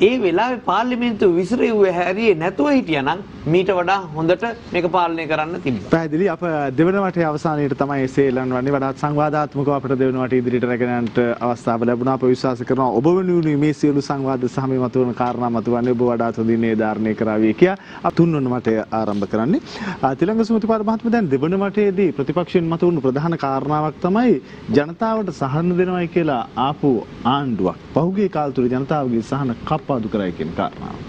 Speaker 6: ඒ වෙලාවේ පාර්ලිමේන්තුව විසිරෙව්වේ හැරියේ නැතුව හිටියනම් මීට වඩා හොඳට මේක පාලනය කරන්න තිබුණා.
Speaker 2: පැහැදිලි. අප දෙවන වටේ අවසානයේට තමයි සේලන් වන්නේ. වඩාත් සංවාදාත්මකව අපිට දෙවන වටේ ඉදිරියට රැගෙන යන්නට අවස්ථාව ලැබුණා. අප විශ්වාස කරනවා ඔබ වෙනුවෙන් මේ සියලු සංවාද සහ මේ මතුවන කාරණා මතුවන්නේ ඔබ වඩාත් හොඳින් නිර්ධාරණය කරાવી කියා. අප තුන්වන වටය ආරම්භ කරන්නේ. තිලංග සුමතිපාල මහත්මයා දැන් දෙවන වටේදී ප්‍රතිපක්ෂයෙන් මතුවුණු ප්‍රධාන කාරණාවක් තමයි ජනතාවට සහන දෙනවයි කියලා ආපු ආණ්ඩුවක්. පහුගිය කාල තුල ජනතාවගේ සහන කප්පාදු කරයි කියන කාරණාව.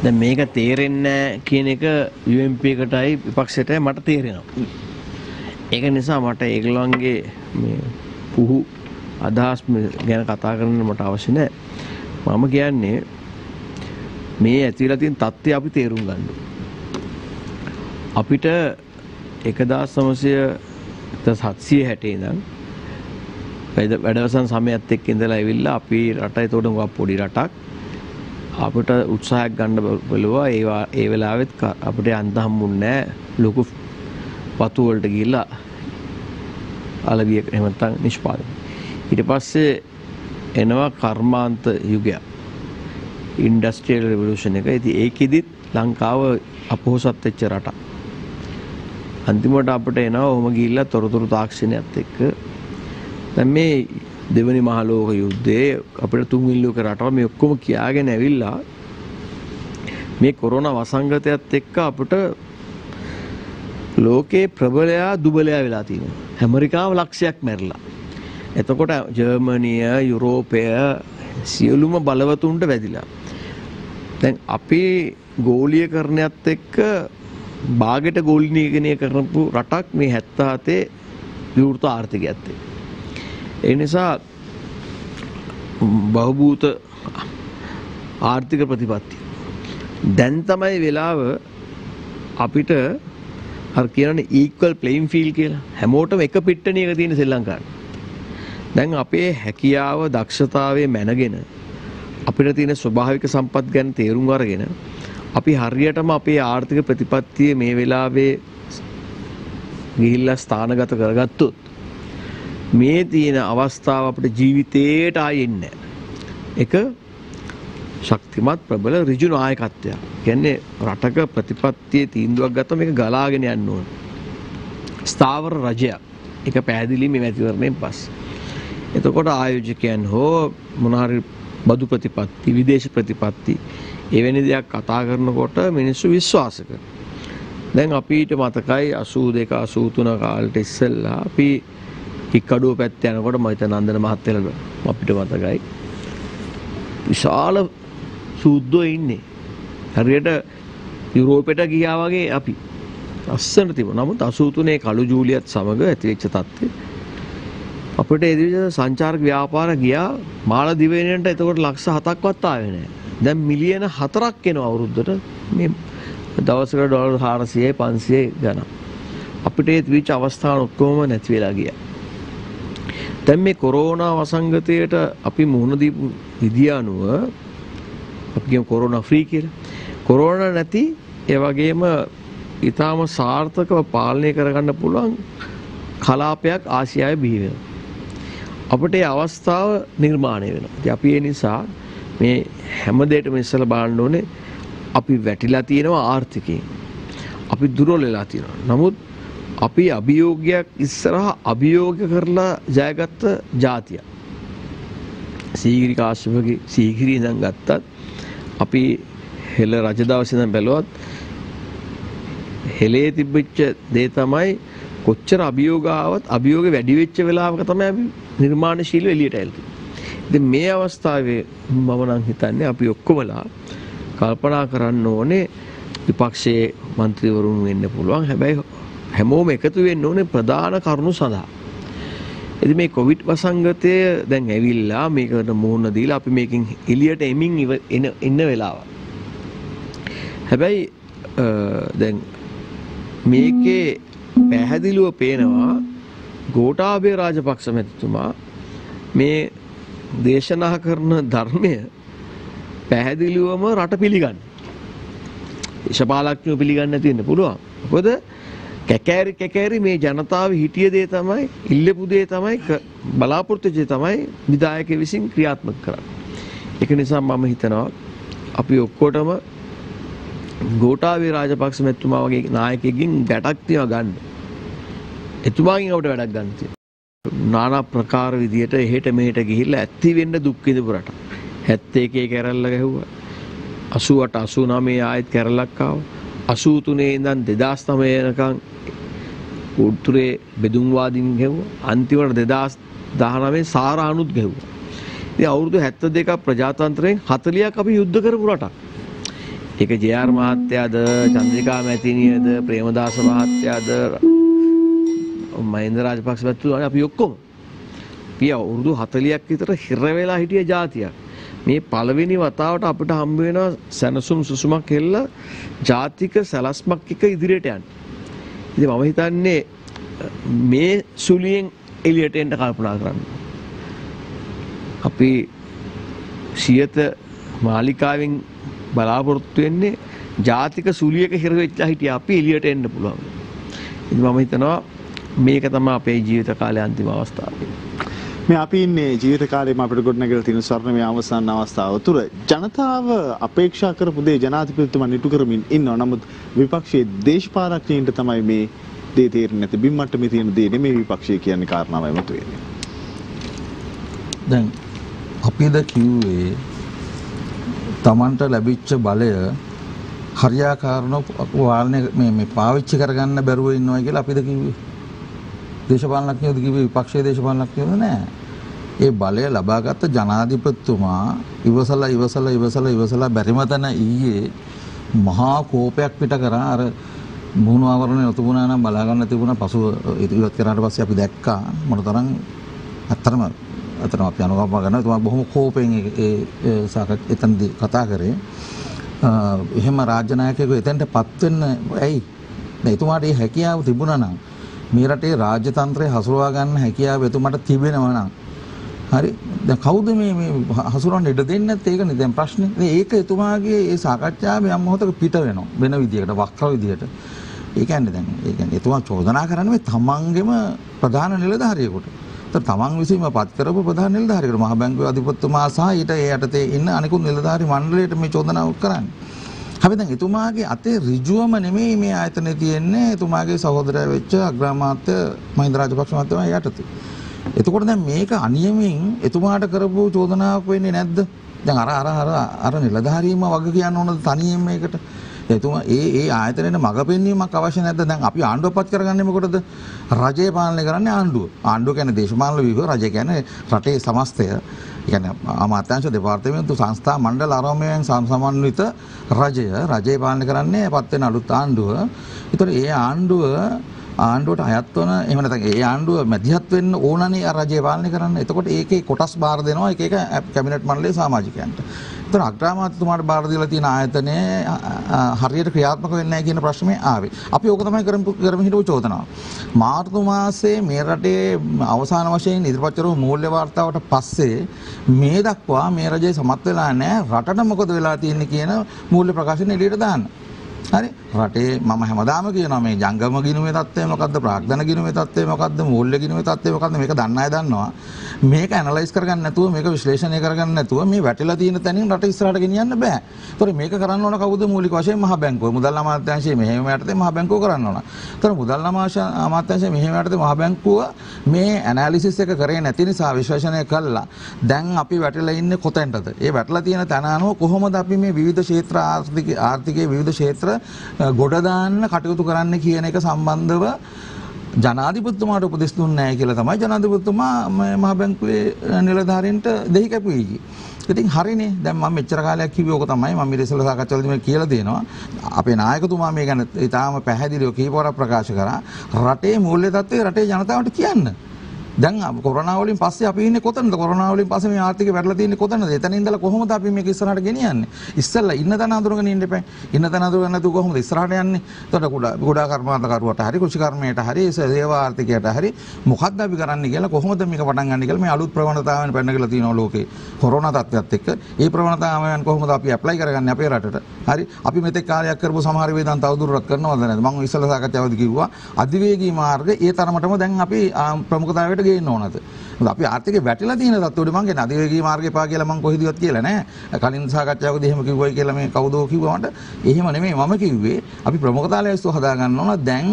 Speaker 3: දැන් මේක තේරෙන්නේ කියන එක UMP එකටයි විපක්ෂයටයි මට තේරෙනවා. ඒක නිසා මට ඒගොල්ලන්ගේ මේ පුහු අදහස් ගැන කතා කරන්න මට අවශ්‍ය නැහැ. මම කියන්නේ මේ ඇතිලා තියෙන தත්ත්වය අපි තේරුම් ගන්න. අපිට 1960 ඉඳන් වැඩවසන් සමයත් එක්ක ඉඳලා ඇවිල්ලා අපි රට ඒතකොට උගා පොඩි රටක් අපිට උත්සාහයක් ගන්න බලුවා ඒ වෙලාවෙත් අපිට යන්න හම්බුන්නේ නැහැ ලොකු වතු වලට ගිහිල්ලා අලගිය එහෙම නැත්නම් නිෂ්පාදනය. ඊට පස්සේ එනවා කර්මාන්ත යුගය. ඉන්ඩස්ට්‍රියල් රිවොලුෂන් එක. ඉතින් ඒකෙදිත් ලංකාව අපොහොසත් වෙච්ච රටක්. අන්තිමට අපිට එනවා ඔහොම ගිහිල්ලා තොරතුරු තාක්ෂණයත් එක්ක දැන් මේ දෙවනි මහ ලෝක යුද්ධයේ අපිට තුන්වෙනි ලෝක රටවල් මේ ඔක්කොම කියාගෙන ඇවිල්ලා මේ කොරෝනා වසංගතයත් එක්ක අපිට ලෝකේ ප්‍රබලයා දුබලයා වෙලා තියෙනවා. ඇමරිකාව ලක්ෂයක් මැරිලා. එතකොට ජර්මනිය, යුරෝපය සියලුම බලවතුන්ට වැදිලා. දැන් අපි ගෝලීයකරණයත් එක්ක බාගෙට ගෝලීකරණය කරපු රටක් මේ 77 විවෘත ආර්ථිකයත් එක්ක. ඒ නිසා බහුභූත ආර්ථික ප්‍රතිපත්ති දැන් තමයි වෙලාව අපිට අර කියන්නේ equal playing field කියලා හැමෝටම එක පිට්ටනියක තියෙන ශ්‍රී ලංකාවේ. දැන් අපේ හැකියාව දක්ෂතාවයේ මැනගෙන අපිට තියෙන ස්වභාවික සම්පත් ගැන තේරුම් අරගෙන අපි හරියටම අපේ ආර්ථික ප්‍රතිපත්තිය මේ වෙලාවේ ගිහිල්ලා ස්ථානගත කරගත්තොත් මේ තියෙන අවස්ථාව අපිට ජීවිතේට ආයෙන්නේ එක ශක්තිමත් ප්‍රබල ඍජු නායකත්වයක්. කියන්නේ රටක ප්‍රතිපත්තියේ තීන්දුවක් ගත්තම මේක ගලාගෙන යන්න ඕන. ස්ථාවර රජයක්. ඒක පැහැදිලි මේ මැතිවරණයෙන් පස්සේ. එතකොට ආයෝජකයන් හෝ මොනහරි බදු ප්‍රතිපත්ති, විදේශ ප්‍රතිපත්ති එවැනි දෙයක් කතා කරනකොට මිනිස්සු විශ්වාස කරනවා. දැන් අපිට මතකයි 82 83 කාලෙට ඉස්සෙල්ලා අපි කික්කඩුව පැත්තේ යනකොට මම හිතන නන්දන මහත්තයලා අපිට මතකයි විශාල සූද්දෝ ඉන්නේ. හරියට යුරෝපෙට ගියා වගේ අපි අස්සන තිබුණා. නමුත් 83 කළු ජූලියත් සමග ඇතිවෙච්ච තත්ත්වය අපිට ඒ විදිහට සංචාරක ව්‍යාපාර ගියා මාලදිවයිනට. එතකොට ලක්ෂ 7ක්වත් ආවේ නැහැ. දැන් මිලියන 4ක් එනවා අවුරුද්දට. මේ දවසකට ඩොලර් 400 500 ගණන්. අපිට ඒ විච අවස්ථාන ඔක්කොම නැති වෙලා ගියා. දැන් මේ කොරෝනා වසංගතයට අපි මුහුණ දීපු විදිය අනුව අපි කියමු කොරෝනා ෆ්‍රී කියලා. කොරෝනා නැති ඒ වගේම ඊටාම සාර්ථකව පාලනය කරගන්න පුළුවන් කලාපයක් ආසියාවේ බිහි වෙනවා. අපිට ඒ අවස්ථාව නිර්මාණය වෙනවා. ඉතින් අපි ඒ නිසා මේ හැම දෙයකම ඉස්සලා බලන්න ඕනේ අපි වැටිලා තියෙනවා ආර්ථිකයෙන්. අපි දුර්වල වෙලා තියෙනවා. නමුත් අපි අභියෝගයක් ඉස්සරහා අභියෝග කරලා ජයගත්ත ජාතිය. සීගිරි කාශ්‍යපගේ සීගිරි ඉඳන් ගත්තත් අපි හෙළ රජ දවසේ ඉඳන් බැලුවත් හෙළේ තිබෙච්ච දේ තමයි කොච්චර අභියෝග ආවත් අභියෝග වැඩි වෙච්ච වෙලාවක තමයි අපි නිර්මාණශීලීව එළියට ඇවිල්ලා. ඉතින් මේ අවස්ථාවේ මම නම් හිතන්නේ අපි ඔක්කොමලා කල්පනා කරන්න ඕනේ විපක්ෂයේ മന്ത്രിවරුන් වෙන්න පුළුවන්. හැබැයි හැමෝම එකතු වෙන්න ඕනේ ප්‍රධාන කරුණු සඳහා. ඉතින් මේ කොවිඩ් වසංගතය දැන් ඇවිල්ලා මේකට මුහුණ දීලා අපි මේකෙන් එළියට එමින් ඉන්න වෙලාව. හැබැයි දැන් මේකේ පැහැදිලිව පේනවා ගෝඨාභය රාජපක්ෂ මැතිතුමා මේ දේශනා කරන ධර්මය පැහැදිලිවම රට පිළිගන්න. දේශපාලඥයෝ පිළිගන්න නැති වෙන්න පුළුවන්. මොකද කැකෑරි මේ ජනතාව හිටිය දේ තමයි, ඉල්ලපු දේ තමයි, බලාපොරොත්තු වෙච්ච දේ තමයි විධායකයෙ විසින් ක්‍රියාත්මක කරන්නේ. ඒක නිසා මම හිතනවා අපි ඔක්කොටම ගෝඨාභය රාජපක්ෂ මැතිතුමා වගේ නායකයෙක්ගෙන් ගැටක් තියව ගන්න. එතුමාගෙන් අපිට වැඩක් ගන්න තියෙනවා. নানা ප්‍රකාර විදියට එහෙට මෙහෙට ගිහිල්ලා ඇත්ති වෙන්න දුක් විඳපු රට. 71 කැරල්ල ගැහුවා. 88 89 ආයෙත් කැරලක් ආවා. 83 ඉඳන් 2009 වෙනකන් උතුරේ බෙදුම් වාදීන් ගැහුවා. අන්තිමට 2019 සාරානුත් ගැහුවා. ඉතින් අවුරුදු 72ක් ප්‍රජාතන්ත්‍රයෙන් 40ක් අපි යුද්ධ කරපු රටක්. ඒක ජේ.ආර් මහත්තයාද, චන්ද්‍රිකා මැතිණියද, ප්‍රේමදාස මහත්තයාද, මහින්ද රාජපක්ෂ මැතිතුමානේ අපි ඔක්කොම. අපි අවුරුදු 40ක් විතර හිර වෙලා හිටිය ජාතියක්. මේ පළවෙනි වතාවට අපිට හම්බ වෙන සැනසුම් සුසුමක් හෙල්ල ජාතික සැලැස්මක් එක ඉදිරියට යන්න. ඉතින් මම හිතන්නේ මේ සුලියෙන් එළියට එන්න කල්පනා කරන්න. අපි සියත මාලිකාවෙන් බලාපොරොත්තු වෙන්නේ ජාතික සුලියක හිර වෙච්චා හිටියා අපි එළියට එන්න පුළුවන්. ඉතින් මම හිතනවා මේක තමයි අපේ ජීවිත කාලයේ අන්තිම අවස්ථාව.
Speaker 2: මේ අපි ඉන්නේ ජීවිත කාලයේම අපිට ගොඩනැගිලා තියෙන ස්වර්ණමය අවසන් අවස්ථාව තුර ජනතාව අපේක්ෂා කරපු දේ ජනාධිපතිතුමා ඉටු කරමින් ඉන්නවා. නමුත් විපක්ෂයේ දේශපාලඥයින්ට තමයි මේ දේ තේරෙන්නේ නැති. බිම්මට්ට මේ තියෙන දේ නෙමෙයි විපක්ෂය කියන්නේ කාරණාවයි මත වෙන්නේ.
Speaker 4: දැන් අපිද කිව්වේ තමන්ට ලැබිච්ච බලය හරියාකාරව වාරණය මේ පාවිච්චි කරගන්න බැරුව ඉන්නවා කියලා අපිද කිව්වේ. දේශපාලනඥයෝද කිව්වේ විපක්ෂයේ දේශපාලනඥයෝ නෑ. ඒ බලය ලබාගත් ජනාධිපතිතුමා ඉවසලා බැරිම තැන ඊයේ මහා කෝපයක් පිට කරා. අර මුහුණු ආවරණය නොතිබුණා නම් බලා ගන්න තිබුණා. පසුව ඉවත් කරාට පස්සේ අපි දැක්කා මොනතරම් අත්‍තරම අපි අනුකම්පා කරනවා. එතුමා බොහොම කෝපයෙන් ඒ එතනදී කතා කරේ. එහෙම රාජ්‍ය නායකයෙකු එතෙන්ටපත් වෙන්න ඇයි? දැන් එතුමාට මේ හැකියාව තිබුණා නම් මේ රටේ රාජ්‍ය තන්ත්‍රය හසුරවා ගන්න හැකියාව එතුමාට තිබෙනවා නම් හරි. දැන් කවුද මේ හසුරවන්න ඉඩ දෙන්නේ නැත්තේ? ඒකනේ දැන් ප්‍රශ්නේ. ඒක එතුමාගේ ඒ සාකච්ඡාවේ යම් මොහොතක පිට වෙනවා. වෙන විදියකට වක්‍ර විදියට. ඒ කියන්නේ එතුමා චෝදනා කරන්නේ මේ තමන්ගේම ප්‍රධාන නිලධාරියෙකුට. තමන් විසින්ම පත් කරපු ප්‍රධාන නිලධාරියෙකුට මහ බැංකුවේ අධිපතිතුමා සහ ඊට ඒ යටතේ ඉන්න අනිකුත් නිලධාරි මණ්ඩලයට මේ චෝදනාව කරන්නේ. හැබැයි දැන් එතුමාගේ අතේ ඍජුවම නෙමෙයි මේ ආයතනයේ තියෙන්නේ එතුමාගේ සහෝදරයා වෙච්ච අග්‍රාමාත්‍ය මහින්ද රාජපක්ෂ මහත්මයා යටතේ. එතකොට දැන් මේක අනියමින් එතුමාට කරපු චෝදනාවක් වෙන්නේ නැද්ද? දැන් අර නිලධාරීම වග කියන්න ඕනද තනියෙන් මේකට? එතුමා ඒ ආයතනයේ මග පෙන්වීමක් අවශ්‍ය නැද්ද? දැන් අපි ආණ්ඩුවපත් කරගන්නේ මොකටද? රජය පාලනය කරන්නේ ආණ්ඩුව. ආණ්ඩුව කියන්නේ දේශපාලන විභව, රජය කියන්නේ රටේ සමස්තය. කියන්නේ අමාත්‍යාංශ දෙපාර්තමේන්තු සංස්ථා මණ්ඩල ආරම්භයෙන් සමන්විත රජය පාලනය කරන්නේ පත් වෙන අලුත් ආණ්ඩුව. ඒතර ඒ ආණ්ඩුවට අයත් වන එහෙම නැත්නම් ඒ ආණ්ඩුව මැදිහත් වෙන්න ඕනනේ රජය පාලනය කරන්න. එතකොට ඒකේ කොටස් බාර දෙනවා එක කැබිනට් මණ්ඩලයේ සමාජිකයන්ට. ඒතර අග්‍රාමාත්‍යතුමාට බාර දීලා තියෙන ආයතනයේ හරියට ක්‍රියාත්මක වෙන්නේ නැහැ කියන ප්‍රශ්නේ ආවේ. අපි ඕක තමයි කරමින් හිටපු චෝදනාව. මාර්තු මාසයේ මේ රටේ අවසාන වශයෙන් ඉදිරිපත් කරපු මූල්‍ය වාර්තාවට පස්සේ මේ දක්වා මේ රජය සමත් වෙලා නැහැ රටට මොකද වෙලා තියෙන්නේ කියන මූල්‍ය ප්‍රකාශන එළියට දාන්න. හරි රටේ මම හැමදාම කියනවා මේ ජංගම ගිණුමේ තත්ත්වය මොකද්ද ප්‍රාග්ධන ගිණුමේ තත්ත්වය මොකද්ද මූල්‍ය ගිණුමේ තත්ත්වය මොකද්ද මේක දන්න අය දන්නවා මේක ඇනලයිස් කරගන්න නැතුව මේක විශ්ලේෂණය කරගන්න නැතුව මේ වැටිලා තියෙන තැනින් රට ඉස්සරහට ගෙනියන්න බෑ. ඒතකොට මේක කරන්න ඕන කවුද මූලික වශයෙන් මහ බැංකුව මුදල් අමාත්‍යාංශයේ මෙහෙම යටතේ මහ බැංකුව කරන්න ඕන. ඒතකොට මුදල් අමාත්‍යාංශයේ මෙහෙම යටතේ මහ බැංකුව මේ ඇනලිසිස් එක කරේ නැති නිසා විශ්ලේෂණය කළා. දැන් අපි වැටිලා ඉන්නේ කොතැනටද? ඒ වැටලා තියෙන තැන අනුව කොහොමද අපි මේ විවිධ ක්ෂේත්‍ර ආර්ථිකයේ විවිධ ක්ෂේත්‍ර ගොඩ දාන්න කටයුතු කරන්න කියන එක සම්බන්ධව ජනාධිපතිතුමාට උපදෙස් දුන්නේ නැහැ කියලා තමයි ජනාධිපතිතුමා මහ බැංකුවේ නිලධාරීන්ට දෙහි කැපුවේ. ඉතින් හරිනේ දැන් මම මෙච්චර කාලයක් කිව්වේ ඕක තමයි මම ඉතින් ඉස්සෙල්ලා සාකච්ඡාවලදී මේ කියලා දෙනවා. අපේ නායකතුමා මේ ගැන ඊටාම පැහැදිලිව කීපවරක් ප්‍රකාශ කරා රටේ මූල්‍ය තත්ත්වය රටේ ජනතාවට කියන්න. දැන් කොරෝනා වලින් පස්සේ අපි ඉන්නේ කොතනද? කොරෝනා වලින් පස්සේ මේ ආර්ථිකය වැටලා තියෙන්නේ කොතනද? එතන ඉඳලා කොහොමද අපි මේක ඉස්සරහට ගෙනියන්නේ? ඉස්සෙල්ලා ඉන්න තැන අඳුරගෙන ඉන්න එපා. ඉන්න තැන අඳුරගෙන නැතුව කොහොමද ඉස්සරහට යන්නේ? එතකොට ගොඩා කර්මාන්තකරුවට හරි කුෂි කර්මයට හරි සේවා ආර්ථිකයට හරි මොකක්ද අපි කරන්නේ කියලා කොහොමද මේක පටන් ගන්න කියලා මේ අලුත් ප්‍රවණතාවයන් පැනගලා තියෙනවා ලෝකේ. කොරෝනා තත්ත්වයත් එක්ක ඒ ප්‍රවණතාවයන් කොහොමද අපි ඇප්ලයි කරගන්නේ අපේ රටට? හරි අපි මෙතෙක් කාලයක් කරපු සමහර වේදන් තවදුරටත් කරනවද නැද්ද? මම ඉස්සෙල්ලා සාකච්ඡාවේදී කිව්වා අධිවේගී මාර්ග ඒ තරමටම දැන් අපි ප්‍රමුඛතාවයට ගේන්න ඕන. අපි ආර්ථිකේ වැටිලා තියෙන තත්ත්වෙට මං කියන්නේ අධිවේගී මාර්ගේ පා කියලා මං කොහෙදවත් කියලා නෑ. කලින් සාකච්ඡාවකදී එහෙම කිව්වයි කියලා මේ කවුදෝ කිව්වා මට. එහෙම නෙමෙයි මම කිව්වේ අපි ප්‍රමුඛතාවයස්තු හදා ගන්න ඕන. දැන්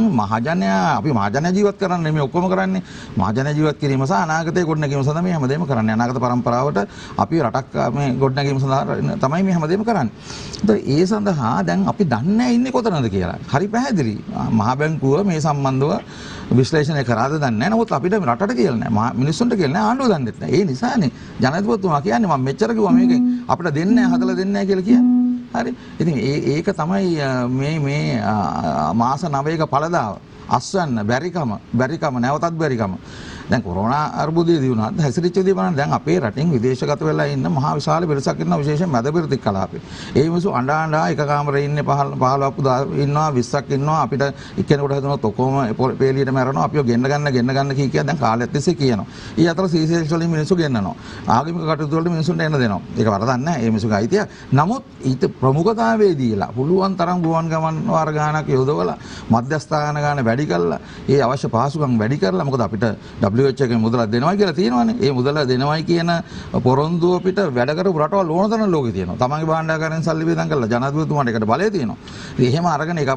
Speaker 4: අපි මහජනයා ජීවත් කරන්නේ මේ ඔක්කොම කරන්නේ. මහජනයා ජීවත් කිරීම සහ අනාගතයේ ගොඩනැගීම සඳහා මේ හැමදේම කරන්නේ. අනාගත පරම්පරාවට අපි රටක් මේ ගොඩනැගීම සඳහා තමයි මේ හැමදේම කරන්නේ. ඒ සඳහා දැන් අපි දන්නේ ඉන්නේ කොතනද කියලා. හරි පැහැදිලි. මහ බැංකුව මේ සම්බන්ධව විශ්ලේෂණය කරාද දන්නේ නැහැ. නමුත් අපිට රටට කියලා නැහැ. මිනිස්සුන්ට කියලා නැහැ. ආණ්ඩුව දන්නේ නැහැ. ඒ නිසානේ ජනාධිපතිතුමා කියන්නේ මම මෙච්චර කිව්වා මේකෙන් අපිට දෙන්නේ නැහැ හදලා දෙන්නේ නැහැ කියලා කියන්නේ. හරි. ඉතින් ඒක තමයි මේ මාස 9ක පළදාව. අස්වැන්න බැරිකම නැවතත් බැරිකම. දැන් කොරෝනා අර්බුදයේදී වුණාත් හැසිරිච්ච දේ බලන්න දැන් අපේ රටින් විදේශගත වෙලා ඉන්න මහා විශාල පිරිසක් ඉන්නවා විශේෂයෙන් මැදපෙරදිග කලාපේ. ඒ මිනිස්සු අඬා එක කාමරේ ඉන්නේ 15ක් ඉන්නවා 20ක් ඉන්නවා අපිට එක්කෙනෙකුට හදුනොත් ඔක්කොම පේලියට මැරෙනවා අපිව ගෙන්න ගන්න කී දැන් කාලයක් තිස්සේ කියනවා. ඊ අතර සීසෙල්ස් වලින් මිනිස්සු ගෙන්නනවා. ආගමික කටයුතු වලට මිනිස්සුන්ට එන්න දෙනවා. ඒක වරදක් නැහැ. ඒ මිනිස්සුගේ අයිතිය. නමුත් ඊට ප්‍රමුඛතාවයේ දීලා පුළුවන් තරම් ගුවන් ගමන් වාර ගානක් යොදවලා මධ්‍යස්ථාන ගාන වැඩි කරලා ඒ අවශ්‍ය පහසුකම් වැඩි කරලා මොකද අපිට WHO එකෙන් මුදලක් දෙනවයි කියලා තියෙනවානේ. ඒ මුදල දෙනවයි කියන පොරොන්දුව පිට වැඩ කරපු රටවල් ඕන තරම් ලෝකේ තියෙනවා. තමන්ගේ භාණ්ඩාගාරයෙන් සල්ලි වේදම් කරලා ජනාධිපතිතුමාට ඒකට බලය තියෙනවා. ඉතින් එහෙම අරගෙන ඒක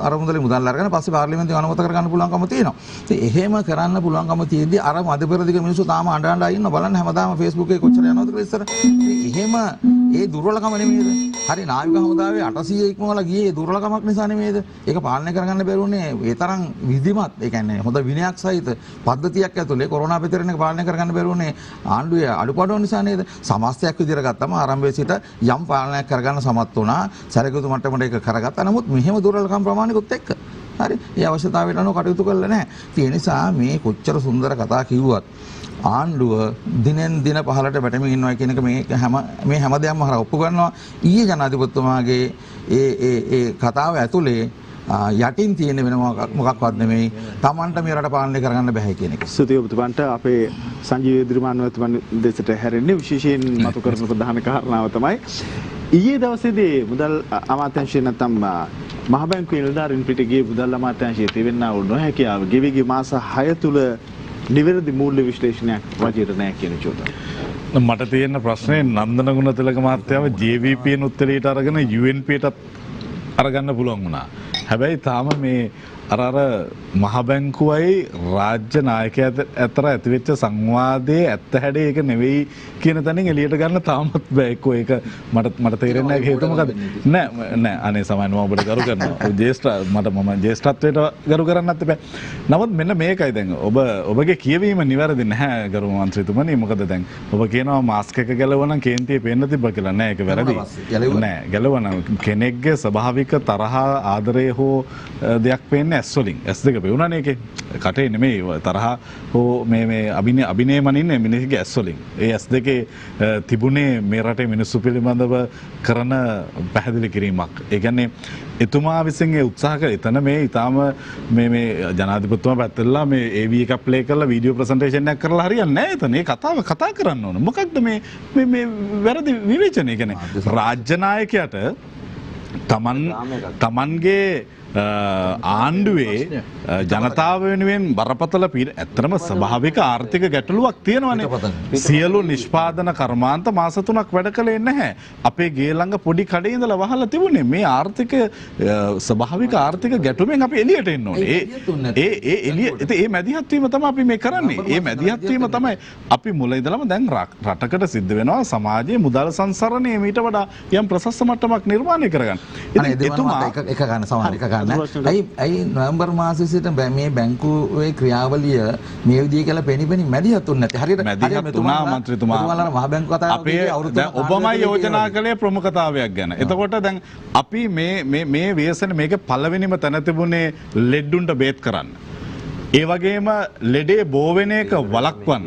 Speaker 4: අර මුදලේ මුදල් අරගෙන පස්සේ පාර්ලිමේන්තුවෙන් අනුමත කරගන්න පුළුවන්කම තියෙනවා. ඉතින් එහෙම කරන්න පුළුවන්කම තියෙද්දි අර මධ්‍යපෙරදිග මිනිස්සු තාම අඬ ඉන්න බලන්න හැමදාම Facebook එකේ කොච්චර යනවද කියලා ඉස්සර. එහෙම ඒ දුර්වලකම නෙමෙයිද? හරි නාවික හමුදාවේ 800 ඉක්මවලා ගියේ ඒ දුර්වලකමක් නිසා නෙමෙයිද? ඒක පාලනය කරගන්න බැරුණේ ඒ තරම් විධිමත් ඒ කියන්නේ හොඳ විනයක් සහිත පද්ධතියක් ඇතුලේ කොරෝනා පෙතරෙන් එක පාලනය කරගන්න බැරුණේ ආණ්ඩුවේ අඩුපාඩුව නිසා නේද? සමස්තයක් විදිහට ගත්තම ආරම්භයේ සිට යම් පාලනයක් කරගන්න සමත් වුණා. සැලකුතු මට්ටමට ඒක කරගත්තා. නමුත් මෙහෙම දුර්වලකම් ප්‍රමාණිකුත් එක්ක හරි ඒ අවශ්‍යතාවයට අනුව කටයුතු කළා නැහැ. ඒ නිසා මේ කොච්චර සුන්දර කතා කිව්වත් ආණ්ඩුව දිනෙන් දින පහලට වැටෙමින් ඉන්නවා කියන එක මේ හැම දෙයක්ම හරහා ඔප්පු කරනවා. ඊයේ ජනාධිපතිතුමාගේ ඒ කතාව ඇතුලේ යටින් තියෙන වෙන මොකක්වත් නෙමෙයි Tamanට මේ රට පාලනය කරගන්න බෑ කියන එක.
Speaker 2: ස්තුතියි ඔබතුමන්ට. අපේ සංජීව දිරිමානවතුමන් දෙසට හැරෙන්නේ විශේෂයෙන් මතු කරන ප්‍රධාන කාරණාව තමයි ඊයේ දවසේදී මුදල් අමාත්‍යාංශය නැත්නම් මහ බැංකුවේ නිලධාරීන් පිට ගියේ මුදල් අමාත්‍යාංශයේ තිබෙනා වූ නොහැකියාව ගෙවිගිය මාස 6 තුල නිවැරදි මූල්‍ය විශ්ලේෂණයක් වජිර නැහැ කියන චෝදනාව.
Speaker 5: මට තියෙන ප්‍රශ්නේ නන්දන ගුණතිලක මහත්තයාව JVP නුත් එළියට අරගෙන UNP ටත් අරගන්න පුළුවන් වුණා. හැබැයි තාම මේ අර මහ බැංකුවයි රාජ්‍ය නායකයා අතර ඇතිවෙච්ච සංවාදයේ ඇත්ත හැඩේ ඒක නෙවෙයි කියන තැනින් එළියට ගන්න තාමත් බෑ. එක්කෝ ඒක මට තේරෙන්නේ නැහැ හේතුව මොකද්ද? නෑ අනේ සමහරවිට මම ඔබට ගරු කරනවා. මම ජේෂ්ඨත්වයට ගරු කරන්නත් බෑ. නමුත් මෙන්න මේකයි දැන් ඔබගේ කියවීම නිවැරදි නැහැ ගරු මන්ත්‍රීතුමනි. මොකද දැන් ඔබ කියනවා මාස්ක් එක ගැලවුවා කේන්තියේ පේන්න තිබ්බා කියලා. නෑ ඒක වැරදි. නෑ ගැලවුවා කෙනෙක්ගේ ස්වභාවික තරහ ආදරය හෝ දෙයක් පේන්නේ ඇස් වලින්. ඇස් දෙක පෙවුණානේ ඒකේ. කටේ නෙමෙයි තරහ හෝ මේ අභිනය මනින්නේ මිනිහගේ ඇස් වලින්. ඒ ඇස් දෙකේ තිබුණේ මේ රටේ මිනිස්සු පිළිබඳව කරන පැහැදිලි කිරීමක්. ඒ කියන්නේ එතුමා විසින් ඒ උත්සාහ කළේ එතන මේ ඊටාම මේ ජනාධිපතිතුමා පැත්තලා මේ AV එකක් ප්ලේ කරලා වීඩියෝ ප්‍රසන්ටේෂන් එකක් කරලා හරියන්නේ නැහැ. එතන ඒ කතාව කතා කරන්න ඕන. මොකක්ද මේ වැරදි විවේචනය? කියන්නේ රාජ්‍ය නායකයාට තමන්ගේ ආණ්ඩුවේ ජනතාව වෙනුවෙන් බරපතල ඇත්තටම ස්වභාවික ආර්ථික ගැටලුවක් තියෙනවානේ. සියලු නිෂ්පාදන කර්මාන්ත මාස 3ක් වැඩ කළේ නැහැ. අපේ ගේ ළඟ පොඩි කඩේ ඉඳලා වහලා තිබුණේ මේ ආර්ථික ස්වභාවික ආර්ථික ගැටුමෙන් අපි එළියට එන්න ඕනේ. ඒ මැදිහත් වීම තමයි අපි මේ කරන්නේ. ඒ මැදිහත් වීම තමයි අපි මුල ඉඳලම දැන් රටකට සිද්ධ වෙනවා සමාජයේ මුදල් සංසරණය මීට වඩා යම් ප්‍රශස්ත මට්ටමක් නිර්මාණය කරගන්න. ඉතින් එතුමා
Speaker 4: එක ගන්න සමහර එක ඇයි නොවැම්බර් මාසයේ සිට මේ බැංකුවේ ක්‍රියාවලිය මේ විදිහේ කියලා පෙනිපෙනි මැදිහත් උන්නේ නැති. හරියට
Speaker 5: මැදිහත් වුණා මන්ත්‍රීතුමා.
Speaker 4: මහ බැංකුව කතාව
Speaker 5: අපේ දැන් ඔබමයි යෝජනා කළේ ප්‍රමුඛතාවයක් ගැන. එතකොට දැන් අපි මේ ව්‍යසන මේක පළවෙනිම තැන තිබුණේ ලෙඩුන්ට බේත් කරන්න. ඒ වගේම ලෙඩේ බෝ වෙන එක වළක්වන්න.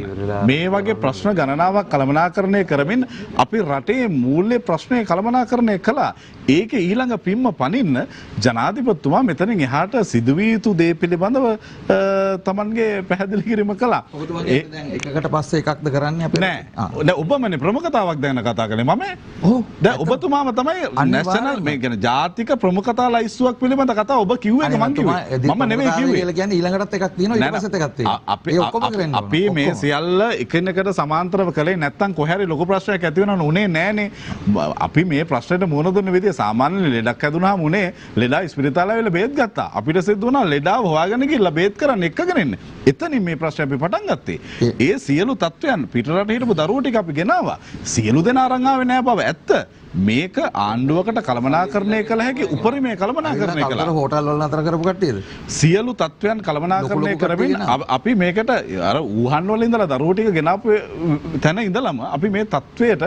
Speaker 5: මේ වගේ ප්‍රශ්න ගණනාවක් කළමනාකරණය කරමින් අපි රටේ මූල්‍ය ප්‍රශ්නය කළමනාකරණය කළා. ඒක ඊළඟ පිම්ම පනින්න ජනාධිපතිතුමා මෙතනින් එහාට සිදුවිය යුතු දේ පිළිබඳව තමන්ගේ පැහැදිලි කිරීම කළා.
Speaker 4: දැන් එකකට පස්සේ එකක්ද කරන්නේ අපි
Speaker 5: නෑ. දැන් ඔබමනේ ප්‍රමුඛතාවක් ගැන කතා කළේ මම. ඔව්. දැන් ඔබතුමාම තමයි නැෂනල් මේ කියන්නේ ජාතික ප්‍රමුඛතා ලයිස්තුවක් පිළිබඳ කතාව ඔබ කිව්වේ ඒක මම කිව්වේ. මම නෙවෙයි කිව්වේ.
Speaker 4: කියලා කියන්නේ ඊළඟටත් එකක් තියෙනවා ඊට පස්සෙත් එකක් තියෙනවා.
Speaker 5: අපි මේ සියල්ල එකිනෙකට සමාන්තරව කළේ නැත්නම් කොහේ හරි ලොකු ප්‍රශ්නයක් ඇති වෙනවනේ උනේ නෑනේ. අපි මේ ප්‍රශ්නෙට මුහුණ දුන්න විදිය සාමාන්‍ය ලෙඩක් හැදුනහම උනේ ලෙඩා ස්පිරිතාලේ වෙලා බේත් ගත්තා. අපිට සිද්ධ වුණා ලෙඩාව හොයාගෙන ගිහලා බේත් කරන්න එක්කගෙන එන්න. එතනින් මේ ප්‍රශ්නේ අපි පටන් ගත්තේ. ඒ සියලු තත්වයන් පිටරට හිටපු දරුවෝ ටික අපි ගෙනාවා. සියලු දෙනා අරන් ආවේ නෑ බව ඇත්ත. මේක ආණ්ඩුවකට කළමනාකරණය කළ හැකි උපරිමය කළමනාකරණය කළා.
Speaker 4: හෝටල් වල නතර කරපු කට්ටියද?
Speaker 5: සියලු තත්වයන් කළමනාකරණය කරමින් අපි මේකට අර වූහන් වල ඉඳලා දරුවෝ ටික ගෙනාපු තැන ඉඳලම අපි මේ තත්වයට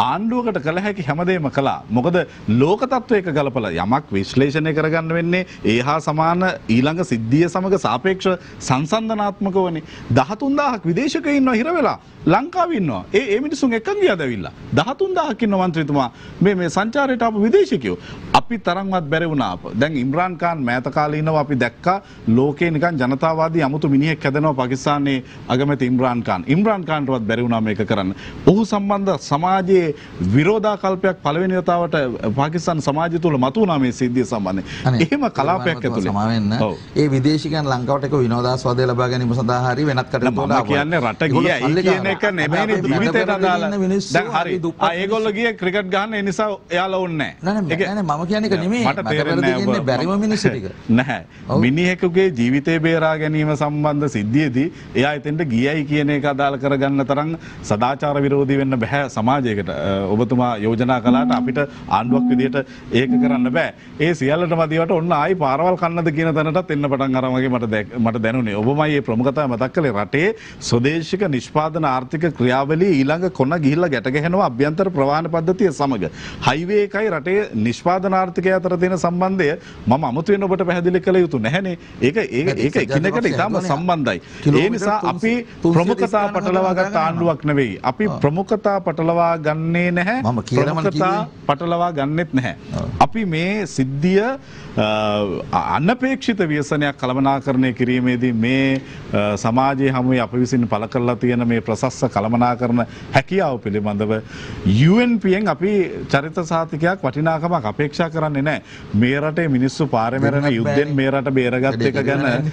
Speaker 5: ආණ්ඩුවකට කළ හැකි හැමදේම කළා. මොකද ලෝක තත්වයක ගලපලා යමක් විශ්ලේෂණය කරගන්න වෙන්නේ ඒ හා සමාන ඊළඟ සිද්ධිය සමග සාපේක්ෂ සංසන්දනාත්මකවනේ. 13000ක් විදේශිකයෝ ඉන්නවා හිර වෙලා. ලංකාවේ ඉන්නවා. ඒ මිනිසුන් එක්කන් ගියාද ඇවිල්ලා. 13000ක් ඉන්නවා මන්ත්‍රීතුමා. මේ සංචාරයට ආපු විදේශිකයෝ අපි තරම්වත් බැරි වුණා. දැන් ඉම්රාන් ખાන් මෑත කාලේ ඉනවා අපි දැක්කා ලෝකේ නිකන් ජනතාවාදී අමුතු මිනිහෙක් හැදෙනවා පාකිස්තානයේ අගමැති ඉම්රාන් ખાන්. ඉම්රාන් ખાන්ටවත් බැරි වුණා මේක කරන්න. ඔහු සම්බන්ධ සමාජයේ විරෝධාකල්පයක් පළවෙනි වතාවට පාකිස්තාන සමාජය තුළ මතුවුණා මේ සිද්ධිය සම්බන්ධයෙන්. එහෙම කලාපයක් ඇතුළේ.
Speaker 4: ඒ විදේශිකයන් ලංකාවට එක විනෝදාස්වාදය ලබා ගැනීම සඳහා හරි වෙනත් කටයුතු වල
Speaker 5: ආවා. කියන්නේ රට ගියයි කියන එක නෙමෙයිනේ ජීවිතේට අදාළ. දැන් හරි. ඒගොල්ලෝ ගියේ ක්‍රිකට් ගහන්න ඒ නිසා එයාලා ඕනේ නැහැ.
Speaker 4: නෑ මම කියන්නේ ඒක නෙමෙයි.
Speaker 5: මට තේරෙන්නේ නැහැ
Speaker 4: බැරිම මිනිස්සු ටික.
Speaker 5: නැහැ. මිනිහෙකුගේ ජීවිතේ බේරා ගැනීම සම්බන්ධ සිද්ධියේදී එයා එතෙන්ට ගියයි කියන එක අදාළ කරගන්න තරම් සදාචාර විරෝධී වෙන්න බෑ සමාජයකට. ඔබතුමා යෝජනා කළාට අපිට ආණ්ඩුවක් විදියට ඒක කරන්න බෑ. ඒ සියල්ලටම මදිවට ඔන්න ආයි පාරවල් කන්නද කියන තැනටත් එන්න පටන් අරන් වගේ මට දැනුනේ. ඔබමයි මේ ප්‍රමුඛතාව මතක් කළේ රටේ ස්වදේශික නිෂ්පාදන ආර්ථික ක්‍රියාවලිය ඊළඟ කොන ගිහිල්ලා ගැට ගැහෙනවා අභ්‍යන්තර ප්‍රවාහන පද්ධතිය සමග. හයිවේ එකයි රටේ නිෂ්පාදන ආර්ථිකය අතර තියෙන සම්බන්ධය මම අමුතුවෙන් ඔබට පැහැදිලි කළ යුතු නැහැනේ. ඒක එකිනෙකට ඉතාම සම්බන්ධයි. ඒ නිසා අපි ප්‍රමුඛතා පටලවා ගන්න ආණ්ඩුවක් නෙවෙයි. අපි ප්‍රමුඛතා පටලවා ගන්නේ නැහැ. ප්‍රමුඛතා පටලවා ගන්නෙත් නැහැ. අපි මේ සිද්ධිය අනපේක්ෂිත ව්‍යසනයක් කළමනාකරණය කිරීමේදී මේ සමාජයේ හමුවේ අප විසින් පළ කරලා තියෙන මේ ප්‍රසස්ස කළමනාකරණ හැකියාව පිළිබඳව UNPෙන් අපි චරිත සාතිකයක් වටිනාකමක් අපේක්ෂා කරන්නේ නැහැ. මේ රටේ මිනිස්සු පාරේ මැරෙන යුද්ධෙන් මේ රට බේරගත් එක ගැන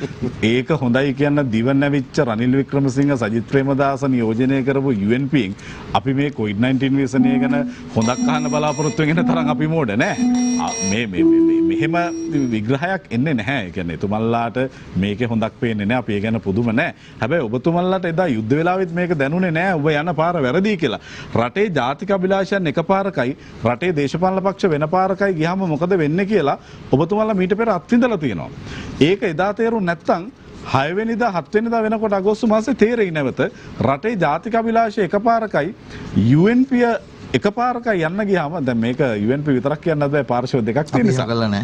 Speaker 5: ඒක හොඳයි කියන දිව නැවිච්ච රනිල් වික්‍රමසිංහ සජිත් ප්‍රේමදාස නියෝජනය කරපු UNPෙන් අපි මේ COVID-19 ව්‍යසනය ගැන හොඳක් අහන්න බලාපොරොත්තු වෙන තරම් අපි මෝඩ නෑ. මෙහෙම විග්‍රහයක් එන්නේ නැහැ. ඒ කියන්නේ එතුමන්ලාට මේකේ හොඳක් පේන්නේ නැහැ. අපි ඒ ගැන පුදුම නැහැ. හැබැයි ඔබතුමන්ලාට එදා යුද්ධ වෙලාවෙත් මේක දැනුනේ නැහැ. ඔබ යන පාර වැරදි කියලා. රටේ ජාතික අභිලාෂයන් එකපාරකයි රටේ දේශපාලන පක්ෂ වෙන පාරකයි ගියාම මොකද වෙන්නේ කියලා ඔබතුමන්ලා මීට පෙර අත්විඳලා තියෙනවා. ඒක එදා තේරුම් නැත්නම් 6 වෙනිදා 7 වෙනිදා වෙනකොට අගෝස්තු මාසේ තේරෙයි නැවත රටේ ජාතික අභිලාෂය එකපාරකයි UNP එකපාරකයි යන්න ගියාම දැන් මේක UNP විතරක් කියන්නත් බෑ පාර්ශව දෙකක් තියෙන නිසා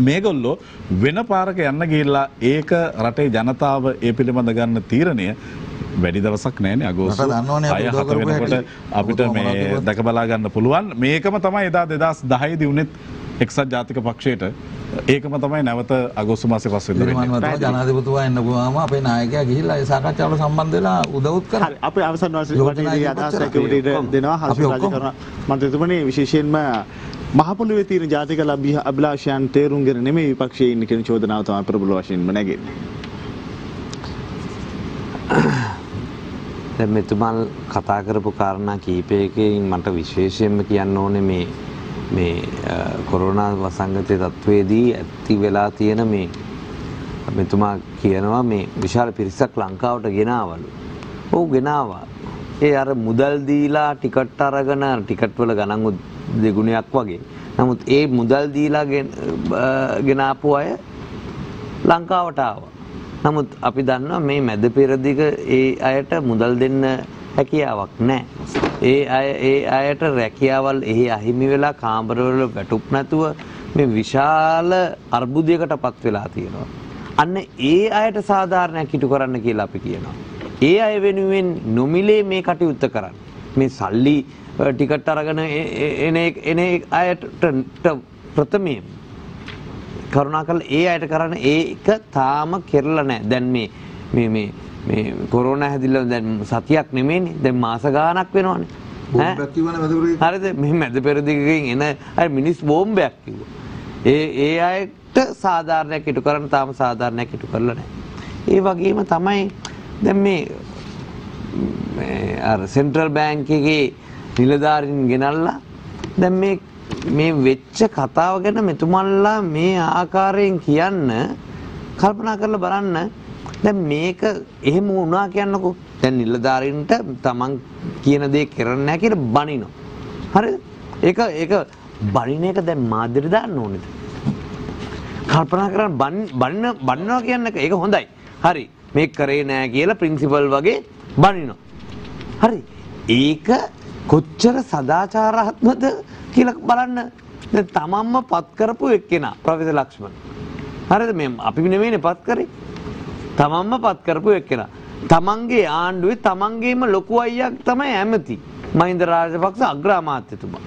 Speaker 5: මේගොල්ලෝ වෙන පාරක යන්න ගිහිල්ලා ඒක රටේ ජනතාව ඒ පිළිබඳ ගන්න තීරණය වැඩි දවසක් නෑනේ අගෝස්තු 6 වෙනකොට අපිට මේ දැක බලා ගන්න පුළුවන් මේකම තමයි එදා 2010 දී උනේත් එක්සත් ජාතික පක්ෂයට ඒකම තමයි නැවත අගෝස්තු මාසේ 5 වෙනිදා
Speaker 4: ජනාධිපතිතුමා එන්න ගියාම අපේ නායකයා ගිහිල්ලා ඒ සාකච්ඡාවල සම්බන්ධ වෙලා උදව්ත් කරා.
Speaker 2: හරි අපි අවසන් වාසිකවටදී අදහසක් උඩට දෙනවා හර්ෂ රාජකරණ මන්ත්‍රීතුමනි විශේෂයෙන්ම මහ පොළොවේ තියෙන ජාතික අභිලාෂයන් තේරුම්ගෙන නෙමෙයි විපක්ෂයේ ඉන්න කියන චෝදනාව තමයි ප්‍රබල වශයෙන්ම නැගෙන්නේ.
Speaker 6: දැන් මෙතුමල් කතා කරපු කාරණා කීපයකින් මට විශේෂයෙන්ම කියන්න ඕනේ මේ කොරෝනා වසංගතයේ තත්වයේදී ඇති වෙලා තියෙන මේ මෙතුමා කියනවා මේ විශාල පිරිසක් ලංකාවට ගෙනාවලු. ඔව් ගෙනාවා. ඒ අර මුදල් දීලා ටිකට් අරගෙන ටිකට් වල ගණන් දෙගුණයක් වගේ. නමුත් ඒ මුදල් දීලා ගෙනාපු අය ලංකාවට ආවා. නමුත් අපි දන්නවා මේ මැද පෙරදිග ඒ අයට මුදල් දෙන්න හැකියාවක් නැහැ. ඒ අයට රැකියාවල් එහි අහිමි වෙලා කාමරවල වැටුප් නැතුව මේ විශාල අර්බුදයකටපත් වෙලා තියෙනවා. අන්න ඒ අයට සාධාරණයක් ඉටු කරන්න කියලා අපි කියනවා. ඒ අය වෙනුවෙන් නොමිලේ මේ කටයුත්ත කරන්න. මේ සල්ලි ටිකට් අරගෙන එන අයට ප්‍රථමයෙන් කරුණාකරලා ඒ අයට කරන්න ඒක තාම කෙරලා නැහැ. දැන් මේ කොරෝනා හැදිලා දැන් සතියක් නෙමෙයිනේ. දැන් මාස ගාණක් වෙනවනේ. හරිද? මේ මැද පෙරදිගකින් එන අය මිනිස් බෝම්බයක් කිව්වා. ඒ අයට සාධාරණයක් ඉටු කරන්න තාම සාධාරණයක් ඉටු කරලා නැහැ. ඒ වගේම තමයි දැන් මේ අර සෙන්ට්‍රල් බැංක් එකේ නිලධාරීන් ගෙනල්ලා දැන් මේ වෙච්ච කතාව ගැන මෙතුමන්ලා මේ ආකාරයෙන් කියන්න කල්පනා කරලා බලන්න. දැන් මේක එහෙම වුණා කියන්නකෝ. දැන් නිලධාරීන්ට තමන් කියන දේ කරන්නේ නැහැ කියලා බනිනවා. හරිද? ඒක බනින එක දැන් මාධ්‍යට දාන්න ඕනේද? කල්පනා කරන්න බනිනවා කියන්නේ ඒක හොඳයි. හරි. මේක කරේ නැහැ කියලා ප්‍රින්සිපල් වගේ බනිනවා. හරි. ඒක කොච්චර සදාචාරාත්මකද කියලා බලන්න. දැන් තමන්ම පත් කරපු එක්කෙනා ප්‍රොෆෙසර් ලක්ෂ්මන්. හරිද? මේ අපි නෙමෙයිනේ පත් කරේ. තමන්ම පත් කරපු එක්කෙනා. තමන්ගේ ආණ්ඩුවේ තමන්ගේම ලොකු අයියක් තමයි ඇමති. මහින්ද රාජපක්ෂ අග්‍ර අමාත්‍යතුමා.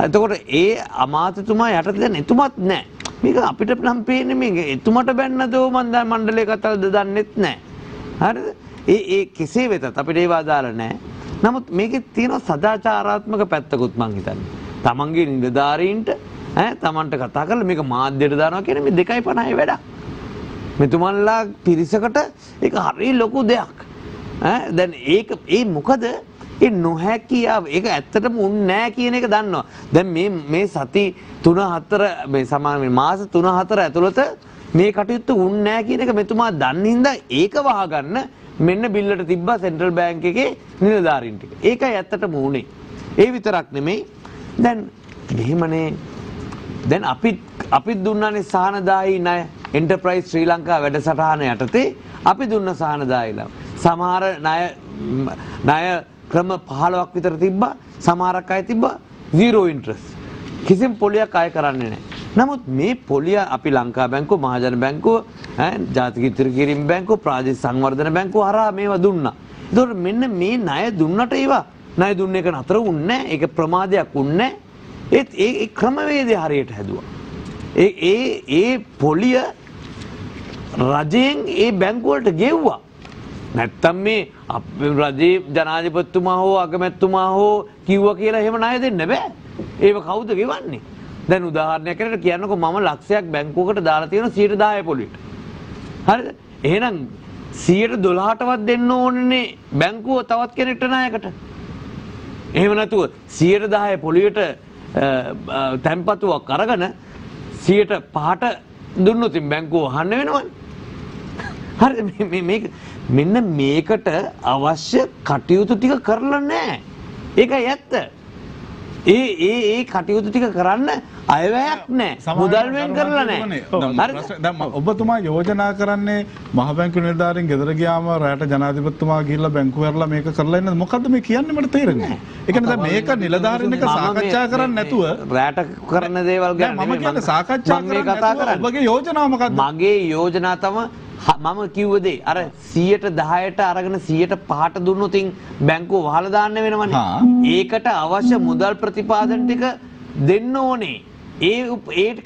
Speaker 6: එතකොට ඒ අමාත්‍යතුමා යටතේ දැන් එතුමත් නැහැ. මේක අපිට නම් පේන්නේ මේක එතුමට බැන්නදෝ මන් දැන් මණ්ඩලයේ කතාවද දන්නෙත් නැහැ. හරිද? ඒ කෙසේ වෙතත් අපිට ඒව අදාළ නැහැ. නමුත් මේකේ තියෙන සදාචාරාත්මක පැත්තකුත් මං හිතන්නේ. තමන්ගේ නිලධාරීන්ට තමන්ට කතා කරලා මේක මාධ්‍යයට දානවා කියන්නේ මේ 2.50 වැඩක්. මෙතුමන්ලා පිරිසකට ඒක හරි ලොකු දෙයක්. දැන් ඒ මොකද ඒ නොහැකියාව ඒක ඇත්තටම උන්නේ නැහැ කියන එක දන්නවා. දැන් මේ සති 3-4 මේ සමාන මාස 3-4 ඇතුළත මේ කටයුත්ත උන්නේ නැහැ කියන එක මෙතුමා දන්න හින්දා ඒක වහගන්න මෙන්න බිල්ලට තිබ්බා සෙන්ට්‍රල් බැංක් එකේ නිලධාරීන් ටික. ඒකයි ඇත්තටම උනේ. ඒ විතරක් නෙමෙයි. දැන් මෙහෙමනේ දැන් අපි දුන්නානේ සහනදායි ණය එන්ටර්ප්‍රයිස් ශ්‍රී ලංකා වැඩසටහන යටතේ අපි දුන්න සහනදායිලා. සමහර ණය ක්‍රම 15ක් විතර තිබ්බා. සමහරක් අය තිබ්බා 0 ඉන්ට්‍රස්ට්. කිසිම පොලියක් අය කරන්නේ නැහැ. නමුත් මේ පොලිය අපි ලංකා බැංකුව, මහජන බැංකුව, ජාතික ඉතිරි කිරීම බැංකුව, ප්‍රාදේශීය සංවර්ධන බැංකුව හරහා මේවා දුන්නා. ඒතකොට මෙන්න මේ ණය දුන්නට ඒවා ණය දුන්න එක නතර වුන්නේ නැහැ. ඒක ප්‍රමාදයක් වුන්නේ නැහැ. ඒ ක්‍රමවේදය හරියට හැදුවා. ඒ පොලිය රජයෙන් ඒ බැංකුව වලට ගෙව්වා. නැත්තම් මේ රජයේ ජනාධිපතිතුමා හෝ අගමැතිතුමා හෝ කිව්වා කියලා එහෙම ණය දෙන්න බෑ. ඒව කවුද ගෙවන්නේ? දැන් උදාහරණයක් කරලා කියන්නකෝ මම ලක්ෂයක් බැංකුවකට දාලා තියෙනවා 10% පොලියට. හරිද? එහෙනම් 12%ටවත් දෙන්න ඕනේ බැංකුව තවත් කෙනෙක්ට ණයකට. එහෙම නැතුව 10% පොලියට තැන්පතුවක් අරගෙන 5% දුන්නොත් බැංකුව අහන්න වෙනවනේ. හරි මේක මෙන්න මේකට අවශ්‍ය කටයුතු ටික කරලා නැහැ. ඒකයි ඇත්ත. ඒ කටයුතු ටික කරන්න අයවැයක් නැහැ. මුදල් වෙන් කරලා නැහැ.
Speaker 5: දැන් ඔබතුමා යෝජනා කරන්නේ මහ බැංකු නිලධාරීන් ගෙදර ගියාම රැට ජනාධිපතිතුමා ගිහිල්ලා බැංකුව ඇරලා මේක කරලා ඉන්නද මොකද්ද මේ කියන්නේ මට තේරෙන්නේ නැහැ. ඒ කියන්නේ දැන් මේක නිලධාරීන් එක සාකච්ඡා කරන්නේ නැතුව
Speaker 6: රැට කරන දේවල් ගැන
Speaker 5: මම කියන්නේ සාකච්ඡා කරන්නේ ඔබගේ යෝජනාව මොකද්ද?
Speaker 6: මගේ යෝජනා තමයි මම කිව්වදේ අර 110ට අරගෙන 105ට දුන්නොතින් බැංකුව වහලා දාන්න වෙනවනේ. ඒකට අවශ්‍ය මුදල් ප්‍රතිපාදන ටික දෙන්න ඕනේ. ඒ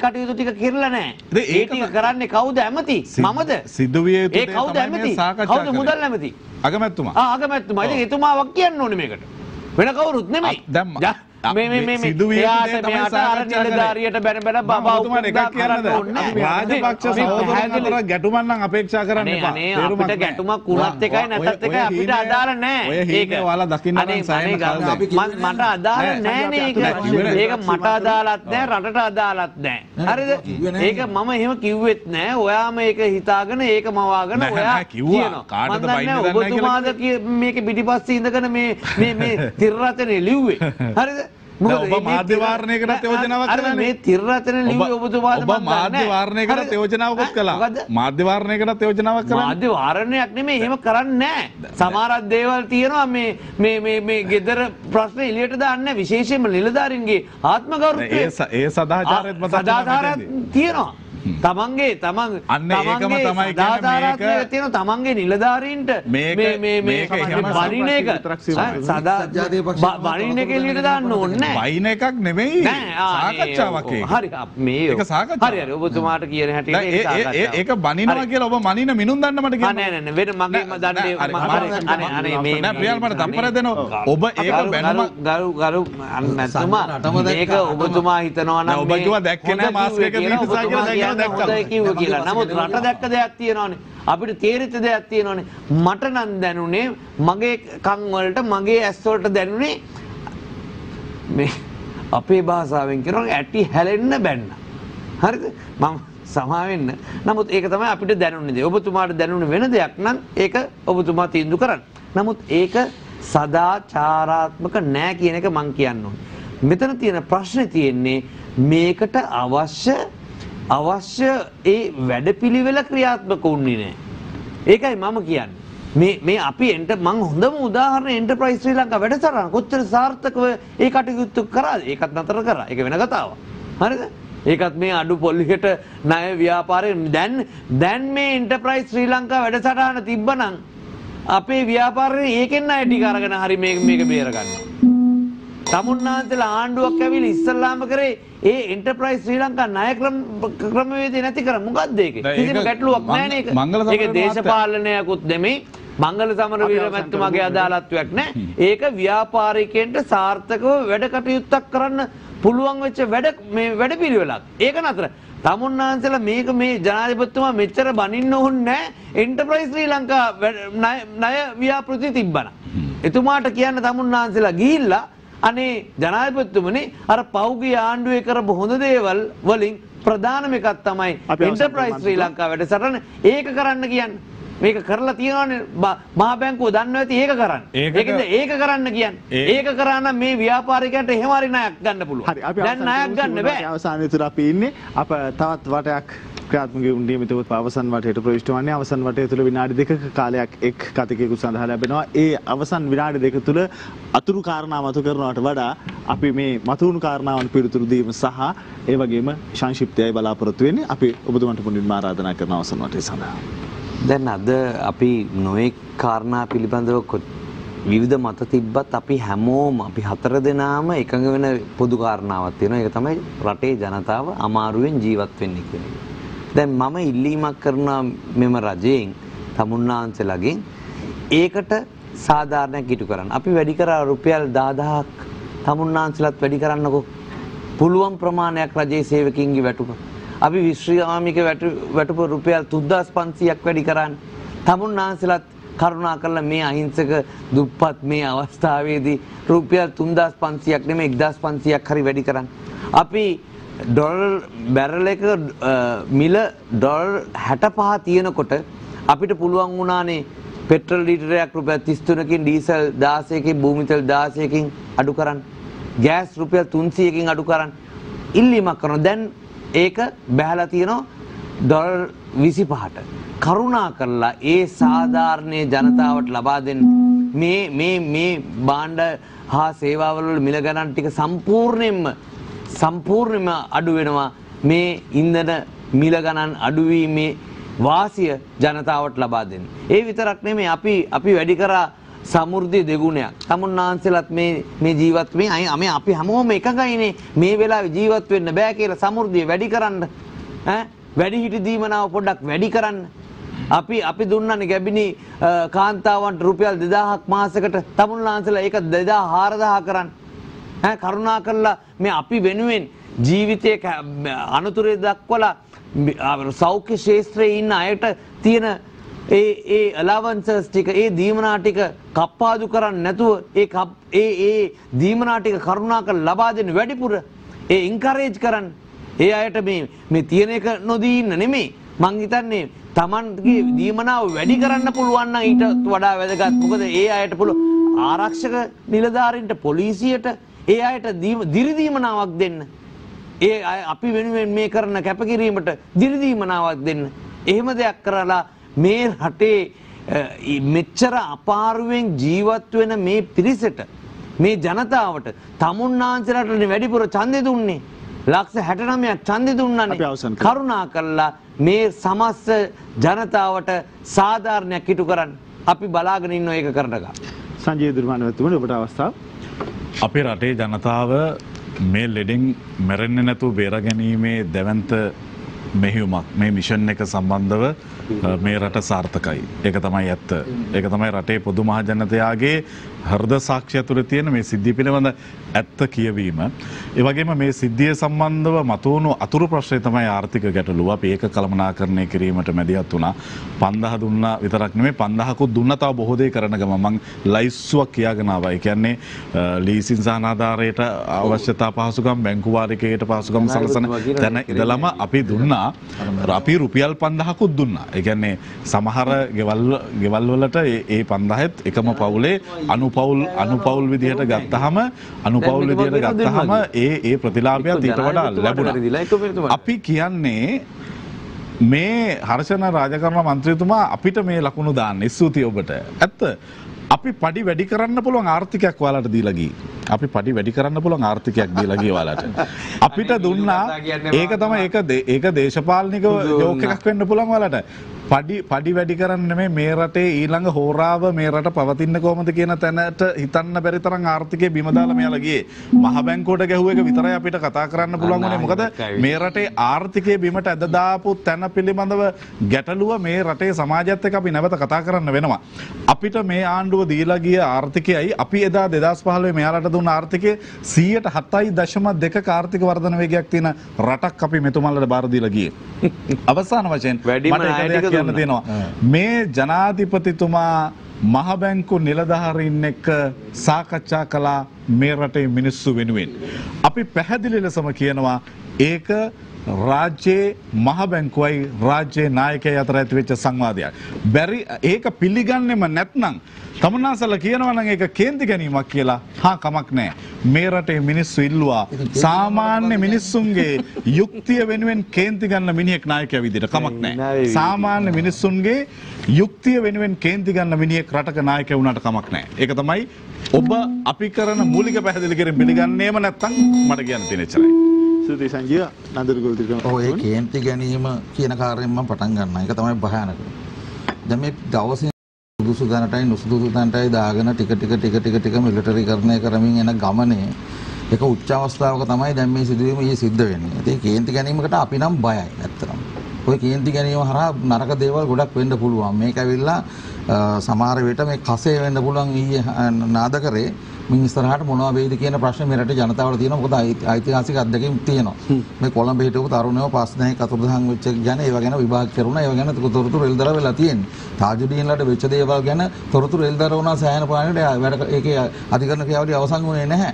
Speaker 6: කටයුතු ටික කරලා නැහැ. ඒ ටික කරන්නේ කවුද ඇමති? මමද?
Speaker 5: සිදුවිය යුතු
Speaker 6: ඒ කවුද ඇමති? කවුද මුදල් ඇමති?
Speaker 5: අගමැතිතුමා.
Speaker 6: අගමැතිතුමා. ඉතින් එතුමාවක් කියන්න ඕනේ මේකට. වෙන කවුරුත් නෙමෙයි. මේ නිලධාරියට බැන බැන බබා
Speaker 5: ඔබතුමාට එකක් කියන්නද? රාජපක්ෂ සහෝදරයන් අතර ගැටුමක් නම් අපේක්ෂා කරන්න එපා.
Speaker 6: අපිට ගැටුමක් වුණත් එකයි නැත්ත් එකයි අපිට අදාළ නැහැ.
Speaker 5: ඔය හීනේ ඔයාලා දකින්න නම් සෑහෙන කාලයක්
Speaker 6: මට අදාළ නැහැ ඒක. ඒක මට අදාළත් නැහැ රටට අදාළත් නැහැ. හරිද? ඒක මම එහෙම කිව්වෙත් නැහැ. ඔයාම ඒක හිතාගෙන ඒක මවාගෙන ඔයා
Speaker 5: කිව්වා. කාටද බයින්න දන්නේ නැහැ කියලා.
Speaker 6: ඔබතුමාද මේක පිටිපස්සේ ඉඳගෙන මේ තිර රචනේ ලිව්වේ. හරිද?
Speaker 5: ඔබ මාධ්‍ය වාරණයකටත් යෝජනාවක් කළානේ.
Speaker 6: මේ තිර රචන ලිව්වේ ඔබතුමාද මම
Speaker 5: ඔබ මාධ්‍ය වාරණයකටත් යෝජනාවක්ත් කළා. මාධ්‍ය වාරණයකටත් යෝජනාවක් කළා.
Speaker 6: මාධ්‍ය වාරණයක් නෙමෙයි එහෙම කරන්නේ නැහැ. සමහරක් දේවල් තියෙනවා මේ ගෙදර ප්‍රශ්න එළියට දාන්නේ විශේෂයෙන්ම නිලධාරීන්ගේ ආත්ම ගෞරවය.
Speaker 5: ඒ සදාචාරයත් මත
Speaker 6: තියෙනවා. තමන්ගේ
Speaker 5: අන්න ඒකම තමයි කියන්නේ
Speaker 6: තියෙන තමන්ගේ නිලධාරීන්ට මේ බණින එක බණින එක එළියට දාන්න ඕනේ නැහැ.
Speaker 5: බයින එකක් නෙමෙයි සාකච්ඡාවක් ඒක.
Speaker 6: හරි ඒක සාකච්ඡාවක්. හරි ඔබතුමාට කියන හැටියට
Speaker 5: ඒක බනිනවා කියලා ඔබ මනින මිනුම් දන්න මට කියන්න.
Speaker 6: නෑ වෙන මගේ දන්නේ අනේ මේ
Speaker 5: නෑ ප්‍රියල් මට තප්පර දෙනවා. ඔබ ඒක බැනම
Speaker 6: ගරු නැතුමා මේක ඔබතුමා හිතනවා නම්
Speaker 5: ඔබ කිව්වා දැක්කේ නෑ මාස්ක් එක දීපසා කියලා
Speaker 6: හොඳයි කිව්වා කියලා. නමුත් රට දැක්ක දෙයක් තියෙනවානේ. අපිට තේරිච්ච දෙයක් තියෙනවානේ. මට නම් දැනුනේ මගේ කන් වලට මගේ ඇස් වලට දැනුනේ මේ අපේ භාෂාවෙන් කියනවා ඇටි හැලෙන්න බැන්න. හරිද? මම සමා වෙන්න. නමුත් ඒක තමයි අපිට දැනුනේ දේ. ඔබතුමාට දැනුනේ වෙන දෙයක් නම් ඒක ඔබතුමා තීන්දුව කරන්න. නමුත් ඒක සදාචාරාත්මක නෑ කියන එක මම කියන්න ඕනේ. මෙතන තියෙන ප්‍රශ්නේ තියෙන්නේ මේකට අවශ්‍ය ඒ වැඩපිළිවෙල ක්‍රියාත්මක වුණේ නැහැ. ඒකයි මම කියන්නේ. මේ අපි මං හොඳම උදාහරණ එන්ටර්ප්‍රයිස් ශ්‍රී ලංකා වැඩසටහන කොච්චර සාර්ථකව ඒ කටයුතු කරාද? ඒකත් නතර කරා. ඒක වෙන කතාවක්. හරිද? ඒකත් මේ අඩු පොලියට ණය ව්‍යාපාරේ දැන් මේ එන්ටර්ප්‍රයිස් ශ්‍රී ලංකා වැඩසටහන තිබ්බනම් අපේ ව්‍යාපාරේ ඒකෙන් ණය ටික අරගෙන හරි මේක බේර ගන්නවා. තමුන්නාන්සලා ආණ්ඩුවක් ඇවිල්ලා ඉස්සල්ලාම කරේ ඒ එන්ටර්ප්‍රයිස් ශ්‍රී ලංකා ණය ක්‍රමවේදය නැති කර මොකද්ද ඒක? කිසිම ගැටලුවක් නැහැ නේද? ඒක දේශපාලනයකුත් නෙමෙයි. මංගල සමරවීර මැතිතුමාගේ අදාළත්වයක් නැහැ. ඒක ව්‍යාපාරිකයන්ට සාර්ථකව වැඩ කටයුත්තක් කරන්න පුළුවන් වෙච්ච වැඩපිළිවෙලක්. ඒක නතර තමුන්නාන්සලා මේක මේ ජනාධිපතිතුමා මෙච්චර බනින්න ඕනේ නැහැ. එන්ටර්ප්‍රයිස් ශ්‍රී ලංකා ණය ව්‍යාපෘති තිබ්බනම්. එතුමාට කියන්න තමුන්නාන්සලා ගිහිල්ලා අනේ ජනාධිපතිතුමනි අර පෞගිය ආණ්ඩුවේ කරපු හොඳ දේවල් වලින් ප්‍රධානම එකක් තමයි එන්ටර්ප්‍රයිස් ශ්‍රී ලංකා වැඩසටහන. ඒක කරන්න කියන්නේ. මේක කරලා තියෙනවානේ මහා බැංකුව දන්නවා ඇති ඒක කරන්න. ඒකද ඒක කරන්න කියන්නේ. ඒක කරා නම් මේ ව්‍යාපාරිකයන්ට එහෙම හරි ණයක් ගන්න පුළුවන්. දැන් ණයක් ගන්න බෑ.
Speaker 2: අවසානයේ තුර අපි ඉන්නේ අප තවත් වටයක් ක්‍රියාත්මක නියමිතව අවසන් වටේට ප්‍රවිෂ්ඨ වන්නේ. අවසන් වටය තුළ විනාඩි 2ක කාලයක් එක් කතිකයෙකු සඳහා ලැබෙනවා. ඒ අවසන් විනාඩි 2 තුළ අතුරු කාරණා මතු කරනවට වඩා අපි මේ මතුවුණු කාරණාවන් පිළිතුරු දීම සහ ඒ වගේම සංක්ෂිප්තයයි බලාපොරොත්තු වෙන්නේ. අපි ඔබතුමන්ට මුලින්ම ආරාධනා කරන අවසන් වටේ සඳහා.
Speaker 6: දැන් අද අපි නොයෙක් කාරණා පිළිබඳව විවිධ මත තිබ්බත් අපි හැමෝම අපි 4 දෙනාම එකඟ වෙන පොදු කාරණාවක් තියෙනවා. ඒක තමයි රටේ ජනතාව අමාරුවෙන් ජීවත් වෙන්නේ කියන එක. දැන් මම ඉල්ලීමක් කරනවා මෙම රජයෙන් තමුන්නාන්සලාගෙන් ඒකට සාධාරණයක් ඉටු කරන්න. අපි වැඩි කරා රුපියල් 10000ක් තමුන්නාන්සලාත් වැඩි කරන්නකෝ. පුළුවන් ප්‍රමාණයක් රජයේ සේවකින්ගේ වැටුප. අපි විශ්‍රාමික වැටුප රුපියල් 3500ක් වැඩි කරන්න. තමුන්නාන්සලාත් කරුණා කරලා මේ අහිංසක දුප්පත් මේ අවස්ථාවේදී රුපියල් 3500ක් නෙමෙයි 1500ක් හරි වැඩි කරන්න. අපි ඩොලර් බැරල් එක මිල ඩොලර් 65 තියෙනකොට අපිට පුළුවන් වුණානේ පෙට්‍රල් ලීටරයක් රුපියල් 33කින් ඩීසල් 16කින් භූමිතෙල් 16කින් අඩු කරන්න. ගෑස් රුපියල් 300කින් අඩු කරන්න. ඉල්ලීමක් කරනවා. දැන් ඒක බැහැලා තියෙනවා ඩොලර් 25ට. කරුණා කරලා ඒ සාධාරණ ජනතාවට ලබා දෙන්න මේ භාණ්ඩ හා සේවාවල වල මිල ගණන් ටික සම්පූර්ණයෙන්ම අඩු වෙනවා. මේ ඉන්ධන මිල ගණන් අඩු වීමේ වාසිය ජනතාවට ලබා දෙන්න. ඒ විතරක් නෙමෙයි අපි වැඩි කරා සමෘද්ධි දෙගුණයක්. තමුන්නාන්සලත් මේ ජීවත් මේ අපි හැමෝම එකගයිනේ මේ වෙලාවේ ජීවත් වෙන්න බෑ කියලා සමෘද්ධිය වැඩි කරන්න. වැඩි හිටි දීමනාව පොඩ්ඩක් වැඩි කරන්න. අපි දුන්නනේ ගැබිනි කාන්තාවන්ට රුපියල් 2000ක් මාසෙකට තමුන්නාන්සලා ඒක 2400 කරන්න. කරුණා කරලා මේ අපි වෙනුවෙන් ජීවිතයේ අනුතරේ දක්වලා සෞඛ්‍ය ශාස්ත්‍රයේ ඉන්න අයට තියෙන ඒ අලවන්සස් ටික ඒ දීමනා ටික කප්පාදු කරන්නේ නැතුව ඒ දීමනා ටික කරුණා කරලා ලබා දෙන්න වැඩිපුර ඒ එන්කරේජ් කරන්න. ඒ අයට මේ තියෙන එක නොදී ඉන්න නෙමෙයි. මං හිතන්නේ Tamanගේ දීමනාව වැඩි කරන්න පුළුවන් නම් ඊට වඩා වැදගත්. මොකද ඒ අයට පුළුවන් ආරක්ෂක නිලධාරීන්ට පොලිසියට ඒ අයට දිරි දීමනාවක් දෙන්න. ඒ අපි වෙනුවෙන් මේ කරන කැපකිරීමට දිරි දීමනාවක් දෙන්න. එහෙම දෙයක් කරලා මේ රටේ මෙච්චර අපාරුවෙන් ජීවත් වෙන මේ පිරිසට මේ ජනතාවට තමුන්නාන්සලට වැඩිපුර ඡන්දෙ දුන්නේ. ලක්ෂ 69ක් ඡන්දෙ දුන්නානේ. කරුණා කරලා මේ සමස්ත ජනතාවට සාධාරණයක් ඉටු කරන්න. අපි බලාගෙන ඉන්නවා ඒක කරනකම්.
Speaker 2: සංජය දුර්මානවතුමනි ඔබට අවස්ථාව.
Speaker 5: අපේ රටේ ජනතාව මේ ලෙඩෙන් මැරෙන්නේ නැතුව බේර ගැනීමේ දැවැන්ත මෙහෙයුමක් මේ මිෂන් එක සම්බන්ධව මේ රට සාර්ථකයි. ඒක තමයි ඇත්ත. ඒක තමයි රටේ පොදු මහ ජනතයාගේ හෘද සාක්ෂිය තුළ තියෙන මේ සිද්ධිය පිළිබඳ ඇත්ත කියවීම. ඒ වගේම මේ සිද්ධිය සම්බන්ධව මතුවුණු අතුරු ප්‍රශ්නය තමයි ආර්ථික ගැටලුව. අපි ඒක කළමනාකරණය කිරීමට මැදිහත් වුණා. 5000 දුන්නා විතරක් නෙමෙයි 5000කුත් දුන්නා තව බොහෝ දේ කරන ගම මම ලයිස්ට්ුවක් කියාගෙන ආවා. ඒ කියන්නේ ලීසින් සහනාධාරයට අවශ්‍යතා පහසුකම් බැංකු වාරිකයට පහසුකම් සලසන තැන ඉඳලම අපි දුන්නා. අපි රුපියල් 5000කුත් දුන්නා. ඒ කියන්නේ සමහර ගෙවල් වලට ඒ 5000ත් එකම පවුලේ අනුපවුල් විදිහට ගත්තාම ඒ ප්‍රතිලාභයත් ඊට වඩා ලැබුණා. අපි කියන්නේ මේ හර්ෂණ රාජකර්ම මන්ත්‍රීතුමා අපිට මේ ලකුණු දාන්න ස්තුතියි ඔබට. ඇත්ත අපි පඩි වැඩි කරන්න පුළුවන් ආර්ථිකයක් ඔයාලට දීලා ගියේ. අපි පඩි වැඩි කරන්න පුළුවන් ආර්ථිකයක් දීලා ගියේ ඔයාලට. අපිට දුන්නා ඒක තමයි ඒක දේශපාලනික ජෝක් එකක් වෙන්න පුළුවන් ඔයාලට. පඩි වැඩි කරන්න නෙමෙයි මේ රටේ ඊළඟ හෝරාව මේ රට පවතින්න කොහොමද කියන තැනට හිතන්න බැරි තරම් ආර්ථිකය බිම දාලා මෙයාලා ගියේ. මහ බැංකුවට ගැහුව එක විතරයි අපිට කතා කරන්න පුළුවන් වුණේ. මොකද මේ රටේ ආර්ථිකය බිමට ඇද දාපු තැන පිළිබඳව ගැටලුව මේ රටේ සමාජයත් එක්ක අපි නැවත කතා කරන්න වෙනවා. අපිට මේ ආණ්ඩුව දීලා ගිය ආර්ථිකයයි අපි එදා 2015 මෙයාලට දුන්න ආර්ථිකය 107.2ක ආර්ථික වර්ධන වේගයක් තියෙන රටක් අපි මෙතුමන්ලට බාර දීලා ගියේ. අවසාන වශයෙන් මට කියන්න තියෙනවා මේ ජනාධිපතිතුමා මහ බැංකු නිලධාරීන් එක්ක සාකච්ඡා කළා මේ රටේ මිනිස්සු වෙනුවෙන්. අපි පැහැදිලි ලෙසම කියනවා ඒක රාජ්‍යයේ මහ බැංකුවයි රාජ්‍යයේ නායකයයි අතර ඇති වෙච්ච සංවාදයක්. බැරි ඒක පිළිගන්නෙම නැත්නම් තමුන්නාසලා කියනවා නම් ඒක කේන්ති ගැනීමක් කියලා. කමක් නැහැ. මේ රටේ මිනිස්සු ඉල්ලුවා සාමාන්‍ය මිනිස්සුන්ගේ යුක්තිය වෙනුවෙන් කේන්ති ගන්න මිනිහෙක් නායකයා විදිහට කමක් නැහැ. සාමාන්‍ය මිනිස්සුන්ගේ යුක්තිය වෙනුවෙන් කේන්ති ගන්න මිනිහෙක් රටක නායකයා වුණාට කමක් නැහැ. ඒක තමයි ඔබ අපි කරන මූලික පැහැදිලි කිරීම පිළිගන්නේම නැත්නම් මට කියන්න තියෙන එච්චරයි.
Speaker 2: සුදී සංජය නන්දරගොල්ද
Speaker 4: ඒ කේන්ති ගැනීම කියන කාර්යයෙන් මම පටන් ගන්නවා. ඒක තමයි භයානක. දැන් මේ දවසේ සුදුසු දැනටයි නුසුදුසු දැනටයි දාගෙන ටික මිලිටරිකරණය කරමින් එන ගමනේ ඒක උච්ච අවස්ථාවක තමයි දැන් මේ සිදුවීම සිද්ධ වෙන්නේ. ඒ කේන්ති ගැනීමකට අපි නම් බයයි ඇත්තටම. ඔය කේන්ති ගැනීම හරහා නරක දේවල් ගොඩක් වෙන්න පුළුවන්. මේක ඇවිල්ලා සමහර විට මේ කසේ වෙන්න පුළුවන් ඊයේ නාද කරේ මින් ඉස්සරහට මොනවා වෙයිද කියන ප්‍රශ්නේ මේ රටේ ජනතාවට තියෙනවා. මොකද ඓතිහාසික අත්දැකීම් තියෙනවා. මේ කොළඹ හිටපු තරුණයෝ 5 දෙනෙක් අතුරුදහන් වෙච්ච ගැන ඒව ගැන විභාග කරුණා. ඒව ගැන තොරතුරු එල්දර වෙලා තියෙන්නේ. තාජුදීන්ලට වෙච්ච දේවල් ගැන තොරතුරු එල්දර වුණා සෑහෙන ප්‍රමාණයට. වැඩ ඒකේ අධිකරණ ක්‍රියාවලිය අවසන් වුණේ නැහැ.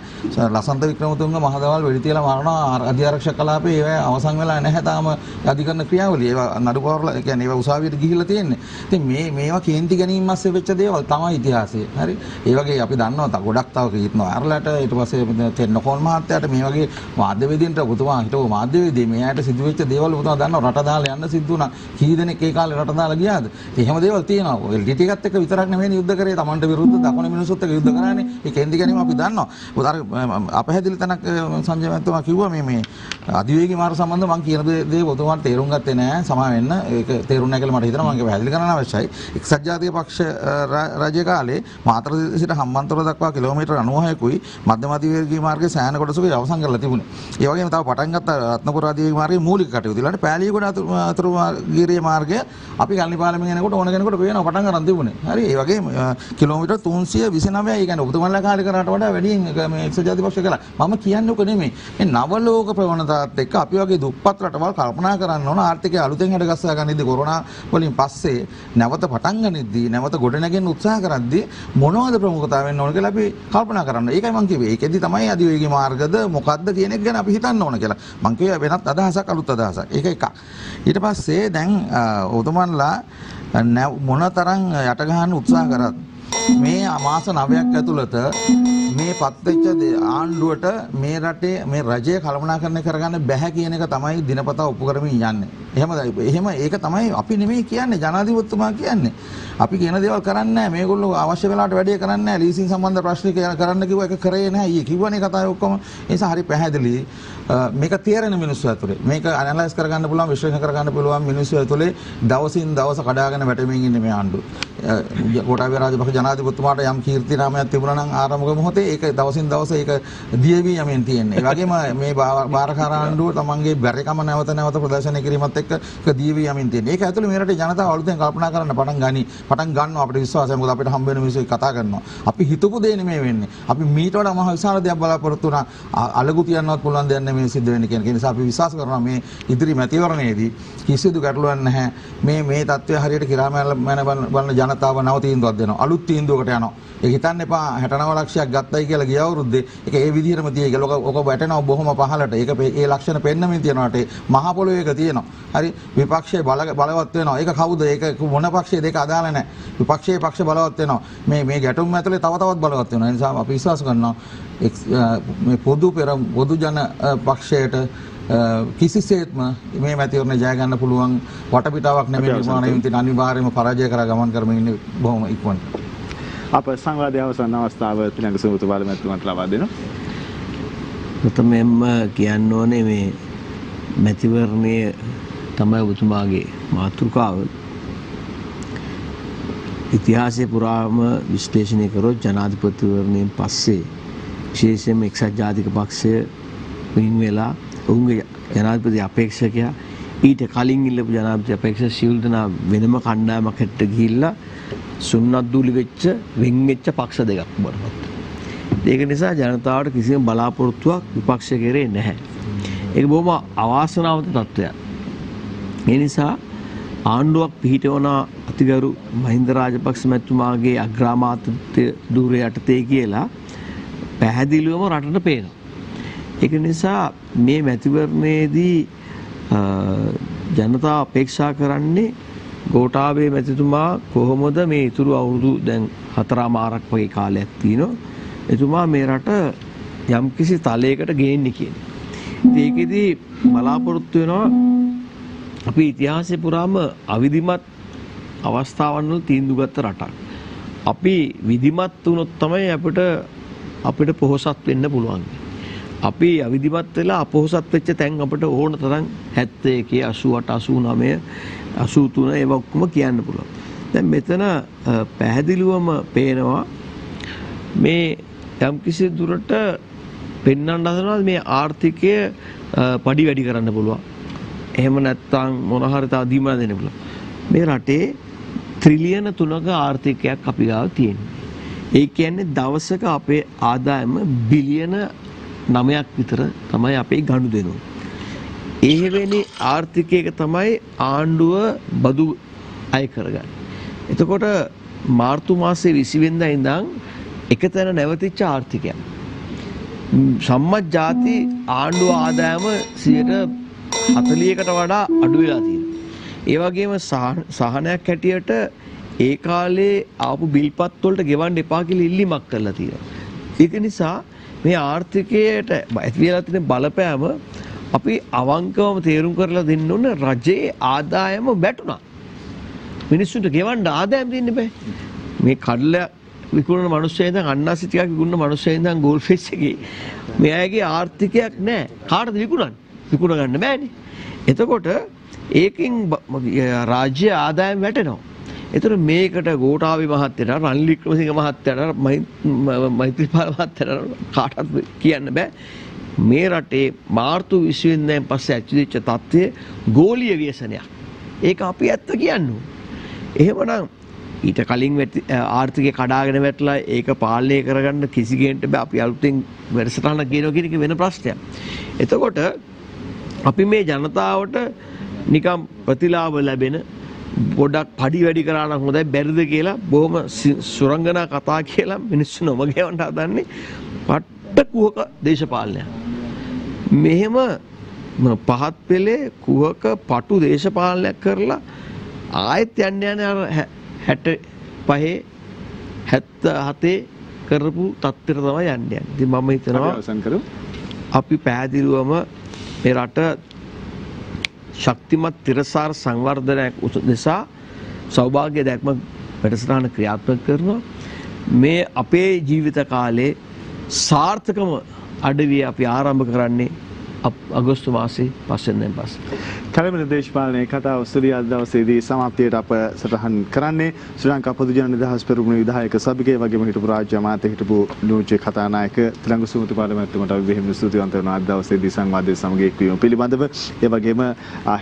Speaker 4: ලසන්ත වික්‍රමතුංග මහදවල් වෙඩි තියලා මරනවා අධිආරක්ෂක කලාපේ ඒව අවසන් වෙලා නැහැ තාම අධිකරණ ක්‍රියාවලිය. ඒව නඩුපවරලා කියන්නේ ඒව උසාවියට ගිහිල්ලා තියෙන්නේ. ඉතින් මේවා කේන්ති ගැනීම මාස්සේ වෙච්ච දේවල් තමයි ඉතිහාසය. හරි. ඒ වගේ අපි දන්නවා ගොඩක් තව කීර්තන අරලට ඊට පස්සේ තෙන්නකෝන් මහත්තයාට මේ වගේ මාධ්‍යවේදීන්ට ඔබතුමා හිටව මාධ්‍යවේදී මෙයාට සිදු වෙච්ච දේවල් ඔබතුමා දන්නවා. රට දාලා යන්න සිද්ධ වුණා. කී දෙනෙක් ඒ කාලේ රට දාලා ගියාද? ඉතින් එහෙම දේවල් තියෙනවා. LTT එකත් එක්ක විතරක් නෙවෙයි යුද්ධ කරේ. Tamanට විරුද්ධ දකුණු මිනිස්සුත් එක්ක යුද්ධ කරානේ. ඒ කේන්ති ගැනීම අපි දන්නවා. උදාර අපහැදිලි තැනක් සංජය මහත්මයා කිව්වා මේ අධිවේගී මාර්ග සම්බන්ධව මම කියන දේ ඔබතුමාට තේරුම් ගත්තේ නැහැ. සමා වෙන්න. ඒක තේරුම් නැහැ කියලා මට හිතෙනවා. මම ඒක පැහැදිලි කරන්න අවශ්‍යයි. එක්සත් ජාතික පක්ෂ රජයේ කාලේ මාතර සිට හම්බන්තොට දක්වා කිලෝමීටර් 96කුයි මධ්‍යම අධිවේගී මාර්ගයේ සෑහෙන කොටසකුයි අවසන් කරලා තිබුණේ. ඒ වගේම තව පටන් ගත්ත රත්නපුර අධිවේගී මාර්ගයේ මූලික කටයුතු. ඊළඟට පෑලියගොඩ අතුරු ගිරිය මාර්ගය අපි කල්නිපාලෙන් යනකොට ඕන කෙනෙකුට පේනවා පටන් ගන්න තිබුණේ. හරි. ඒ වගේම කිලෝමීටර් 329යි. ඒ කියන්නේ ඔබතුමාලා කාලේ කරාට වඩා වැඩියෙන් මේ එක්සත් ජාතික පක්ෂ කළා. මම කියන්නේ ඔක නෙමෙයි. මේ නවලෝක ප්‍රවණතාවත් එක්ක අපි වගේ දුප්පත් රටවල් කල්පනා කරන්න ඕන ආර්ථිකය අලුතෙන් හැඩගස්සා ගනිද්දී කොරෝනා වලින් පස්සේ නැවත පටන් ගනිද්දී නැවත ගොඩනැගෙන්න උත්සාහ කරද්දී මොනවද ප්‍රමුඛතාව වෙන්න ඕන කියලා අපි කල්පනා කරන්න. ඒකයි මම කිව්වේ. ඒකෙදි තමයි අධිවේගී මාර්ගද මොකද්ද කියන එක ගැන අපි හිතන්න ඕන කියලා. මම කිව්වේ වෙනත් අදහසක් අලුත් අදහසක්. ඒක එකක්. ඊට පස්සේ දැන් ඔතමන්ලා මොනතරම් යට ගහන්න උත්සාහ කරත් මේ මාස 9ක් ඇතුළත මේ පත්වෙච්ච ආණ්ඩුවට මේ රටේ මේ රජය කළමනාකරණය කරගන්න බැහැ කියන එක තමයි දිනපතා ඔප්පු කරමින් යන්නේ. එහෙම ඒක තමයි අපි නෙමෙයි කියන්නේ ජනාධිපතිතුමා කියන්නේ. අපි කියන දේවල් කරන්නේ නැහැ. මේගොල්ලෝ අවශ්‍ය වෙලාවට වැඩේ කරන්නේ නැහැ. ලීසින් සම්බන්ධ ප්‍රශ්න කරන්න කිව්වා ඒක කරේ නැහැ. ඊයේ කිව්වනේ කතාවේ ඔක්කොම. ඒ නිසා හරි පැහැදිලි. මේක තේරෙන මිනිස්සු ඇතුලේ මේක ඇනලයිස් කරගන්න පුළුවන් විශ්ලේෂණය කරගන්න පුළුවන් මිනිස්සු ඇතුලේ දවසින් දවස කඩාගෙන වැටෙමින් ඉන්නේ මේ ආණ්ඩුව. ගෝඨාභය රාජපක්ෂ ජනාධිපතිතුමාට යම් කීර්ති නාමයක් තිබුණා නම් ආරම්භක මොහොතේ ඒක දවසින් දවස ඒක දියවි යමින් තියෙන්නේ. ඒ වගේම මේ බාරකාර ආණ්ඩුව තමන්ගේ බැරිකම නැවත නැවත ප්‍රදර්ශනය කිරීමත් එක්ක ඒක දියවි යමින් තියෙන්නේ. ඒක ඇතුලේ මේ රටේ ජනතාව අලුතෙන් කල්පනා කරන්න පටන් ගන්නවා අපිට විශ්වාසයි. මොකද අපිට හම්බ වෙන මිනිස්සු කතා කරනවා. අපි හිතපු දේ නෙමෙයි වෙන්නේ. අපි මීට වඩා මහ විශාල දෙයක් බලාපොරොත්තු වුණා. අලගු තියන්නවත් පුළුවන් දෙයක් නෙමෙයි සිද්ධ වෙන්නේ කියන නිසා අපි විශ්වාස කරනවා මේ ඉදිරි මැතිවරණයේදී කිසිදු ගැටලුවක් නැහැ. මේ තත්ත්වය හරියට කිරාමෑන බලන ජනතාව නව තීන්දුවක් දෙනවා. අලුත් තීන්දුවකට යනවා. ඒක හිතන්න එපා 69 ලක්ෂයක් ගත්තයි කියලා ගිය අවුරුද්දේ ඒක ඒ විදිහටම තියෙයි කියලා. ඔක වැටෙනවා බොහොම පහළට. ඒක ඒ ලක්ෂණ පෙන්නමින් තියෙනවාට මහ පොළොවේ එක තියෙනවා. හරි විපක්ෂයේ බලවත් වෙනවා. ඒක කවුද? ඒක මොන පක්ෂයේද? ඒක අදාළ නැහැ. විපක්ෂයේ පක්ෂ බලවත් වෙනවා. මේ ගැටුම් ඇතුලේ තව තවත් බලවත් වෙනවා. ඒ නිසා අපි විශ්වාස කරනවා මේ පොදු ජන පක්ෂයට කිසිසේත්ම මේ මැතිවරණ ජය ගන්න පුළුවන් වටපිටාවක් නෙමෙයි නිර්මාණය වෙන තියෙන අනිවාර්යයෙන්ම පරාජය කරා ගමන් කරමින් ඉන්නේ බොහොම ඉක්මනට.
Speaker 2: අප සංවාදයේ අවසන් අවස්ථාව පිළිඟ සුමුතු පාර්ලිමේන්තුවට ලබා දෙනවා.
Speaker 3: ප්‍රථමයෙන්ම කියන්න ඕනේ මේ මැතිවරණයේ තමයි ඔබතුමාගේ මාතෘකාව. ඉතිහාසයේ පුරාම විශ්ලේෂණය කරොත් ජනාධිපතිවරණයෙන් පස්සේ විශේෂයෙන්ම එක්සත් ජාතික පක්ෂය වින් වෙලා ඔවුන්ගේ ජනාධිපති අපේක්ෂකයා ඊට කලින් ඉල්ලපු ජනාධිපති අපේක්ෂක සියලු දෙනා වෙනම කණ්ඩායමක් හැට ගිහිල්ලා සුන්නද්දූලි වෙච්ච වෙන් වෙච්ච පක්ෂ දෙකක් බරපත්. ඒක නිසා ජනතාවට කිසිම බලාපොරොත්තුවක් විපක්ෂ කෙරේ නැහැ. ඒක බොහොම අවාසනාවන්ත තත්ත්වයක්. ඒ නිසා ආණ්ඩුවක් පිහිටවන අතිගරු මහින්ද රාජපක්ෂ මැතිතුමාගේ අග්‍රාමාත්‍ය ධූරය යටතේ කියලා පැහැදිලිවම රටට පේනවා. ඒක නිසා මේ මැතිවරණයේදී ජනතාව අපේක්ෂා කරන්නේ ගෝඨාභය මැතිතුමා කොහොමද මේ ඉතුරු අවුරුදු දැන් 4මාරක් වගේ කාලයක් තියෙනවා. එතුමා මේ රට යම්කිසි තලයකට ගේන්නේ කියන්නේ. ඒකෙදි බලාපොරොත්තු වෙනවා අපි ඉතිහාසයේ පුරාම අවිධිමත් අවස්ථාවන් වල තීන්දුව ගත්ත රටක්. අපි විධිමත් වුණොත් තමයි අපිට පොහොසත් වෙන්න පුළුවන්. අපි අවිධිමත් වෙලා අපොහොසත් වෙච්ච තැන් අපිට ඕන තරම් 71 88 89 83 ඒව ඔක්කොම කියන්න පුළුවන්. දැන් මෙතන පැහැදිලිවම පේනවා මේ යම්කිසි දුරට පෙන්වන්න හදනවා මේ ආර්ථිකය පඩි වැඩි කරන්න පුළුවන්. එහෙම නැත්නම් මොන හරි තව දීමන දෙන්න පුළුවන්. මේ රටේ ට්‍රිලියන 3ක ආර්ථිකයක් අපි ගාව තියෙනවා. ඒ කියන්නේ දවසක අපේ ආදායම බිලියන 9ක් විතර තමයි අපේ ගනුදෙනු. එහෙවෙනි ආර්ථිකයක තමයි ආණ්ඩුව බදු අය කරගන්නේ. එතකොට මාර්තු මාසයේ 20 වෙනිදා ඉඳන් එකතැන නැවතිච්ච ආර්ථිකයක්. සම්මත ජාති ආණ්ඩුව ආදායම 40%කට වඩා අඩු වෙලා තියෙනවා. ඒ වගේම සහනයක් හැටියට ඒ කාලේ ආපු බිල්පත් වලට ගෙවන්න එපා කියලා ඉල්ලීමක් කරලා තියෙනවා. ඒක නිසා මේ ආර්ථිකයට ඇති වෙලා තියෙන බලපෑම අපි අවංකවම තේරුම් කරලා දෙන්න ඕන. රජයේ ආදායම වැටුණා. මිනිස්සුන්ට ගෙවන්න ආදායම් දෙන්න බෑ. මේ කඩල විකුණන මිනිස්සු ඉඳන් අන්නාසි ටිකක් විකුණන මිනිස්සු ඉඳන් ගෝල් ෆිෂ් එකේ මෙයාගේ ආර්ථිකයක් නැහැ. කාටද විකුණන්නේ? විකුණ ගන්න බෑනේ. එතකොට ඒකෙන් රාජ්‍ය ආදායම් වැටෙනවා. එතකොට මේකට ගෝඨාභි මහත්තයට රනිල් වික්‍රමසිංහ මහත්තයට මෛත්‍රීපාල මහත්තයට කාටවත් කියන්න බෑ. මේ රටේ මාර්තු 20 වෙනිදාන් පස්සේ ඇතිවෙච්ච තත්ත්වය ගෝලීය ව්‍යසනයක්. ඒක අපි ඇත්ත කියන්නේ. එහෙමනම් ඊට කලින් ආර්ථිකය කඩාගෙන වැටලා ඒක පාලනය කරගන්න කිසි කෙනෙක්ට බෑ. අපි අලුතෙන් වැඩසටහනක් කියනවා කියන එක වෙන ප්‍රශ්නයක්. එතකොට අපි මේ ජනතාවට නිකම් ප්‍රතිලාභ ලැබෙන පොඩක් පඩි වැඩි කරා නම් හොඳයි බැරිද කියලා බොහොම සුරංගනා කතා කියලා මිනිස්සු නොම ගෙවන්න හදන්නේ පට්ට කුහක දේශපාලනයක්. මෙහෙම පහත් පෙළේ කුහක පටු දේශපාලනයක් කරලා ආයෙත් යන්න අර 65 77 කරපු තත්ත්වයට තමයි යන්නේ. ඉතින් මම හිතනවා අපි පැහැදිලිවම මේ රට ශක්තිමත් තිරසාර සංවර්ධනයක් නිසා සෞභාග්‍ය දැක්ම වැඩසටහන ක්‍රියාත්මක කරනවා. මේ අපේ ජීවිත කාලේ සාර්ථකම අඩවිය අපි ආරම්භ කරන්නේ අගෝස්තු මාසේ 5 වෙනිදාන් පස්සේ.
Speaker 2: කලමන දේශපාලනයේ කතාව ස්තුඩිය අද දවසේදී සමාප්තියට අප සටහන් කරන්නේ ශ්‍රී ලංකා පොදු ජන නිදහස් පෙරමුණේ විධායක සභිකේ වගේම හිටපු රාජ්‍ය අමාත්‍ය හිටපු නියෝජ්‍ය කතානායක තිලංගු සුමති පාර්ලිමේන්තුවට අපි බෙහෙවින් ස්තුතිවන්ත වෙනවා අද දවසේදී සංවාදයේ සමග එක්වීම පිළිබඳව. ඒ වගේම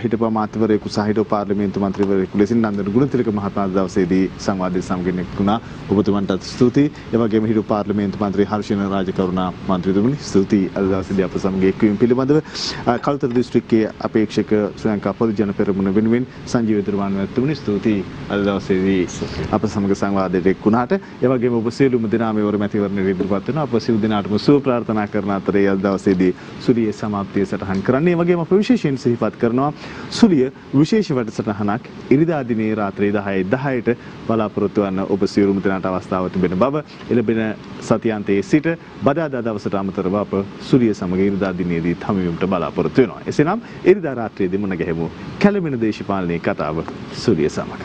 Speaker 2: හිටපු අමාත්‍යවරයෙකු සහ හිටපු පාර්ලිමේන්තු මන්ත්‍රීවරයෙකු ලෙසින් නන්දන ගුණතිලක මහත්මයා අද දවසේදී සංවාදයේ සමග එක්ුණා. ඔබතුමන්ටත් ස්තුතියි. ඒ වගේම හිටපු පාර්ලිමේන්තු මන්ත්‍රී හර්ෂණ රාජකරුණා මන්ත්‍රීතුමනි ස්තුතියි අද දවසේදී අප සමග එක්වීම පිළිබඳව. කළුතර දිස්ත්‍රික්කයේ අපේක්ෂක ශ්‍රී ලංකා පොදු ජන පෙරමුණ වෙනුවෙන් සංජීව දුර්මාන මැතිතුමනි ස්තුතියි අද දවසේදී අප සමග සංවාදයට එක්ුණාට. ඒ වගේම ඔබ සියලුම දෙනා මේවර මැතිවරණයට ඉදිරිපත් වෙනවා. අප සියලු දෙනාටම සුව ප්‍රාර්ථනා කරන අතරේ අද දවසේදී සුලියේ සමාප්තිය සටහන් කරන්නේ. ඒ වගේම අප විශේෂයෙන් සිහිපත් කරනවා සුලිය විශේෂ වැඩසටහනක් ඉරිදා දිනේ රාත්‍රී 10:10ට බලාපොරොත්තු වන ඔබ සියලුම දෙනාට අවස්ථාව තිබෙන බව එළඹෙන සතියාන්තයේ සිට බදාදා දවසට අමතරව අප සුලිය සමග ඉරිදා දිනේදී හමුවීමට බලාපොරොත්තු වෙනවා. එසේනම් ඉරිදා රාත්‍රියේදී මුණ ගැහෙමු කැළඹෙන දේශපාලනයේ කතාව සුලිය සමග.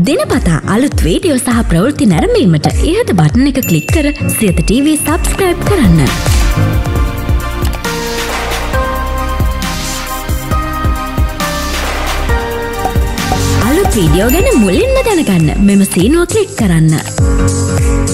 Speaker 7: දිනපතා අලුත් වීඩියෝ සහ ප්‍රවෘත්ති නැරඹීමට ඉහත බටන් එක ක්ලික් කර සියත TV සබ්ස්ක්‍රයිබ් කරන්න. අලුත් වීඩියෝ ගැන මුලින්ම දැනගන්න මෙම සීනුව ක්ලික් කරන්න.